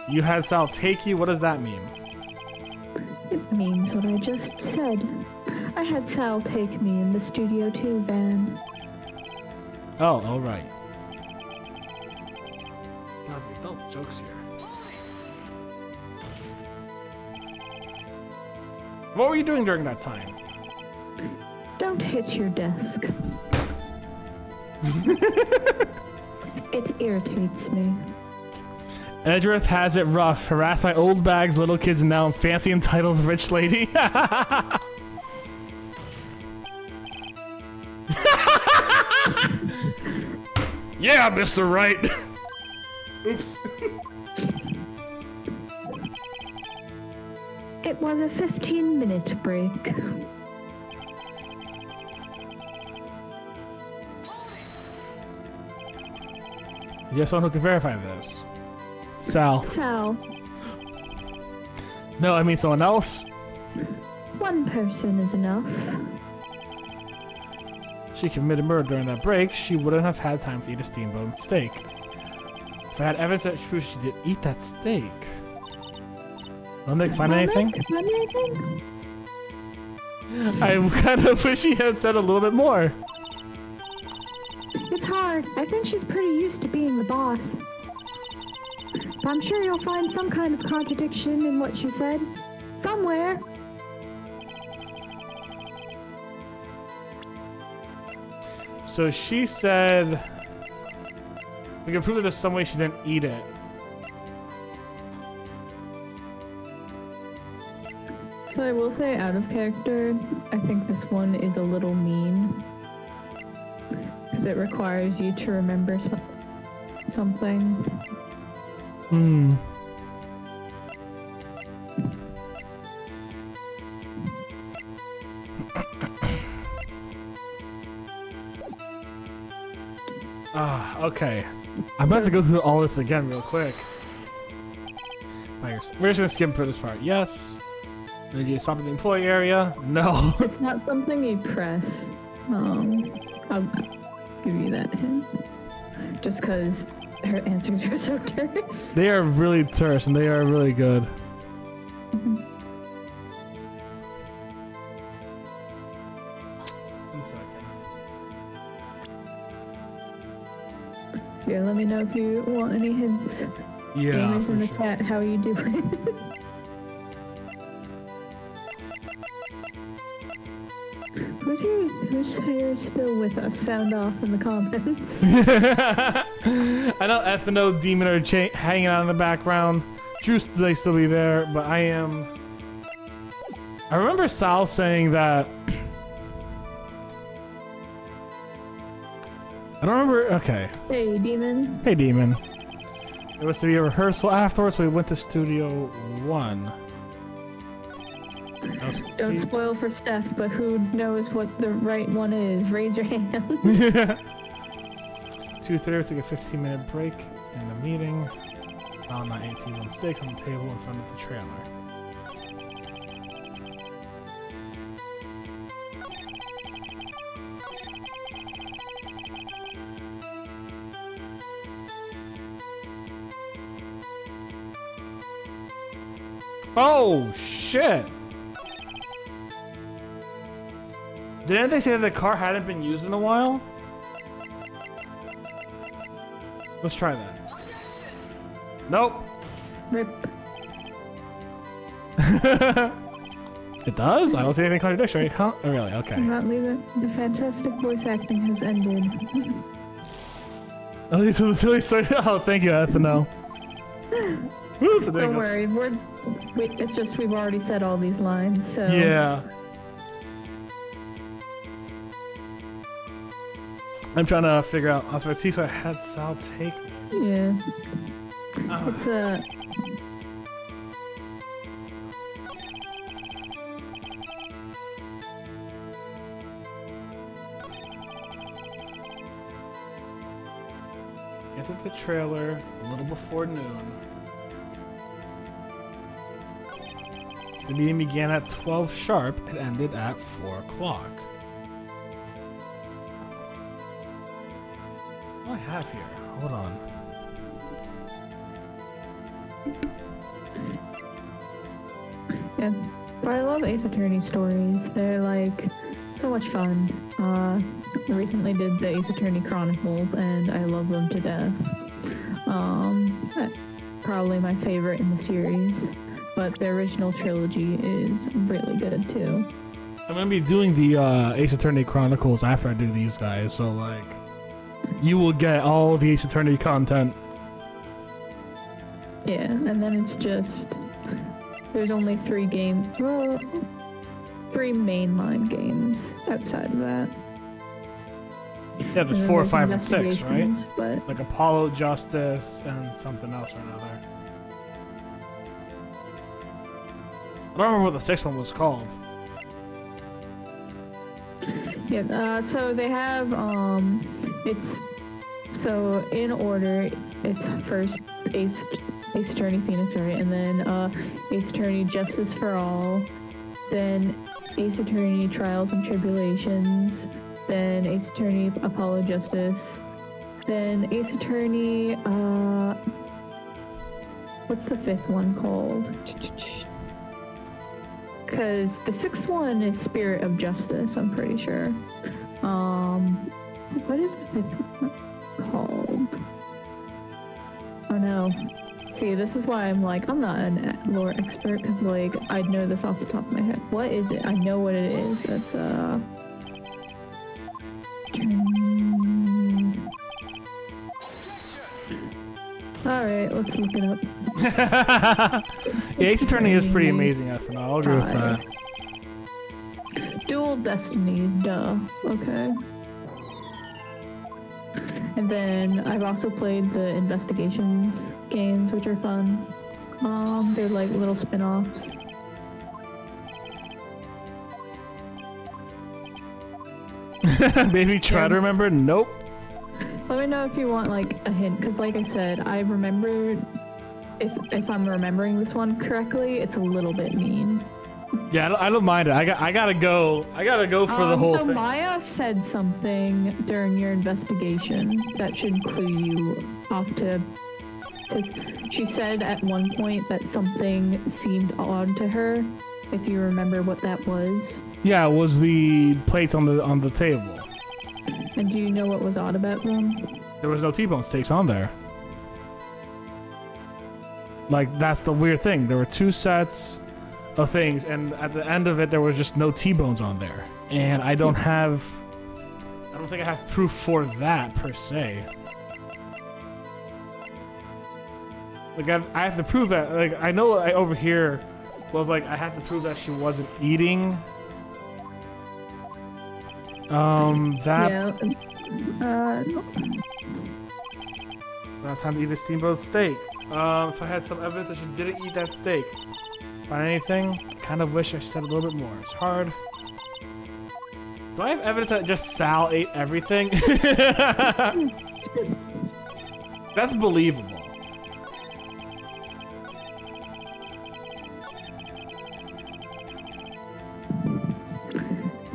You had Sal take you? What does that mean? It means what I just said. I had Sal take me in the Studio 2 van. Oh, alright. God, the adult jokes here. What were you doing during that time? Don't hit your desk. It irritates me. Edgeworth has it rough. Harassed by old bags, little kids, and now fancy entitled rich lady. Yeah, Mr. Right. Oops. It was a 15-minute break. You have someone who can verify this. Sal. Sal, No, I mean someone else. one person is enough. She committed murder during that break. She wouldn't have had time to eat a steamboat steak. If I had evidence that she did eat that steak. Don't they find anything? Find anything? I kind of wish he had said a little bit more. It's hard. I think she's pretty used to being the boss. But I'm sure you'll find some kind of contradiction in what she said. Somewhere. So she said we can prove that there's some way she didn't eat it. So I will say, out of character, I think this one is a little mean. Because it requires you to remember something. Hmm. Okay. I'm about to go through all this again real quick. We're just gonna skip through this part. Yes. Did you stop at the employee area? No. It's not something you press. I'll give you that hint. Just because her answers are so terse. They are really terse and they are really good. One second. So yeah, let me know if you want any hints. Yeah. Gamers in the for sure. chat, how are you doing? Who's here still with us? Sound off in the comments. I know F and O Demon are hanging out in the background. Juice may still be there, but I am. I remember Sal saying that. I don't remember. Okay. Hey, Demon. Hey, Demon. It was to be a rehearsal afterwards, so we went to Studio 1. Don't spoil for Steph, but who knows what the right one is? Raise your hand. 2:30 took a 15-minute break in the meeting. Found my 18 steaks on the table in front of the trailer. Oh shit! Didn't they say that the car hadn't been used in a while? Let's try that. Nope. Rip. It does? I don't see anything contradictory. Huh? Oh, really? Okay. I'm not leaving. The fantastic voice acting has ended. Oh, thank you, Ethno. Whoops, Don't worry, it's just we've already said all these lines, so... Yeah. I'm trying to figure out. I was about to see, so I had Sal take me. Yeah. It's Entered the trailer a little before noon. The meeting began at 12 sharp and ended at 4 o'clock. What do I have here? Hold on. Yeah, but I love Ace Attorney stories. They're like so much fun. I recently did the Ace Attorney Chronicles, and I love them to death. Probably my favorite in the series, but the original trilogy is really good too. I'm gonna be doing the Ace Attorney Chronicles after I do these guys, so like, you will get all the Ace Attorney content. Yeah, and then it's just there's only 3 games. Well, 3 mainline games outside of that. Yeah, there's 4, 5, and 6, right? But Like Apollo, Justice, and something else or another. I don't remember what the 6th one was called. yeah, so they have it's so in order. It's first Ace Attorney Phoenix, right, and then Ace Attorney Justice for All, then Ace Attorney Trials and Tribulations, then Ace Attorney Apollo Justice, then Ace Attorney what's the 5th one called? Because the 6th one is Spirit of Justice, I'm pretty sure. What is the 5th one called? Oh no. See, this is why I'm like, I'm not a lore expert, because like, I'd know this off the top of my head. What is it? I know what it is. It's Alright, let's look it up. Yeah, Ace Attorney is pretty amazing, FNL. I'll agree with that. Dual Destinies, duh. Okay. And then I've also played the Investigations games, which are fun. They're like little spin-offs. Maybe try to remember? Nope. Let me know if you want like a hint, because like I said, I remember if I'm remembering this one correctly, it's a little bit mean. Yeah, I don't mind it. I gotta go. I gotta go for the whole so thing. Maya said something during your investigation that should clue you off to. She said at one point that something seemed odd to her. If you remember what that was. Yeah, it was the plates on the table. And do you know what was odd about them? There was no T-bone steaks on there. Like, that's the weird thing. There were 2 sets of things, and at the end of it, there was just no T-bones on there. And I don't think I have proof for that, per se. Like, I have to prove that, like, I know over here was like, I have to prove that she wasn't eating. Yeah. Not time to eat a steamboat steak. If I had some evidence that she didn't eat that steak. Find anything? Kind of wish I said a little bit more. It's hard. Do I have evidence that just Sal ate everything? That's believable.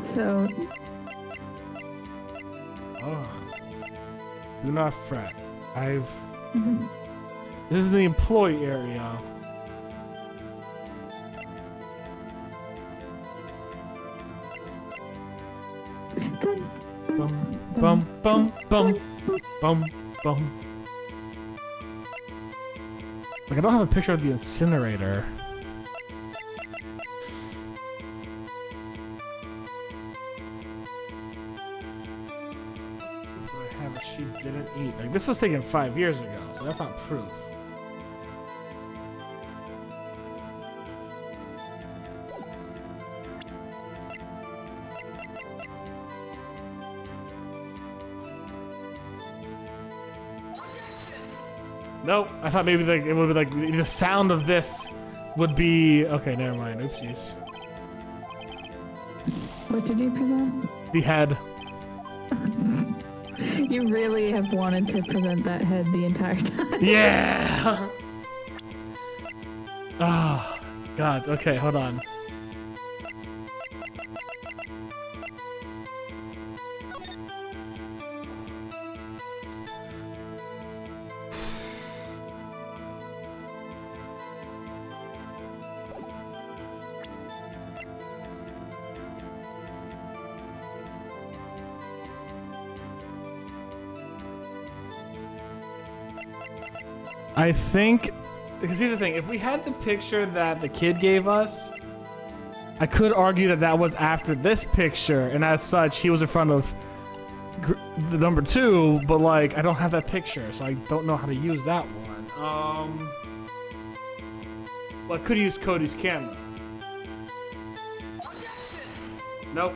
So. Oh. Do not fret. This is the employee area. Bum, bum, bum, bum, bum, bum. Like, I don't have a picture of the incinerator. have that she didn't eat? Like, this was taken 5 years ago, so that's not proof. Nope, I thought maybe like it would be like the sound of this would be okay. Never mind. Oopsies. What did you present? The head. You really have wanted to present that head the entire time. Yeah. Oh, God. Okay, hold on. I think, because here's the thing, if we had the picture that the kid gave us, I could argue that that was after this picture, and as such, he was in front of the number 2, but like, I don't have that picture, so I don't know how to use that one. Well, I could use Cody's camera. Nope.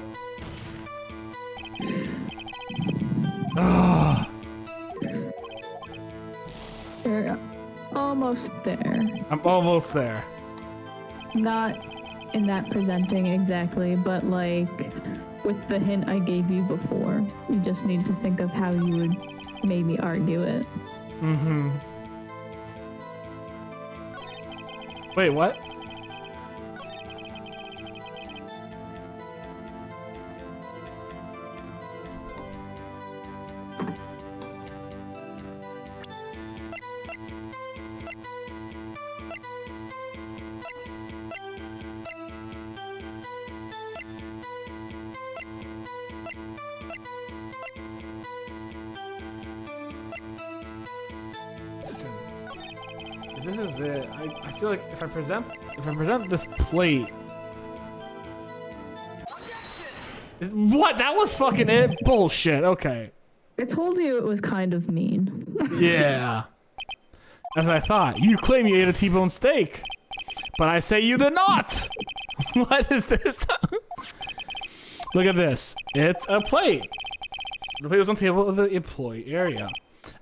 Ah. You're almost there. I'm almost there. Not in that presenting exactly, but like with the hint I gave you before. You just need to think of how you would maybe argue it. Mm-hmm. Wait, what? If this is it, I feel like if I present this plate. What? That was fucking it? Bullshit. Okay. I told you it was kind of mean. Yeah. As I thought. You claim you ate a T-bone steak, but I say you did not. What is this? Look at this. It's a plate. The plate was on the table of the employee area.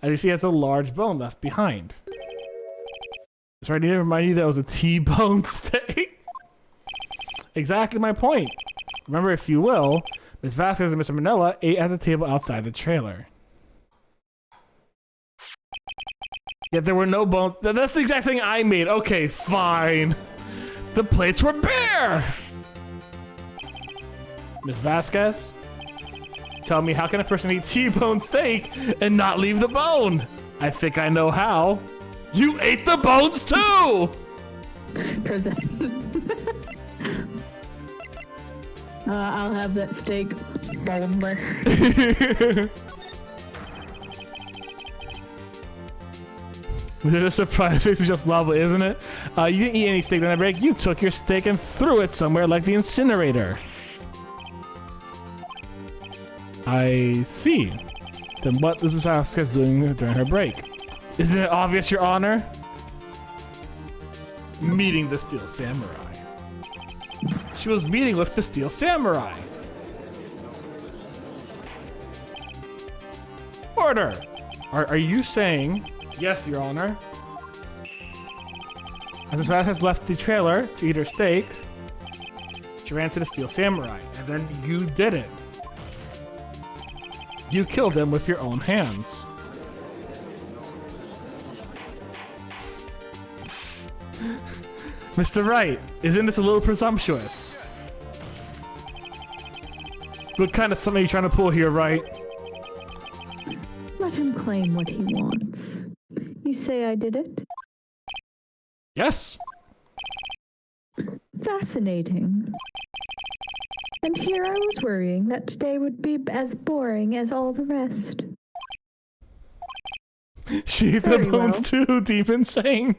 As you see, it has a large bone left behind. So I need to remind you that it was a T-bone steak. Exactly my point. Remember, if you will, Miss Vasquez and Mr. Manila ate at the table outside the trailer. Yet there were no bones. That's the exact thing I made. Okay, fine. The plates were bare. Miss Vasquez, tell me, how can a person eat T-bone steak and not leave the bone? I think I know how. You ate the bones too! Present. I'll have that steak boneless. The surprise face is just lovely, isn't it? You didn't eat any steak on that break. You took your steak and threw it somewhere like the incinerator. I see. Then what is Miss Vasquez doing during her break? Isn't it obvious, Your Honor? Meeting the Steel Samurai. She was meeting with the Steel Samurai. Order! Are you saying... Yes, Your Honor. As Miss Vasquez left the trailer to eat her steak, she ran to the Steel Samurai, and then you did it. You killed him with your own hands. Mr. Wright, isn't this a little presumptuous? What kind of something are you trying to pull here, Wright? Let him claim what he wants. You say I did it? Yes. Fascinating. And here I was worrying that today would be as boring as all the rest. She ate the Very bones well. too, deep insane.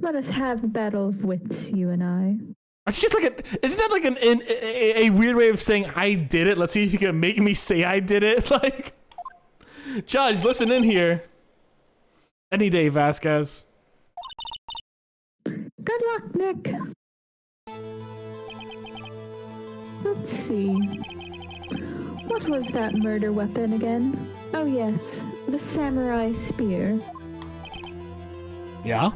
Let us have a battle of wits, you and I. Just like isn't that like a weird way of saying I did it? Let's see if you can make me say I did it. Like, Judge, listen in here. Any day, Vasquez. Good luck, Nick. Let's see. What was that murder weapon again? Oh yes, the samurai spear. Yeah?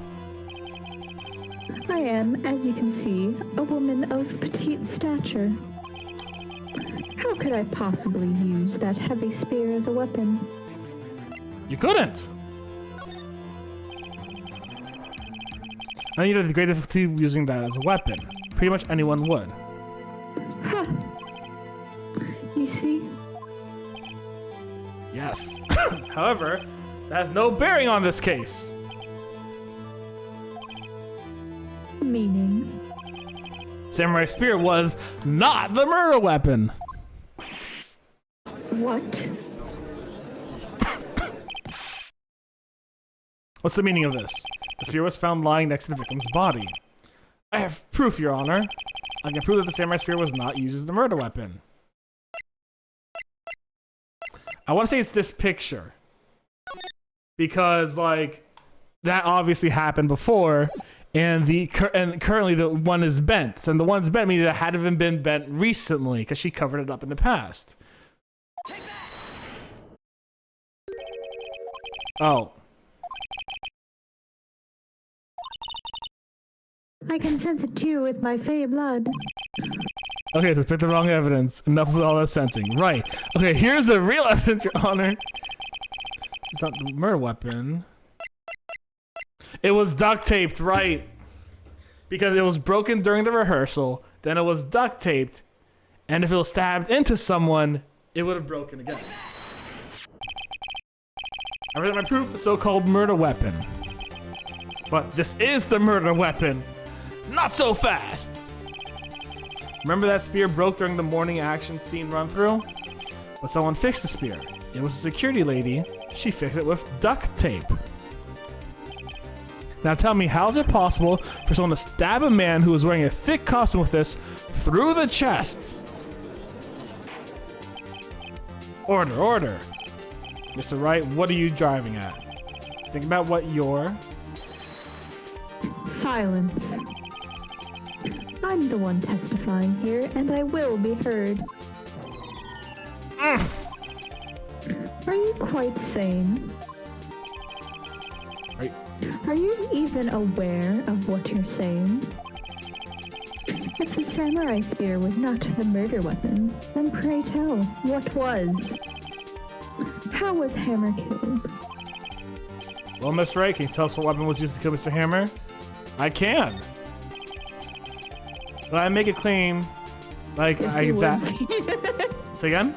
I am, as you can see, a woman of petite stature. How could I possibly use that heavy spear as a weapon? You couldn't. I need the great difficulty using that as a weapon. Pretty much anyone would. Ha! You see? Yes. However, that has no bearing on this case. Meaning? Samurai Spear was not the murder weapon. What? What's the meaning of this? The spear was found lying next to the victim's body. I have proof, Your Honor. I can prove that the samurai spear was not used as the murder weapon. I want to say it's this picture. Because, like, that obviously happened before, and currently the one is bent. And the one's bent means it hadn't been bent recently, because she covered it up in the past. Oh. I can sense it too with my fey blood. Okay, so pick the wrong evidence. Enough with all that sensing. Right. Okay, here's the real evidence, Your Honor. It's not the murder weapon. It was duct taped, right? Because it was broken during the rehearsal, then it was duct taped, and if it was stabbed into someone, it would have broken again. I read my proof, the so-called murder weapon. But this is the murder weapon. Not so fast! Remember that spear broke during the morning action scene run-through? But someone fixed the spear. It was a security lady. She fixed it with duct tape. Now tell me, how is it possible for someone to stab a man who was wearing a thick costume with this through the chest? Order, order. Mr. Wright, what are you driving at? Think about what you're... Silence. I'm the one testifying here, and I will be heard. Are you quite sane? Right. Are you even aware of what you're saying? If the samurai spear was not the murder weapon, then pray tell, what was? How was Hammer killed? Well, Miss Wright, can you tell us what weapon was used to kill Mr. Hammer? I can. But I make a claim, like Yes, I you that. would. Say again?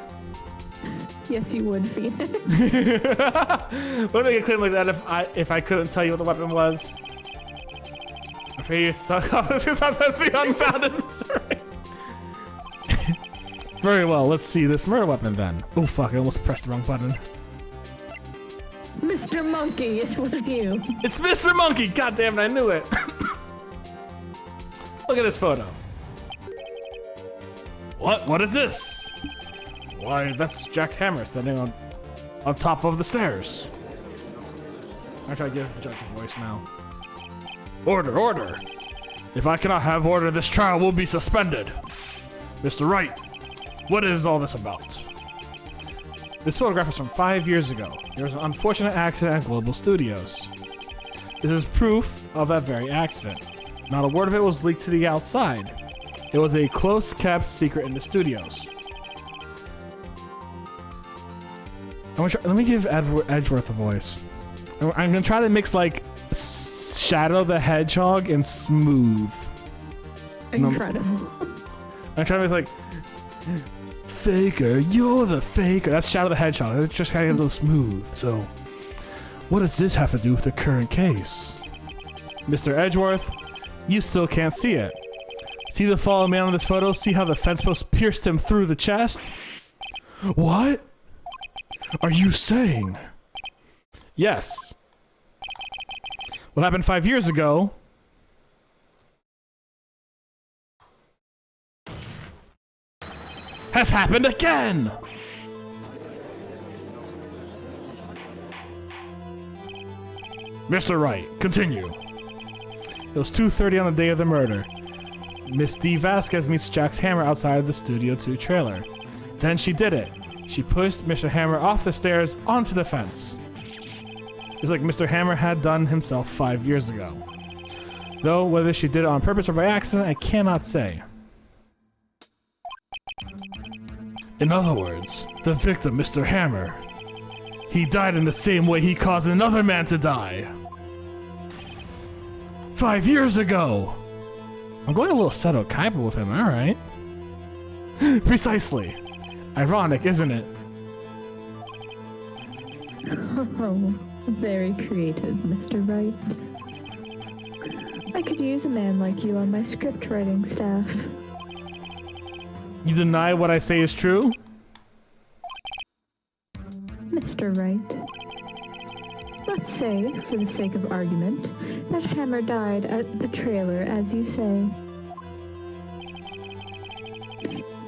Yes, you would, Phoenix. Would I make a claim like that if I couldn't tell you what the weapon was? I'm afraid you suck off because that's be unfounded. Sorry. Very well. Let's see this murder weapon then. Oh fuck! I almost pressed the wrong button. Mr. Monkey, it was you. It's Mr. Monkey! God damn it, I knew it! Look at this photo. What? What is this? Why, that's Jack Hammer standing on top of the stairs. I'm trying to give the judge a voice now. Order, order! If I cannot have order, this trial will be suspended. Mr. Wright, what is all this about? This photograph is from 5 years ago. There was an unfortunate accident at Global Studios. This is proof of that very accident. Not a word of it was leaked to the outside. It was a close-kept secret in the studios. Let me give Edgeworth a voice. I'm gonna try to mix like Shadow the Hedgehog and Smooth. Incredible. I'm trying to make like Faker, you're the faker. That's Shadow the Hedgehog. It's just kind of a little smooth. So, what does this have to do with the current case? Mr. Edgeworth, you still can't see it. See the fallen man on this photo? See how the fence post pierced him through the chest? What are you saying? Yes. What happened 5 years ago has happened again! Mr. Wright, continue. It was 2:30 on the day of the murder. Miss D. Vasquez meets Jack's hammer outside of the Studio 2 trailer. Then she did it. She pushed Mr. Hammer off the stairs onto the fence. It's like Mr. Hammer had done himself 5 years ago. Though whether she did it on purpose or by accident, I cannot say. In other words, the victim, Mr. Hammer, he died in the same way he caused another man to die. 5 years ago! I'm going a little Seto Kaiba with him, alright. Precisely. Ironic, isn't it? Oh, very creative, Mr. Wright. I could use a man like you on my script writing staff. You deny what I say is true? Mr. Wright. Let's say, for the sake of argument, that Hammer died at the trailer, as you say.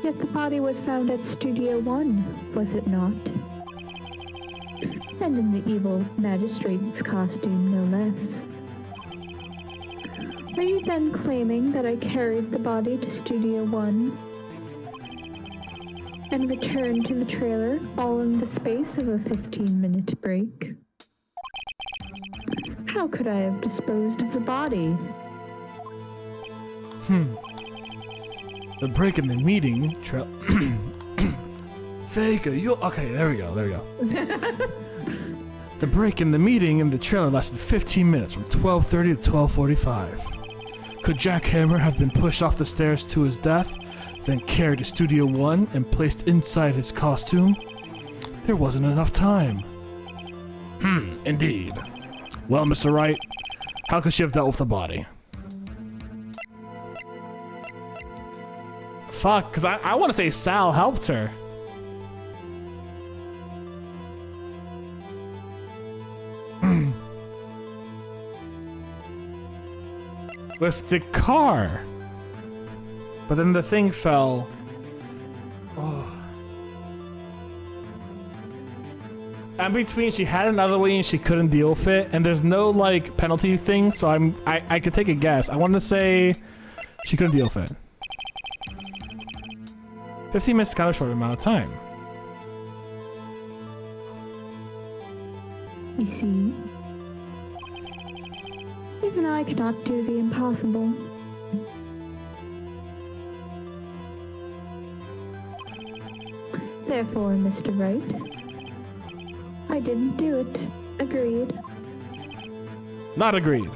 Yet the body was found at Studio 1, was it not? And in the evil magistrate's costume, no less. Are you then claiming that I carried the body to Studio 1 and returned to the trailer all in the space of a 15-minute break? How could I have disposed of the body? The break in the meeting Vega, you okay, there we go. The break in the meeting in the trailer lasted 15 minutes from 12:30 to 12:45. Could Jack Hammer have been pushed off the stairs to his death, then carried to Studio 1 and placed inside his costume? There wasn't enough time. Indeed. Well, Mr. Wright, how could she have dealt with the body? Fuck, because I want to say Sal helped her. With the car. But then the thing fell. Oh. And between she had another way and she couldn't deal with it, and there's no like penalty thing, so I could take a guess. I want to say she couldn't deal with it. 15 minutes is kind of a short amount of time. You see? Even I cannot do the impossible. Therefore, Mr. Wright, I didn't do it. Agreed. Not agreed.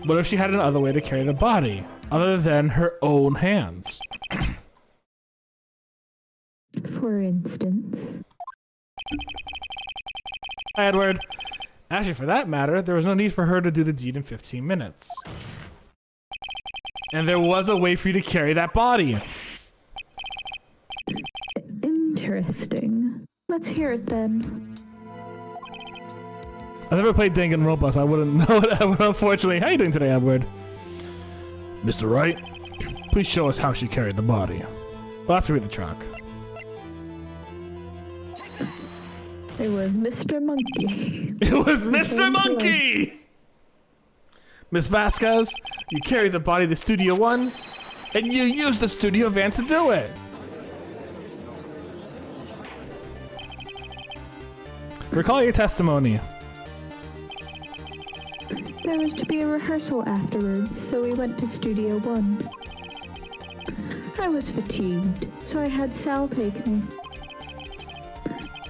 What if she had another way to carry the body, other than her own hands? For instance? Edward. Actually, for that matter, there was no need for her to do the deed in 15 minutes. And there was a way for you to carry that body. Interesting. Let's hear it then. I never played Danganronpa, so I wouldn't know it, unfortunately. How are you doing today, Edward? Mr. Wright, please show us how she carried the body. Well, that's gonna be the truck. It was Mr. Monkey. It was Mr. Monkey! Miss Vasquez, you carried the body to Studio 1, and you used the studio van to do it. Recall your testimony. There was to be a rehearsal afterwards, so we went to Studio 1. I was fatigued, so I had Sal take me.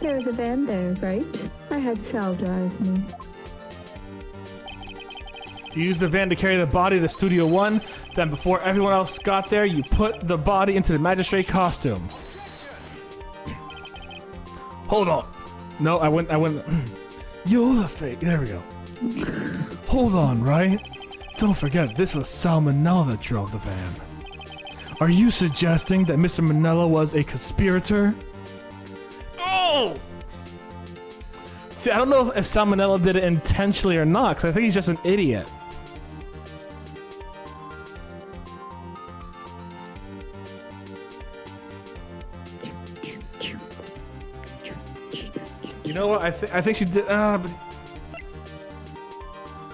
There was a van there, right? I had Sal drive me. You used the van to carry the body to Studio 1, then before everyone else got there, you put the body into the magistrate costume. Hold on. No, I went. You're the fake. There we go. Hold on, right? Don't forget, this was Sal Manella that drove the van. Are you suggesting that Mr. Manella was a conspirator? Oh! See, I don't know if Sal Manella did it intentionally or not, because I think he's just an idiot. You know what? I think she did. But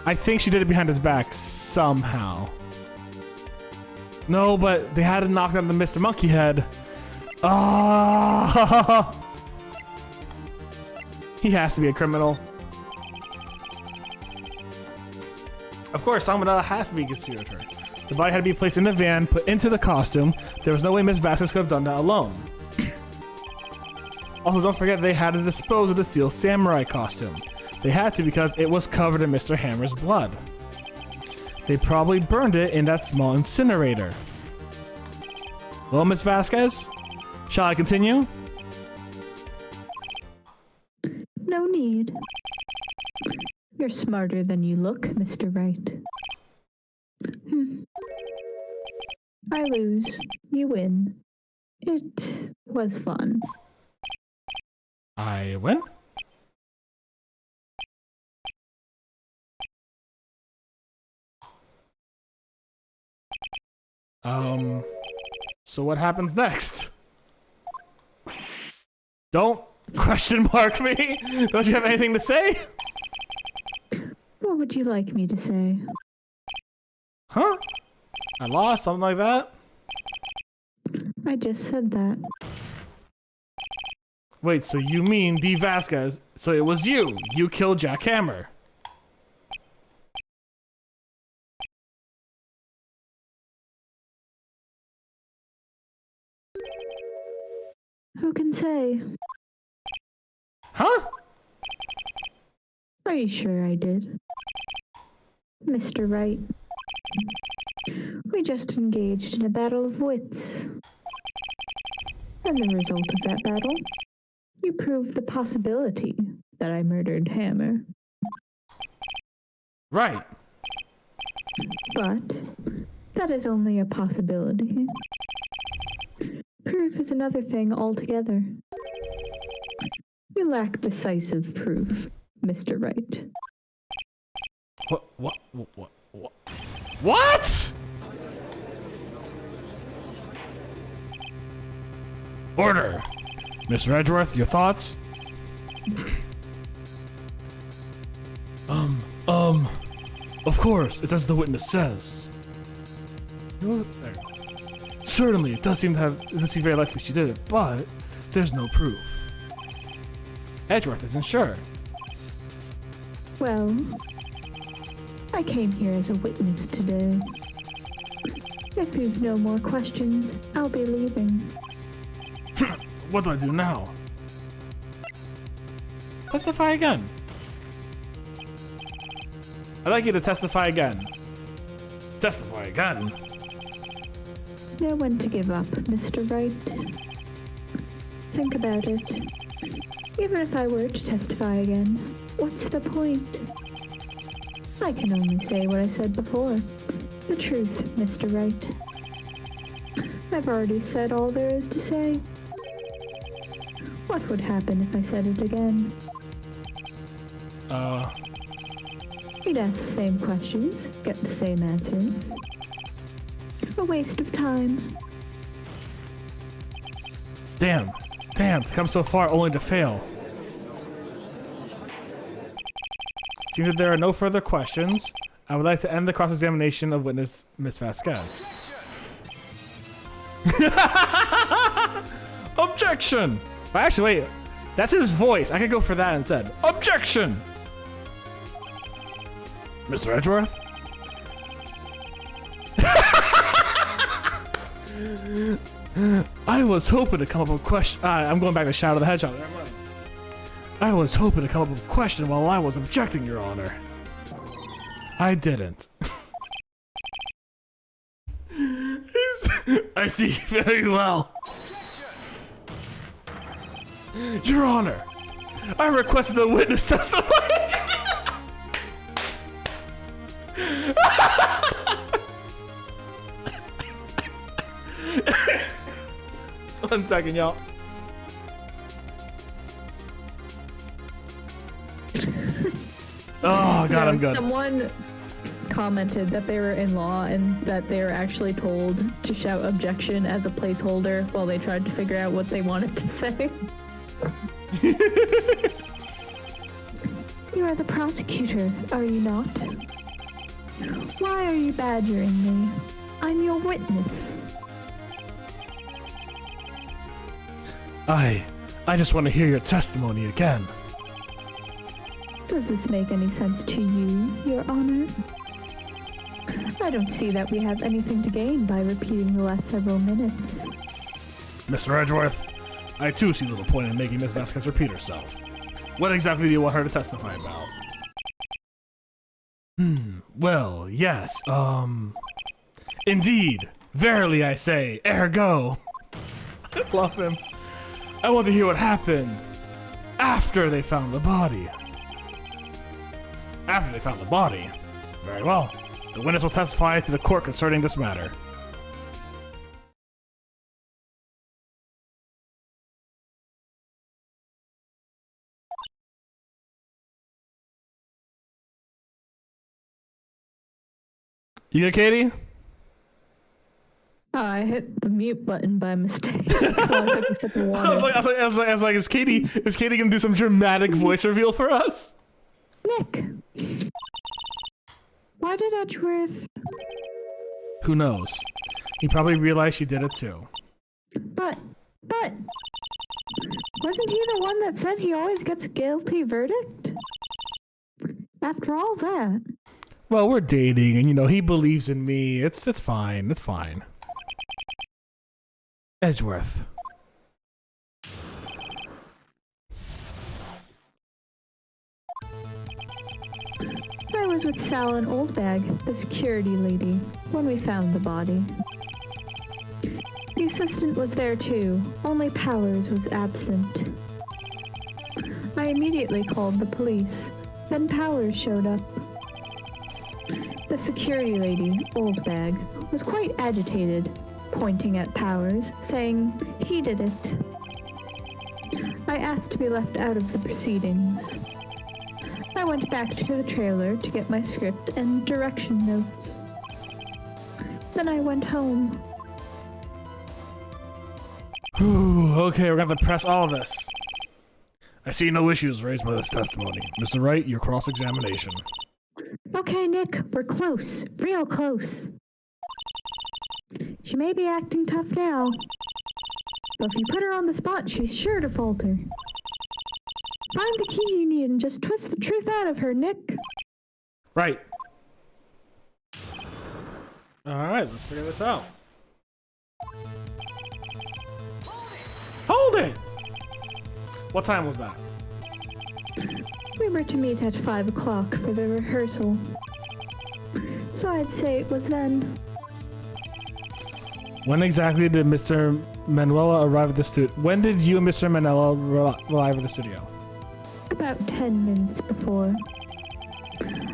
I think she did it behind his back somehow. No, but they had to knock down the Mr. Monkey Head. Oh! He has to be a criminal. Of course, Salmonella has to be a conspirator. The body had to be placed in the van, put into the costume. There was no way Miss Vasquez could have done that alone. Also, don't forget they had to dispose of the steel samurai costume. They had to because it was covered in Mr. Hammer's blood. They probably burned it in that small incinerator. Well, Miss Vasquez, shall I continue? No need. You're smarter than you look, Mr. Wright. I lose. You win. It was fun. I win? So what happens next? Don't question mark me. Don't you have anything to say? What would you like me to say? Huh? I lost, something like that? I just said that. Wait, so you mean D. Vasquez? So it was you. You killed Jack Hammer. Who can say? Huh? Are you sure I did? Mr. Wright. We just engaged in a battle of wits. And the result of that battle, you proved the possibility that I murdered Hammer. Right. But that is only a possibility. Proof is another thing altogether. You lack decisive proof, Mr. Wright. What? Order! Mr. Edgeworth, your thoughts? Of course, it's as the witness says. There. Certainly, it does seem very likely she did it, but there's no proof. Edgeworth isn't sure. Well, I came here as a witness today. If you've no more questions, I'll be leaving. What do I do now? Testify again. I'd like you to testify again. Testify again? Know when to give up, Mr. Wright. Think about it. Even if I were to testify again, what's the point? I can only say what I said before. The truth, Mr. Wright. I've already said all there is to say. What would happen if I said it again? You'd ask the same questions, get the same answers. A waste of time. Damn, to come so far only to fail. Seems that there are no further questions. I would like to end the cross-examination of witness Miss Vasquez. Objection! Actually, wait. That's his voice. I could go for that instead. Objection! Mr. Edgeworth? I was hoping to come up with a question. I'm going back to Shadow the Hedgehog. I was hoping to come up with a question while I was objecting, Your Honor. I didn't. I see very well. Your Honor, I requested the witness testify. 1 second, y'all. Oh, God, I'm good. Someone commented that they were in law and that they were actually told to shout objection as a placeholder while they tried to figure out what they wanted to say. You are the prosecutor, are you not? Why are you badgering me? I'm your witness. I just want to hear your testimony again. Does this make any sense to you, Your Honor? I don't see that we have anything to gain by repeating the last several minutes. Mr. Edgeworth, I too see little point in making Miss Vasquez repeat herself. What exactly do you want her to testify about? Well, yes, Indeed, verily I say, ergo. I love him. I want to hear what happened after they found the body. After they found the body? Very well. The witness will testify to the court concerning this matter. You good, Katie? Oh, I hit the mute button by mistake. I took a sip of water. I was like, is Katie gonna do some dramatic voice reveal for us? Nick! Why did Edgeworth... Who knows? He probably realized she did it too. But... Wasn't he the one that said he always gets a guilty verdict? After all that... Well, we're dating, and he believes in me. It's fine. It's fine. Edgeworth. I was with Sal and Oldbag, the security lady, when we found the body. The assistant was there too, only Powers was absent. I immediately called the police, then Powers showed up. The security lady, Oldbag, was quite agitated, pointing at Powers, saying he did it. I asked to be left out of the proceedings. I went back to the trailer to get my script and direction notes. Then I went home. Okay, we're gonna have to press all of this. I see no issues raised by this testimony. Mr. Wright, your cross-examination. Okay, Nick, we're close. Real close. She may be acting tough now, but if you put her on the spot, she's sure to falter. Find the key you need and just twist the truth out of her, Nick. Right. Alright, let's figure this out. Hold it! What time was that? We were to meet at 5 o'clock for the rehearsal. So I'd say it was then. When exactly did Mr. Manuela arrive at the studio? When did you and Mr. Manuela arrive at the studio? About 10 minutes before.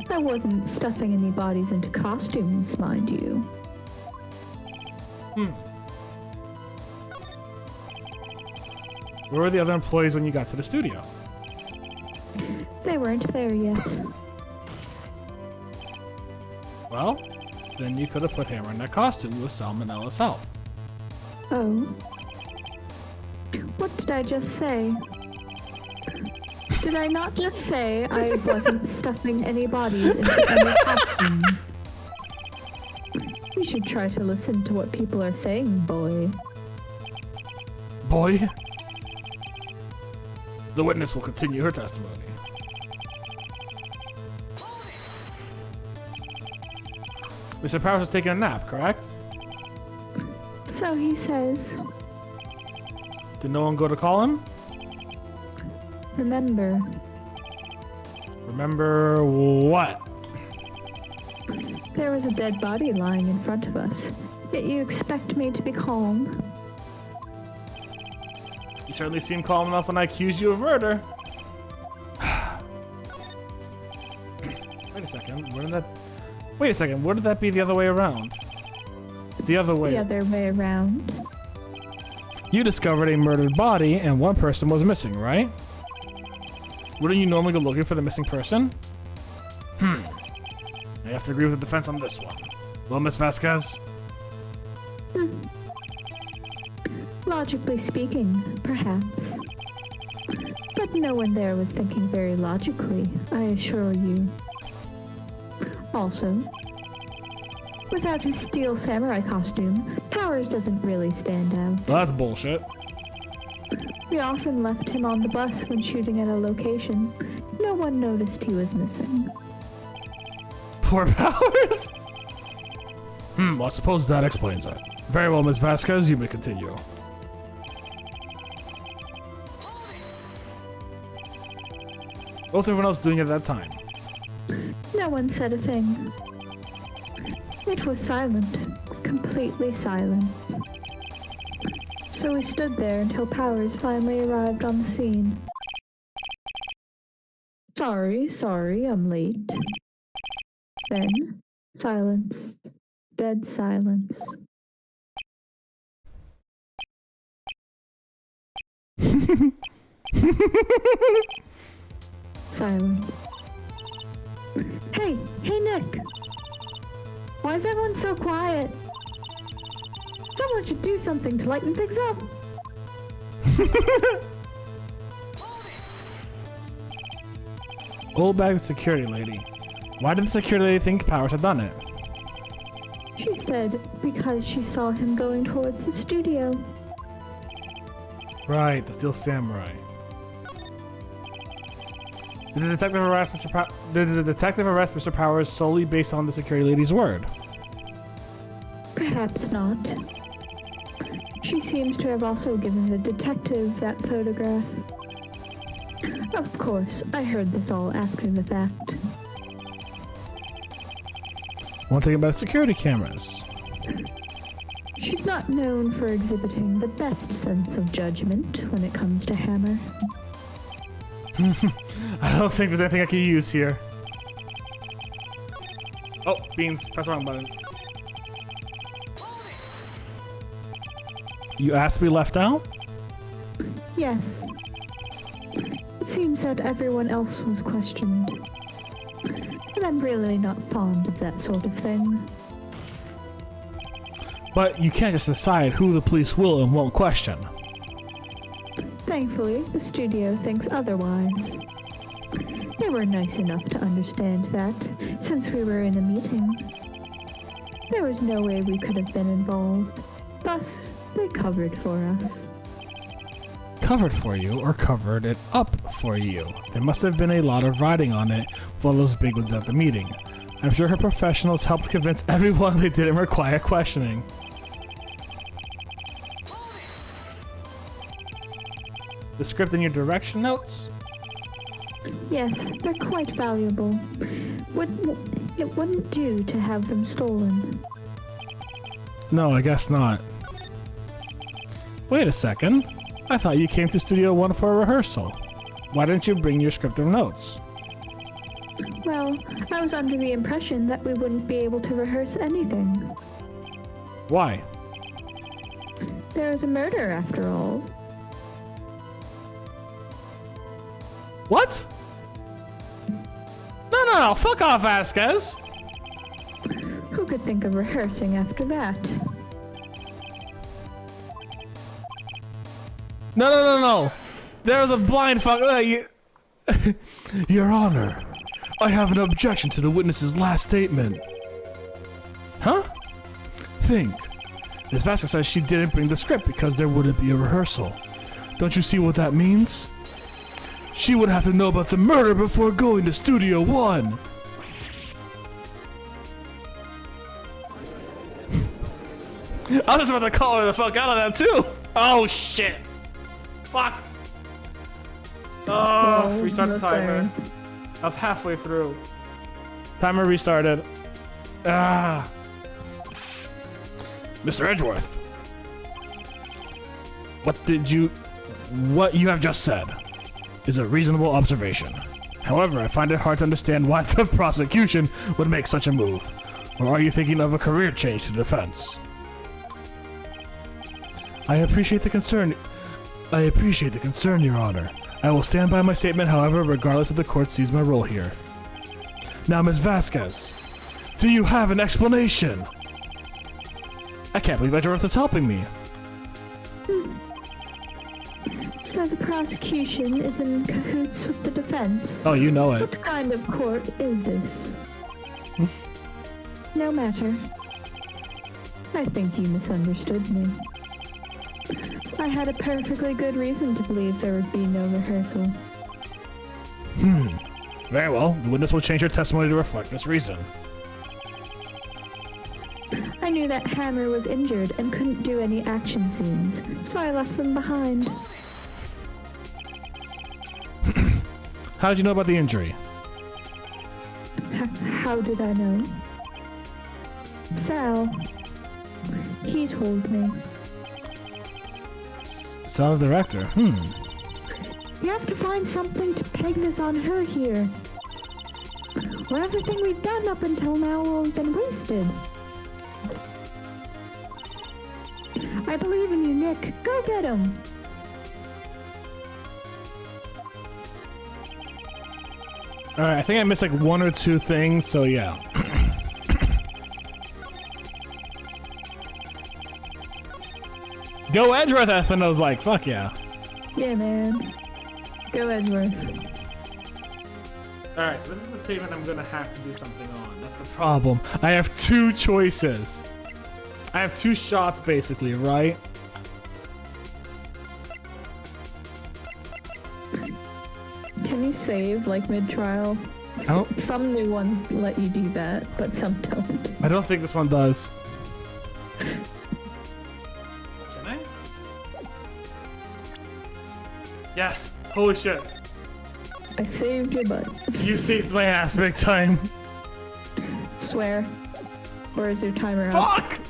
I wasn't stuffing any bodies into costumes, mind you. Where were the other employees when you got to the studio? They weren't there yet. Well, then you could have put Hammer in that costume with Salmonella's help. Oh. What did I just say? Did I not just say I wasn't stuffing any bodies into any costumes? You should try to listen to what people are saying, boy. Boy? The witness will continue her testimony. Mr. Powers is taking a nap, correct? So he says. Did no one go to call him? Remember. Remember what? There was a dead body lying in front of us, yet you expect me to be calm. You certainly seemed calm enough when I accused you of murder. Wait a second, wouldn't that be the other way around? The other way. The other way around. You discovered a murdered body and one person was missing, right? Wouldn't you normally go looking for the missing person? I have to agree with the defense on this one. Well, Miss Vasquez? Logically speaking, perhaps. But But no one there was thinking very logically, I assure you. Also, without his steel samurai costume, Powers doesn't really stand out. Well, that's bullshit. We often left him on the bus when shooting at a location. No one noticed he was missing. Poor Powers? Well, I suppose that explains it. Very well, Ms. Vasquez, you may continue. What was everyone else doing at that time? No one said a thing. It was silent. Completely silent. So we stood there until Powers finally arrived on the scene. Sorry, I'm late. Then, silence. Dead silence. Silence. Hey Nick! Why is everyone so quiet? Someone should do something to lighten things up. Old bag security lady. Why did the security lady think Powers had done it? She said because she saw him going towards the studio. Right, the Steel Samurai. Did the detective arrest Mr. Powers solely based on the security lady's word? Perhaps not. She seems to have also given the detective that photograph. Of course, I heard this all after the fact. One thing about security cameras. She's not known for exhibiting the best sense of judgment when it comes to Hammer. I don't think there's anything I can use here. Oh, beans. Press the wrong button. You asked to be left out? Yes. It seems that everyone else was questioned. And I'm really not fond of that sort of thing. But you can't just decide who the police will and won't question. Thankfully, the studio thinks otherwise. They were nice enough to understand that, since we were in a meeting. There was no way we could have been involved. Thus, they covered for us. Covered for you, or covered it up for you? There must have been a lot of writing on it for those big ones at the meeting. I'm sure her professionals helped convince everyone they didn't require questioning. The script in your direction notes? Yes, they're quite valuable. It wouldn't do to have them stolen. No, I guess not. Wait a second. I thought you came to Studio 1 for a rehearsal. Why didn't you bring your script or notes? Well, I was under the impression that we wouldn't be able to rehearse anything. Why? There was a murder, after all. What? No, fuck off, Vasquez! Who could think of rehearsing after that? No. There was a blind fuck. Your Honor, I have an objection to the witness's last statement. Huh? Think. Ms. Vasquez says she didn't bring the script because there wouldn't be a rehearsal. Don't you see what that means? She would have to know about the murder before going to Studio 1. I was about to call her the fuck out of that too. Oh shit. Fuck. Oh, restart the timer. I was halfway through. Timer restarted. Ah. Mr. Edgeworth. What you have just said is a reasonable observation. However, I find it hard to understand why the prosecution would make such a move. Or are you thinking of a career change to defense? I appreciate the concern, Your Honor. I will stand by my statement, however, regardless of the court sees my role here. Now, Ms. Vasquez, do you have an explanation? I can't believe Edgeworth is helping me. So the prosecution is in cahoots with the defense. Oh, you know it. What kind of court is this? No matter. I think you misunderstood me. I had a perfectly good reason to believe there would be no rehearsal. Very well. The witness will change her testimony to reflect this reason. I knew that Hammer was injured and couldn't do any action scenes, so I left them behind. How did you know about the injury? How did I know? Sal. He told me. Sal, the director. You have to find something to peg this on her here. Or everything we've done up until now will have been wasted. I believe in you, Nick. Go get him! Alright, I think I missed like one or two things, so yeah. Go Edgeworth, Ethan was like, fuck yeah. Yeah, man. Go Edgeworth. Alright, so this is the statement I'm gonna have to do something on. That's the problem. I have two choices. I have two shots basically, right? Can you save, like, mid-trial? Some new ones let you do that, but some don't. I don't think this one does. Can I? Yes! Holy shit. I saved your butt. You saved my ass big time. Swear. Or is your timer out? Fuck!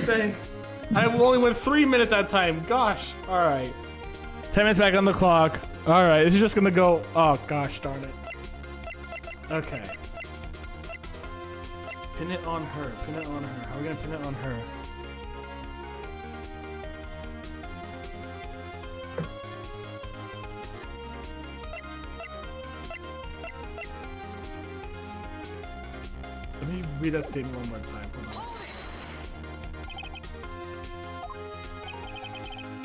Thanks. I only went 3 minutes at a time. Gosh. Alright. 10 minutes back on the clock. Alright, this is just gonna go. Oh, gosh darn it. Okay. Pin it on her. Pin it on her. How are we gonna pin it on her? Let me read that statement one more time.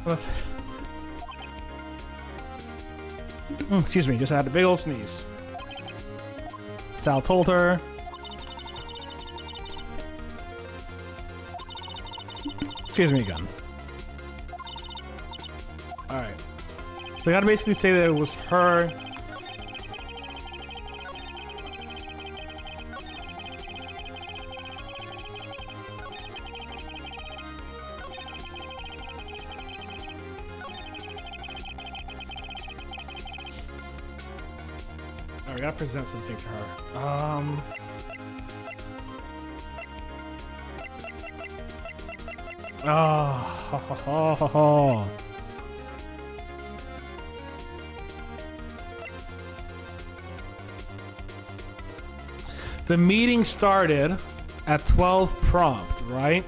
Hold on. Excuse me, just had a big old sneeze. Sal told her. Excuse me again. Alright. So I gotta basically say that it was her. I gotta present something to her. The meeting started at 12 prompt, right?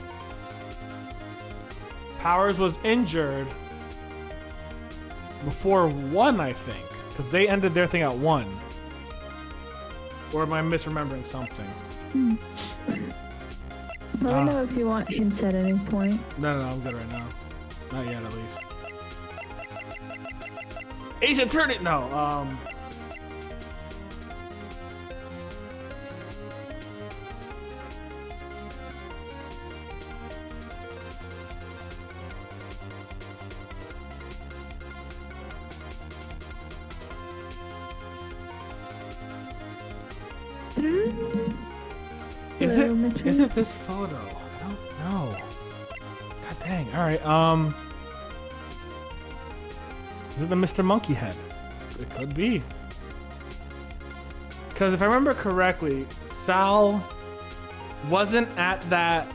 Powers was injured before 1, I think, because they ended their thing at 1. Or am I misremembering something? Let me know if you want hints at any point. No, I'm good right now. Not yet, at least. Ace Attorney! No, Is it this photo? I don't know. God dang. Alright, is it the Mr. Monkey head? It could be. Because if I remember correctly, Sal wasn't at that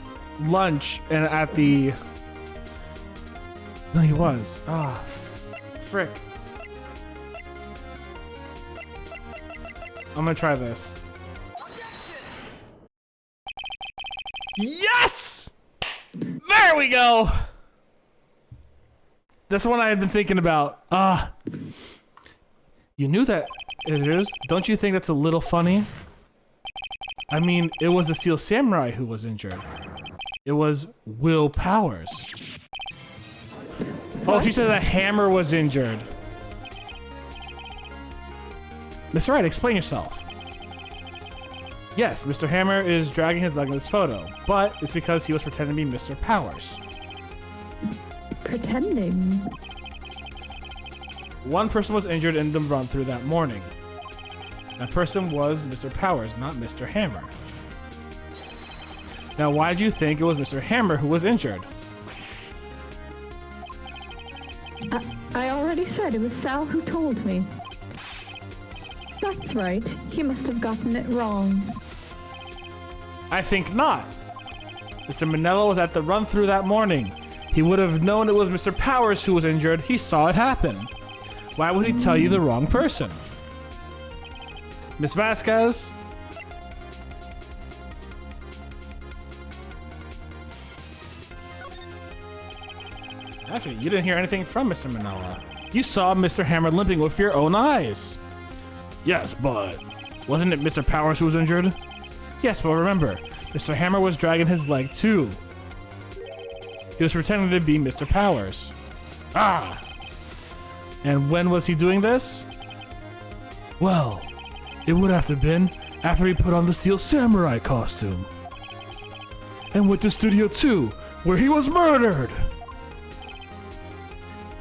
lunch and at the... No, he was. Ah, frick. I'm gonna try this. Yes! There we go! That's one I had been thinking about. You knew that it is. Don't you think that's a little funny? I mean, it was the Steel Samurai who was injured. It was Will Powers. Oh, she says a hammer was injured. Mr. Wright, explain yourself. Yes, Mr. Hammer is dragging his leg in this photo, but it's because he was pretending to be Mr. Powers. Pretending? One person was injured in the run-through that morning. That person was Mr. Powers, not Mr. Hammer. Now, why do you think it was Mr. Hammer who was injured? I already said it was Sal who told me. That's right. He must have gotten it wrong. I think not. Mr. Manella was at the run-through that morning. He would have known it was Mr. Powers who was injured. He saw it happen. Why would he tell you the wrong person? Miss Vasquez? Actually, you didn't hear anything from Mr. Manella. You saw Mr. Hammer limping with your own eyes. Yes, but wasn't it Mr. Powers who was injured? Yes, but remember, Mr. Hammer was dragging his leg too. He was pretending to be Mr. Powers. Ah! And when was he doing this? Well, it would have to have been after he put on the Steel Samurai costume. And went to Studio 2, where he was murdered!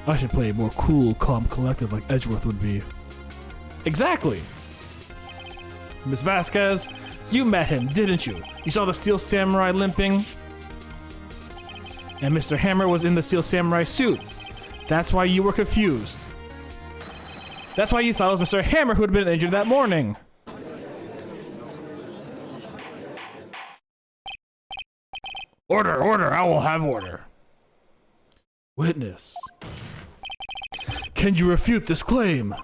I should play a more cool, calm collective like Edgeworth would be. Exactly! Miss Vasquez, you met him, didn't you? You saw the Steel Samurai limping? And Mr. Hammer was in the Steel Samurai suit. That's why you were confused. That's why you thought it was Mr. Hammer who had been injured that morning. Order, order, I will have order. Witness. Can you refute this claim?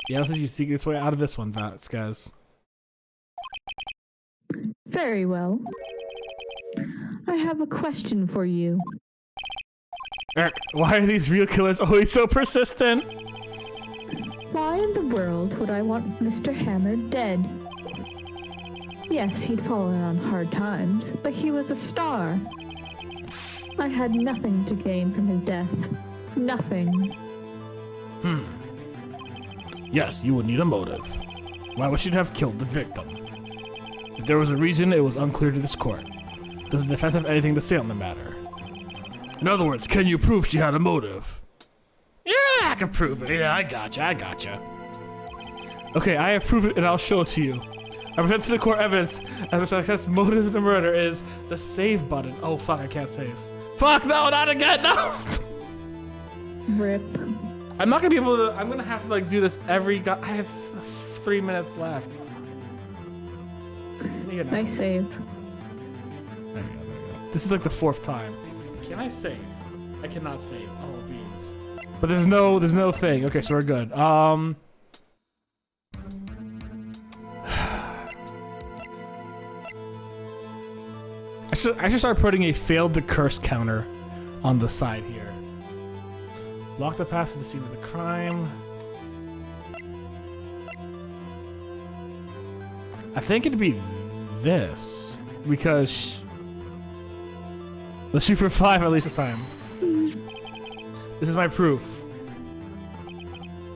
Yeah, let's see you seek this way out of this one, Vasquez. Very well. I have a question for you. Eric, why are these real killers always so persistent? Why in the world would I want Mr. Hammer dead? Yes, he'd fallen on hard times, but he was a star. I had nothing to gain from his death. Nothing. Yes, you would need a motive. Why would she have killed the victim? If there was a reason, it was unclear to this court. Does the defense have anything to say on the matter? In other words, can you prove she had a motive? Yeah, I can prove it. Yeah, I gotcha. Okay, I have proved it and I'll show it to you. I present to the court evidence as a success motive of the murder is the save button. Oh fuck, I can't save. Fuck, no, not again, no! Rip. I'm not gonna be able to, I'm gonna have to like do this every, I have 3 minutes left. Nice save. There we go. This is like the 4th time. Can I save? I cannot save. Oh, beans. But there's no thing. Okay, so we're good. I should start putting a failed to curse counter on the side here. Block the path to the scene of the crime. I think it'd be this because let's shoot for 5 at least this time. This is my proof.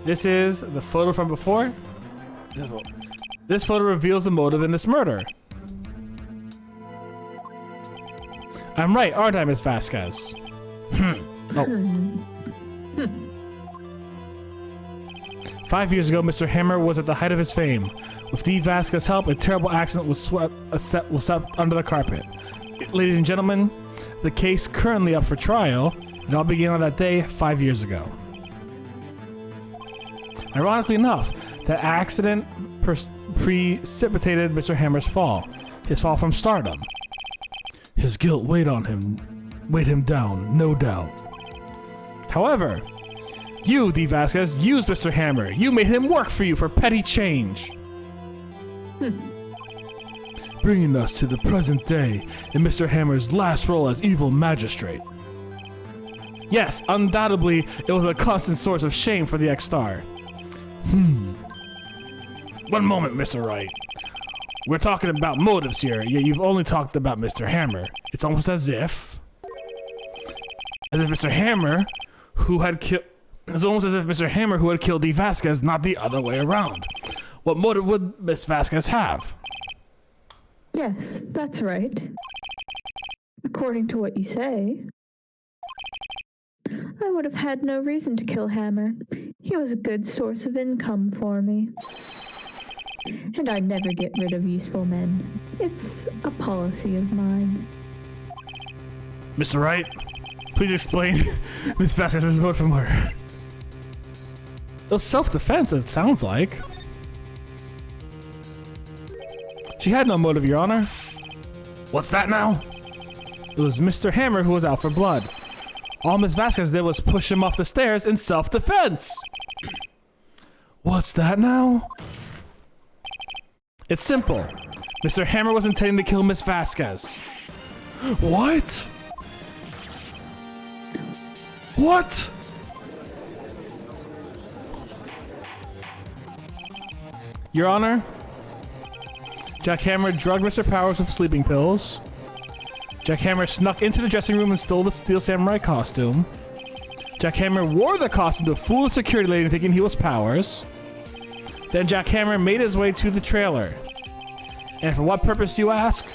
This is the photo from before. This photo reveals the motive in this murder. I'm right, aren't I, Miss Vasquez? Oh. 5 years ago, Mr. Hammer was at the height of his fame. With Dee Vasquez's help, a terrible accident was swept under the carpet. Ladies and gentlemen, the case currently up for trial, it all began on that day 5 years ago. Ironically enough, that accident precipitated Mr. Hammer's fall. His fall from stardom. His guilt weighed him down, no doubt. However, you, Dee Vasquez, used Mr. Hammer. You made him work for you for petty change. Bringing us to the present day in Mr. Hammer's last role as evil magistrate. Yes, undoubtedly, it was a constant source of shame for the ex-star. One moment, Mr. Wright. We're talking about motives here. You've only talked about Mr. Hammer. It's almost as if Mr. Hammer, who had killed... It's almost as if Mr. Hammer, who had killed D. Vasquez, not the other way around. What motive would Miss Vasquez have? Yes, that's right. According to what you say. I would have had no reason to kill Hammer. He was a good source of income for me. And I'd never get rid of useful men. It's a policy of mine. Mr. Wright, please explain Miss Vasquez's motive for murder. It was self-defense, it sounds like. She had no motive, Your Honor. What's that now? It was Mr. Hammer who was out for blood. All Miss Vasquez did was push him off the stairs in self-defense. What's that now? It's simple. Mr. Hammer was intending to kill Miss Vasquez. What? What? Your Honor, Jack Hammer drugged Mr. Powers with sleeping pills. Jack Hammer snuck into the dressing room and stole the Steel Samurai costume. Jack Hammer wore the costume to fool the security lady thinking he was Powers. Then Jack Hammer made his way to the trailer. And for what purpose, you ask?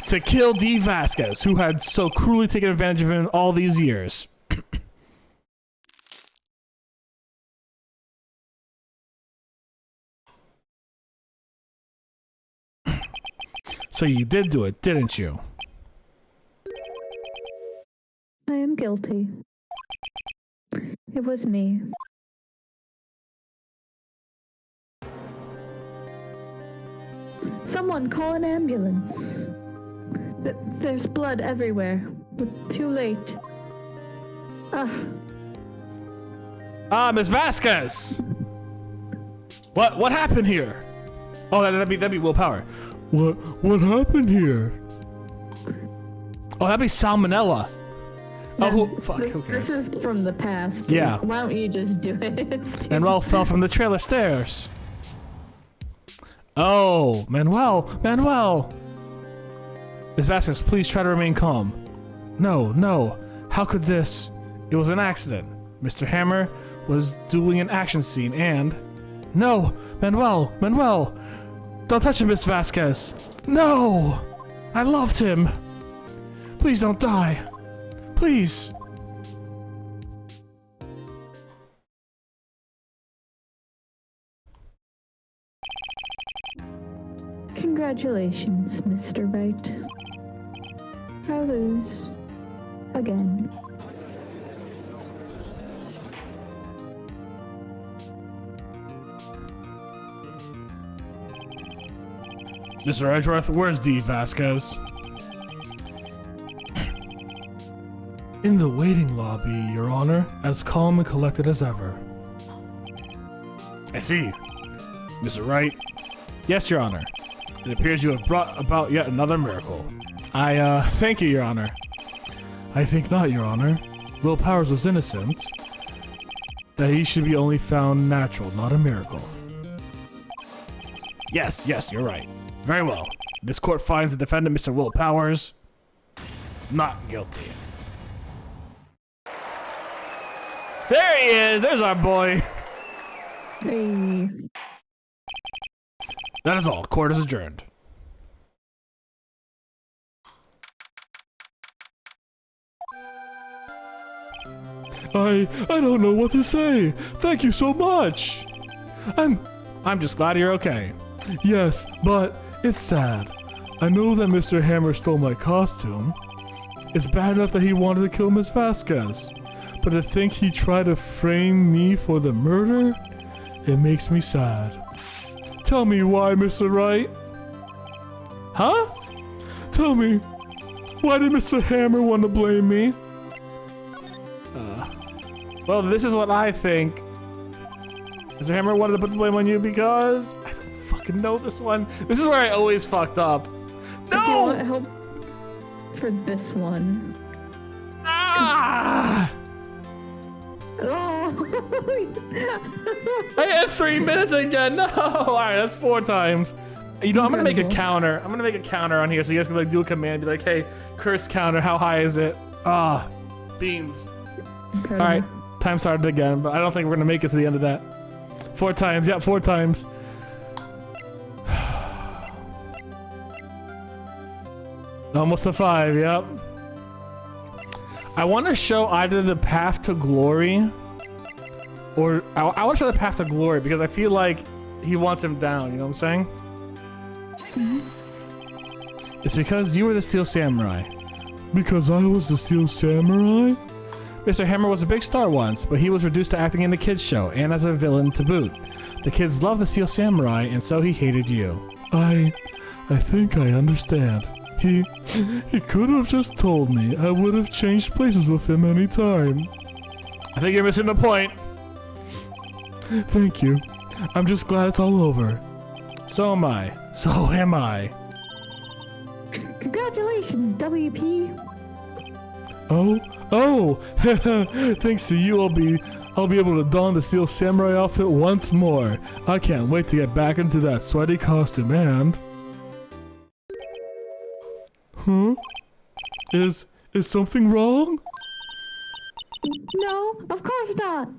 To kill D. Vasquez, who had so cruelly taken advantage of him all these years. So you did do it, didn't you? I am guilty. It was me. Someone call an ambulance. There's blood everywhere. Too late. Miss Vasquez! What happened here? Oh, that'd be willpower. What happened here? Oh, that'd be salmonella. Fuck, who cares? This is from the past. Yeah. Why don't you just do it? Manuel fell from the trailer stairs. Oh, Manuel! Miss Vasquez, please try to remain calm. No. How could this? It was an accident. Mr. Hammer was doing an action scene and... No! Manuel! Don't touch him, Miss Vasquez! No! I loved him! Please don't die! Please! Congratulations, Mr. Wright. I lose. Again. Mr. Edgeworth, where's D. Vasquez? In the waiting lobby, Your Honor, as calm and collected as ever. I see. Mr. Wright? Yes, Your Honor. It appears you have brought about yet another miracle. Thank you, Your Honor. I think not, Your Honor. Will Powers was innocent. That he should be only found natural, not a miracle. Yes, you're right. Very well. This court finds the defendant, Mr. Will Powers, not guilty. There he is! There's our boy! Hey. That is all. Court is adjourned. I don't know what to say. Thank you so much. I'm just glad you're okay. Yes, but it's sad. I know that Mr. Hammer stole my costume. It's bad enough that he wanted to kill Miss Vasquez. But to think he tried to frame me for the murder, it makes me sad. Tell me why, Mr. Wright. Huh? Tell me, why did Mr. Hammer want to blame me? Well, this is what I think. Mr. Hammer wanted to put the blame on you because... I don't fucking know this one. This is where I always fucked up. No! If you want help for this one. Ah! Oh! I had 3 minutes again. No! Alright, that's 4 times. You know, I'm gonna make a Incredible. counter. I'm gonna make a counter on here so you guys can like do a command. Be like, hey, curse counter. How high is it? Ah, beans. Incredible. All right, time started again, but I don't think we're gonna make it to the end of that. 4 times. Yeah, 4 times. Almost a 5. Yep. I want to show either the path to glory, or I want to show the path to glory because I feel like he wants him down. You know what I'm saying? It's because you were the Steel Samurai. Because I was the Steel Samurai? Mr. Hammer was a big star once, but he was reduced to acting in the kids' show, and as a villain to boot. The kids loved the Steel Samurai, and so he hated you. I think I understand. He could have just told me. I would have changed places with him any time. I think you're missing the point. Thank you. I'm just glad it's all over. So am I. So am I. Congratulations, WP. Oh! Thanks to you, I'll be able to don the Steel Samurai outfit once more. I can't wait to get back into that sweaty costume and... Huh? Is something wrong? No, of course not.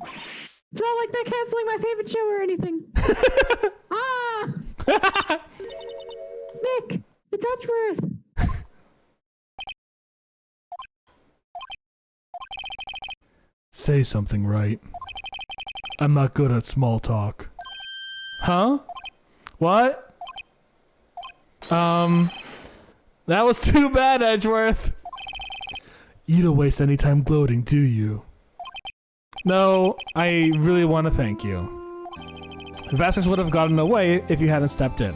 It's not like they're canceling my favorite show or anything. Ah! Nick, it's Edgeworth. Say something right. I'm not good at small talk. Huh? What? That was too bad, Edgeworth. You don't waste any time gloating, do you? No, I really want to thank you. Vasquez would have gotten away if you hadn't stepped in.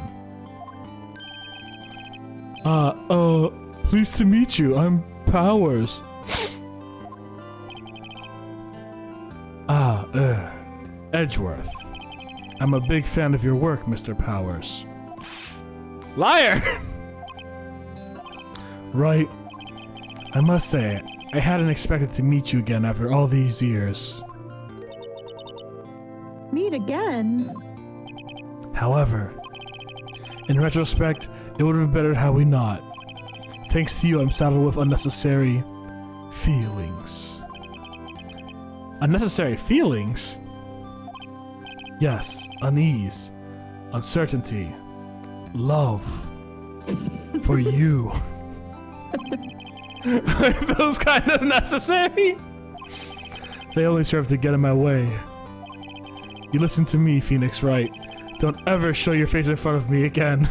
Pleased to meet you. I'm Powers. Edgeworth. I'm a big fan of your work, Mr. Powers. Liar! Right. I must say, I hadn't expected to meet you again after all these years. Meet again? However, in retrospect, it would have been better had we not. Thanks to you, I'm saddled with unnecessary feelings. Unnecessary feelings? Yes, unease, uncertainty, love for you. Are those kind of necessary? They only serve to get in my way. You listen to me, Phoenix Wright. Don't ever show your face in front of me again.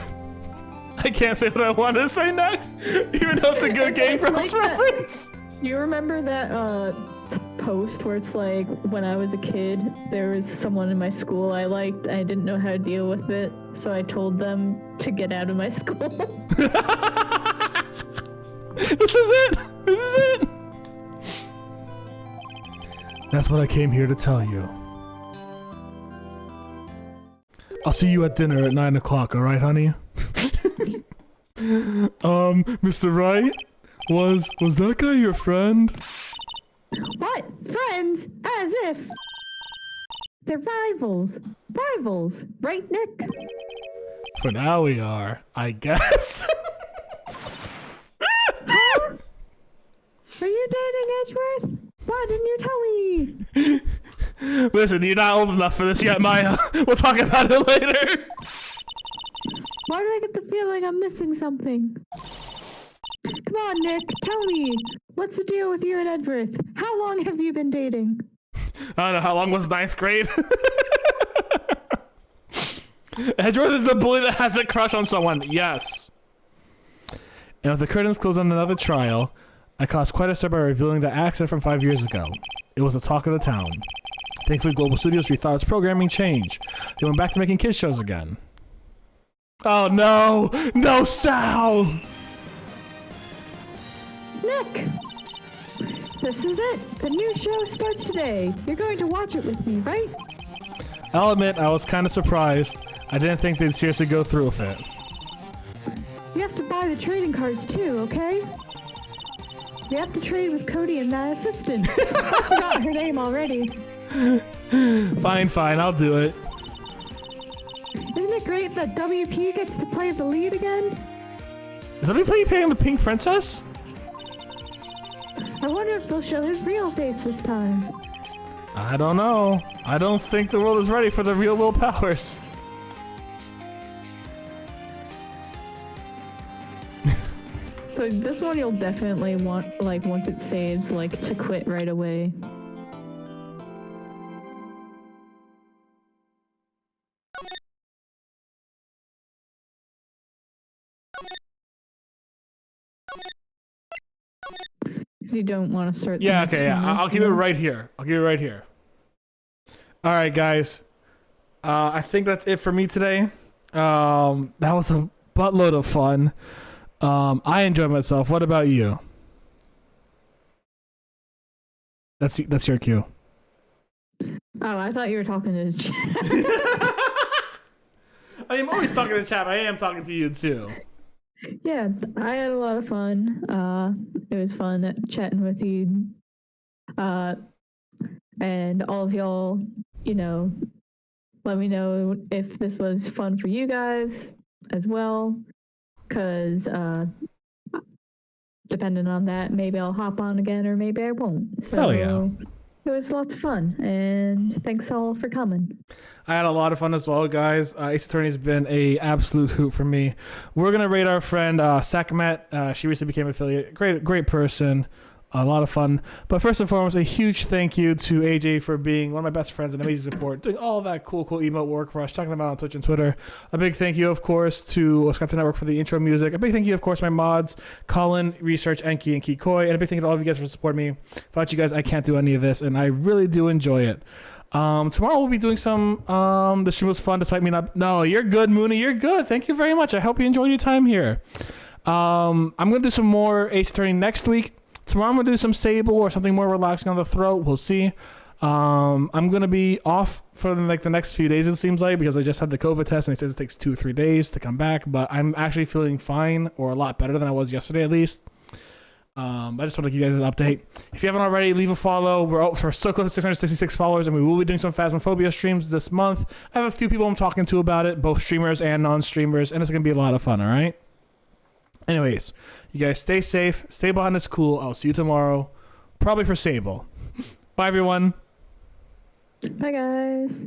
I can't say what I want to say next, even though it's a good Game Grumps reference. You remember that post where it's like, when I was a kid, there was someone in my school I liked. I didn't know how to deal with it, so I told them to get out of my school. This is it! This is it! That's what I came here to tell you. I'll see you at dinner at 9 o'clock, alright, honey? Mr. Wright? Was that guy your friend? What? Friends? As if! They're rivals. Rivals, right, Nick? For now we are, I guess. Huh? Are you dating Edgeworth? Why didn't you tell me? Listen, you're not old enough for this yet, Maya. We'll talk about it later. Why do I get the feeling I'm missing something? Come on, Nick, tell me. What's the deal with you and Edgeworth? How long have you been dating? I don't know, how long was 9th grade? Edgeworth is the bully that has a crush on someone. Yes. And if the curtains close on another trial, I caused quite a stir by revealing the accident from 5 years ago. It was the talk of the town. Thankfully, Global Studios rethought its programming change. They went back to making kids shows again. Oh no! No, Sal! Nick! This is it. The new show starts today. You're going to watch it with me, right? I'll admit, I was kind of surprised. I didn't think they'd seriously go through with it. You have to buy the trading cards too, okay? We have to trade with Cody and that assistant. I forgot her name already. Fine, I'll do it. Isn't it great that WP gets to play the lead again? Is somebody playing the Pink Princess? I wonder if they'll show his real face this time. I don't know. I don't think the world is ready for the real Will Powers. So this one you'll definitely want, like, once it saves, like, to quit right away. So you don't want to start. Yeah, okay, yeah. I'll keep it right here. I'll keep it right here. All right, guys. I think that's it for me today. That was a buttload of fun. I enjoyed myself. What about you? That's your cue. Oh, I thought you were talking to the chat. I am always talking to the chat. I am talking to you too. Yeah, I had a lot of fun. It was fun chatting with you. And all of y'all, you know, let me know if this was fun for you guys as well. Because depending on that, maybe I'll hop on again or maybe I won't. So hell yeah. It was lots of fun, and thanks all for coming. I had a lot of fun as well, guys. Ace Attorney has been a absolute hoot for me. We're gonna rate our friend Sakmet. She recently became an affiliate. Great person. A lot of fun. But first and foremost, a huge thank you to AJ for being one of my best friends and amazing support, doing all that cool emote work for us, talking about on Twitch and Twitter. A big thank you, of course, to Scott the Network for the intro music. A big thank you, of course, my mods, Colin, Research, Enki, and Kikoi. And a big thank you to all of you guys for supporting me. Without you guys, I can't do any of this, and I really do enjoy it. Tomorrow we'll be doing some, the stream was fun despite me not, no, you're good, Mooney, you're good. Thank you very much. I hope you enjoyed your time here. I'm going to do some more Ace Attorney next week. Tomorrow I'm going to do some Sable or something more relaxing on the throat. We'll see. I'm going to be off for like the next few days, it seems like, because I just had the COVID test and it says it takes 2 or 3 days to come back, but I'm actually feeling fine, or a lot better than I was yesterday at least. I just want to give you guys an update. If you haven't already, leave a follow. We're so close to 666 followers, and we will be doing some Phasmophobia streams this month. I have a few people I'm talking to about it, both streamers and non-streamers, and it's going to be a lot of fun, all right? Anyways, you guys stay safe, stay Botanist Cool. I'll see you tomorrow, probably for Sable. Bye, everyone. Bye, guys.